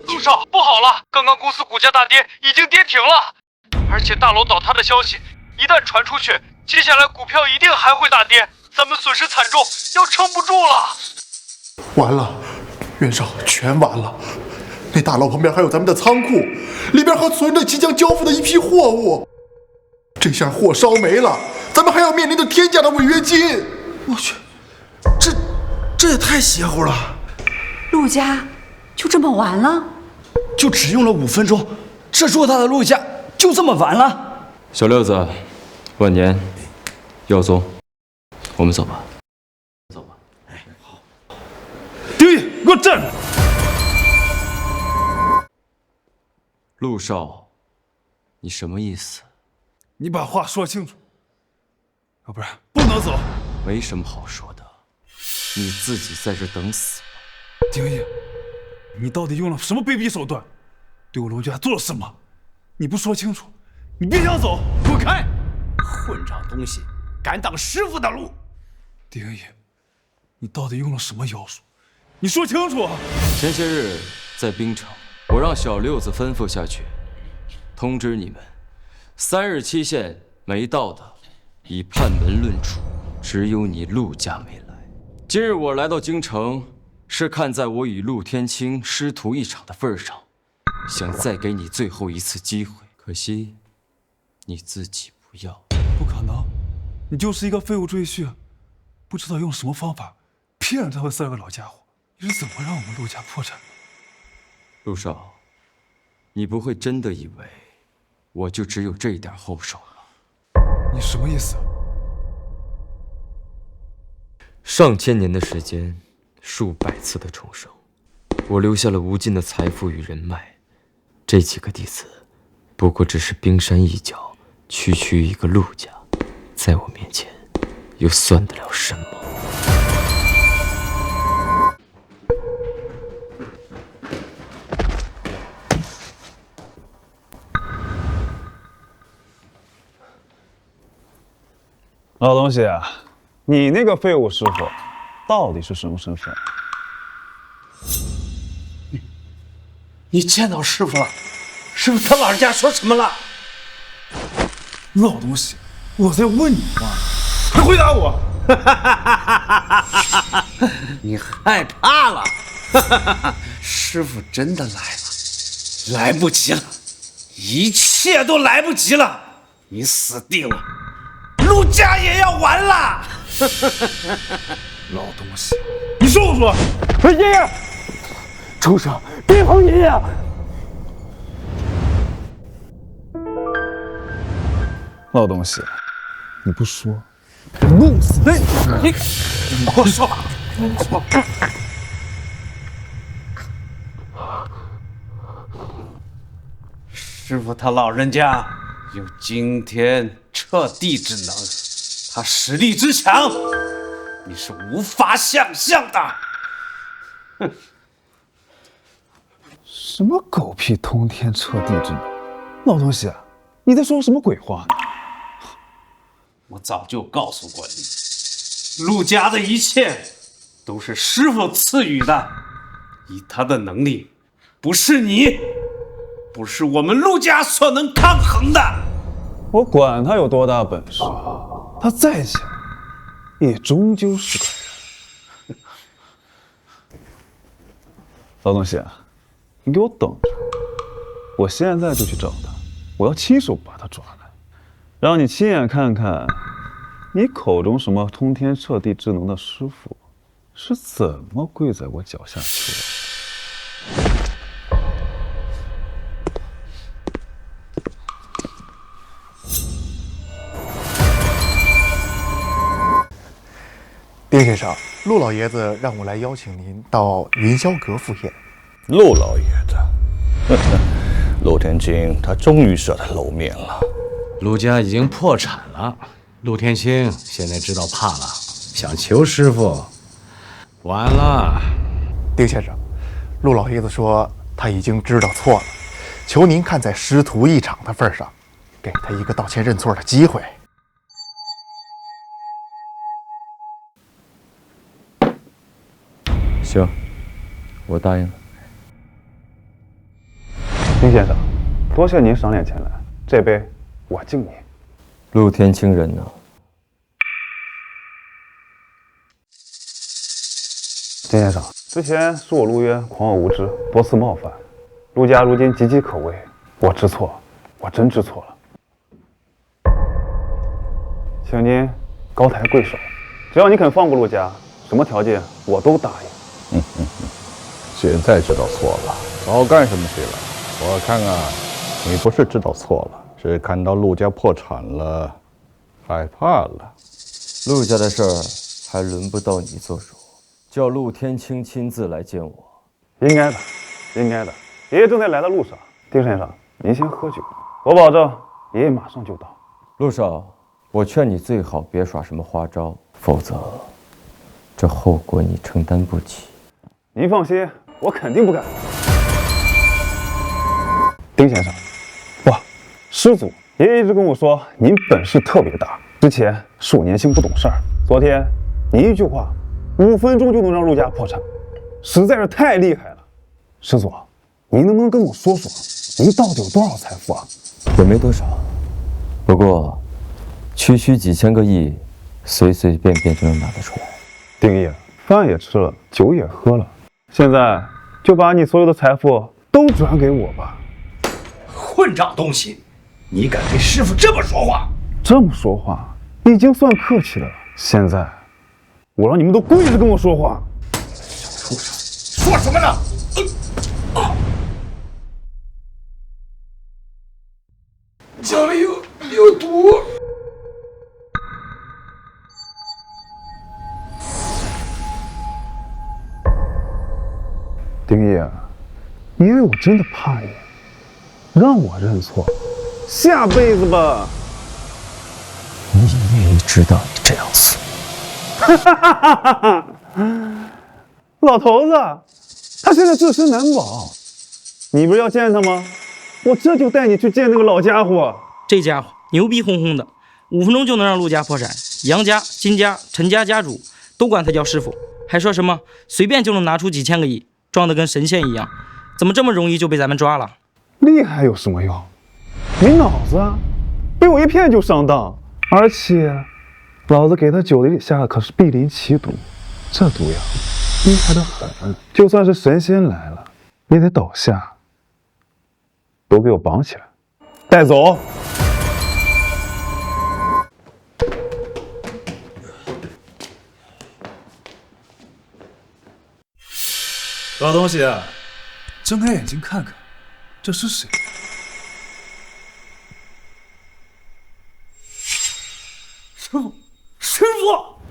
全陆少，不好了！刚刚公司股价大跌，已经跌停了，而且大楼倒塌的消息一旦传出去，接下来股票一定还会大跌，咱们损失惨重，要撑不住了。完了，袁绍，全完了！那大楼旁边还有咱们的仓库，里边还存着即将交付的一批货物。这下货烧没了，咱们还要面临着天价的违约金。我去，这也太邪乎了！陆家就这么完了？就只用了5分钟，这偌大的陆家就这么完了？小六子，万年，耀宗，我们走吧。走吧。哎，好。丁义，给我站住！陆少，你什么意思？你把话说清楚，要不然不能走。没什么好说的，你自己在这等死吧。丁义，你到底用了什么卑鄙手段？对我陆家做了什么？你不说清楚，你别想走！滚开！混账东西，敢挡师傅的路！丁义，你到底用了什么妖术？你说清楚！前些日在冰城，我让小六子吩咐下去，通知你们，3日期限没到的，以判门论处。只有你陆家没来。今日我来到京城，是看在我与陆天清师徒一场的份上，想再给你最后一次机会。可惜，你自己不要。不可能，你就是一个废物赘婿，不知道用什么方法骗了他们3个老家伙。你是怎么让我们陆家破产的？陆少，你不会真的以为我就只有这一点后手了？你什么意思？上千年的时间，数百次的重生，我留下了无尽的财富与人脉。这几个弟子，不过只是冰山一角，区区一个陆家，在我面前，又算得了什么？老东西，你那个废物师傅到底是什么身份？你见到师傅了？师傅他老人家说什么了？老东西，我在问你话，快回答我！你害怕了？师傅真的来了，来不及了，一切都来不及了，你死定了，陆家也要完了！老东西，你说不说？爷爷，畜生，别碰爷爷！老东西，你不说，我弄死你！你给我说！师傅他老人家有惊天彻地之能，他实力之强，你是无法想象的。哼！什么狗屁通天彻地之能？老东西，你在说什么鬼话呢？我早就告诉过你，陆家的一切都是师傅赐予的，以他的能力，不是你，不是我们陆家所能抗衡的。我管他有多大本事，他再强，也终究是个人。老东西，你给我等着，我现在就去找他，我要亲手把他抓来，让你亲眼看看，你口中什么通天彻地之能的师傅，是怎么跪在我脚下求的。丁先生，陆老爷子让我来邀请您到云霄阁赴宴。陆老爷子，陆天清他终于舍得露面了。陆家已经破产了，陆天清现在知道怕了，想求师傅，完了。丁先生，陆老爷子说他已经知道错了，求您看在师徒一场的份上，给他一个道歉认错的机会。行，我答应了。丁先生，多谢您赏脸前来，这杯我敬你。陆天清人呢？丁先生，之前是我陆渊狂妄无知，多次冒犯，陆家如今岌岌可危，我知错，我真知错了，请您高抬贵手，只要你肯放过陆家，什么条件我都答应。现在知道错了，早干什么去了？我看啊，你不是知道错了，是看到陆家破产了，害怕了。陆家的事儿还轮不到你做主，叫陆天清亲自来见我。应该的，应该的。爷爷正在来的路上。丁先生，您先喝酒，我保证爷爷马上就到。陆少，我劝你最好别耍什么花招，否则这后果你承担不起。您放心，我肯定不敢。丁先生，哇，师祖，爷爷一直跟我说您本事特别大。之前是我年轻不懂事儿，昨天您一句话，5分钟就能让陆家破产，实在是太厉害了。师祖，您能不能跟我说说，您到底有多少财富啊？也没多少，不过区区几千个亿，随随便便就能拿得出来。丁爷，饭也吃了，酒也喝了，现在就把你所有的财富都转给我吧。混账东西，你敢对师傅这么说话？这么说话已经算客气了。现在我让你们都跪着跟我说话。说什么呢？酒里有毒。丁爷，你以为我真的怕你？让我认错，下辈子吧。你爷爷知道你这样死。老头子，他现在自身难保，你不是要见他吗？我这就带你去见那个老家伙。这家伙牛逼哄哄的，5分钟就能让陆家破产，杨家、金家、陈家家主都管他叫师傅，还说什么随便就能拿出几千个亿，装得跟神仙一样，怎么这么容易就被咱们抓了？厉害有什么用？没脑子啊！被我一骗就上当，而且老子给他酒里下的可是碧鳞奇毒，这毒药厉害得很，就算是神仙来了也得倒下。都给我绑起来，带走！老东西，睁开眼睛看看，这是谁？师傅，师傅，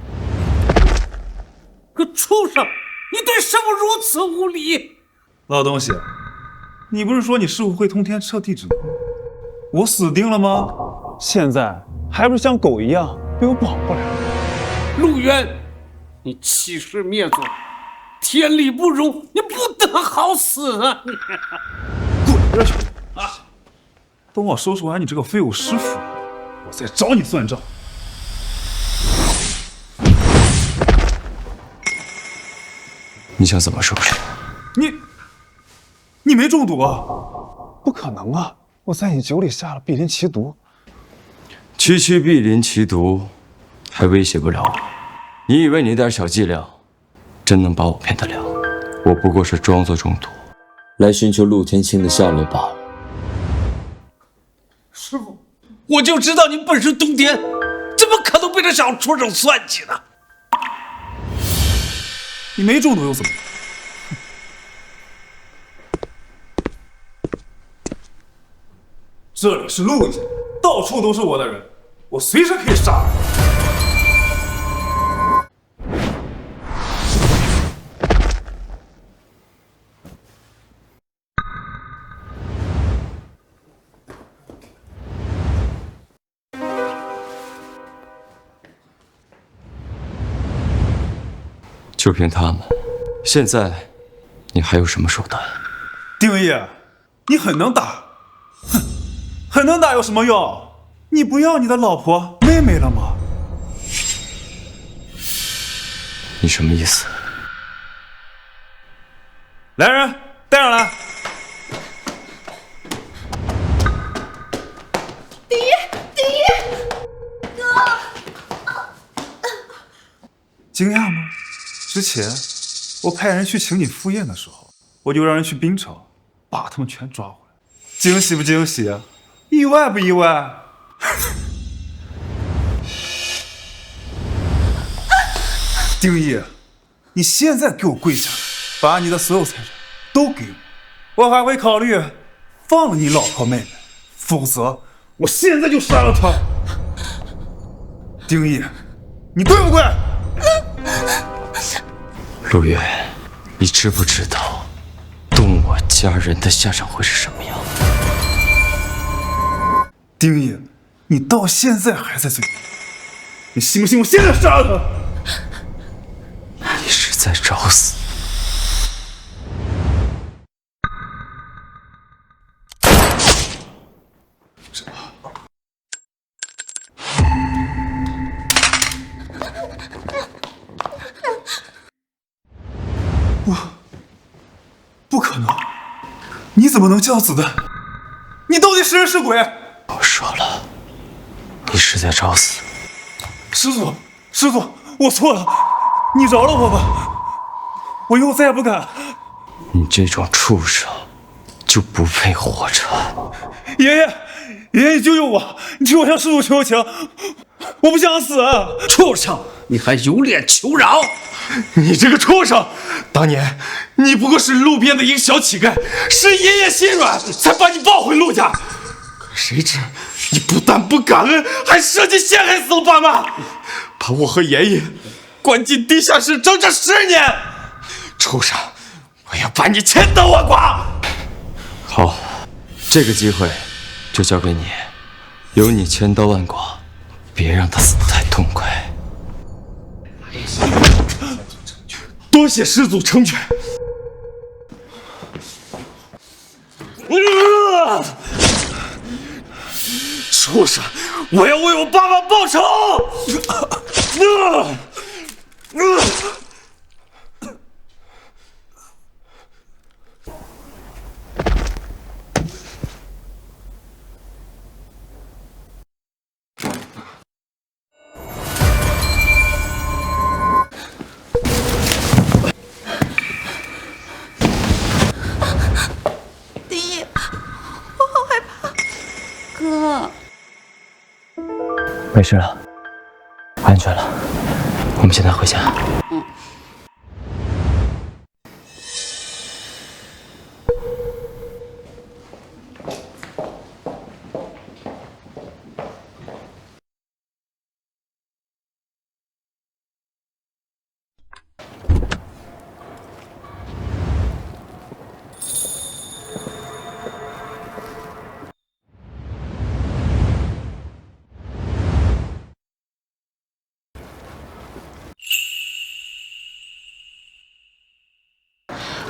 个畜生！你对师傅如此无礼！老东西，你不是说你师傅会通天彻地之能？我死定了吗？现在还不是像狗一样被我绑过来了？陆渊，你欺师灭祖，天理不容，你不得好死啊！滚这去！啊！等我收拾完你这个废物师傅，我再找你算账。你想怎么收拾？你没中毒啊？不可能啊！我在你酒里下了碧鳞奇毒。区区碧鳞奇毒，还威胁不了我？你以为你那点小伎俩，真能把我骗得了？我不过是装作中毒，来寻求陆天清的下落罢了。师傅，我就知道你本是通天，怎么可能被这小畜生算计呢？你没中毒又怎么样？这里是陆家，到处都是我的人，我随时可以杀人。就凭他们，现在你还有什么手段？丁爷，你很能打，哼，很能打有什么用？你不要你的老婆妹妹了吗？你什么意思？来人，带上来！惊讶吗？之前我派人去请你赴宴的时候，我就让人去槟城把他们全抓回来。惊喜不惊喜？意外不意外？丁义，你现在给我跪下来，把你的所有财产都给我，我还会考虑放了你老婆妹妹，否则我现在就杀了她。丁义，你跪不跪？陆月，你知不知道动我家人的下场会是什么样？丁义，你到现在还在嘴里，你信不信我现在杀了他？你是在找死！不可能！你怎么能降子弹？你到底是人是鬼？我说了，你是在找死。师祖，师祖，我错了，你饶了我吧，我以后再也不敢。你这种畜生，就不配活着。爷爷，爷爷，你救救我！你替我向师祖求情，我不想死。畜生，你还有脸求饶？你这个畜生！当年你不过是路边的一个小乞丐，是爷爷心软才把你抱回陆家。可谁知你不但不感恩，还设计陷害死了爸妈，把我和爷爷关进地下室整整10年。畜生，我要把你千刀万剐！好，这个机会就交给你，由你千刀万剐，别让他死得太痛快。多谢师祖成全。畜生！我要为我爸爸报仇！丁义，我好害怕，哥。没事了，安全了，我们现在回家。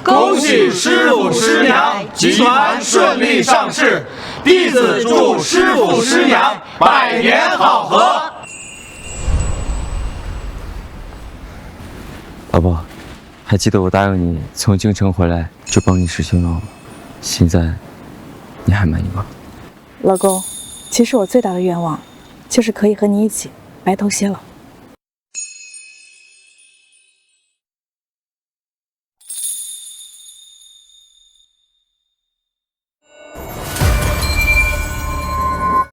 恭喜师傅师娘集团顺利上市，弟子祝师傅师娘百年好合。老婆，还记得我答应你从京城回来就帮你实现愿望吗？现在你还满意吗？老公，其实我最大的愿望就是可以和你一起白头偕老。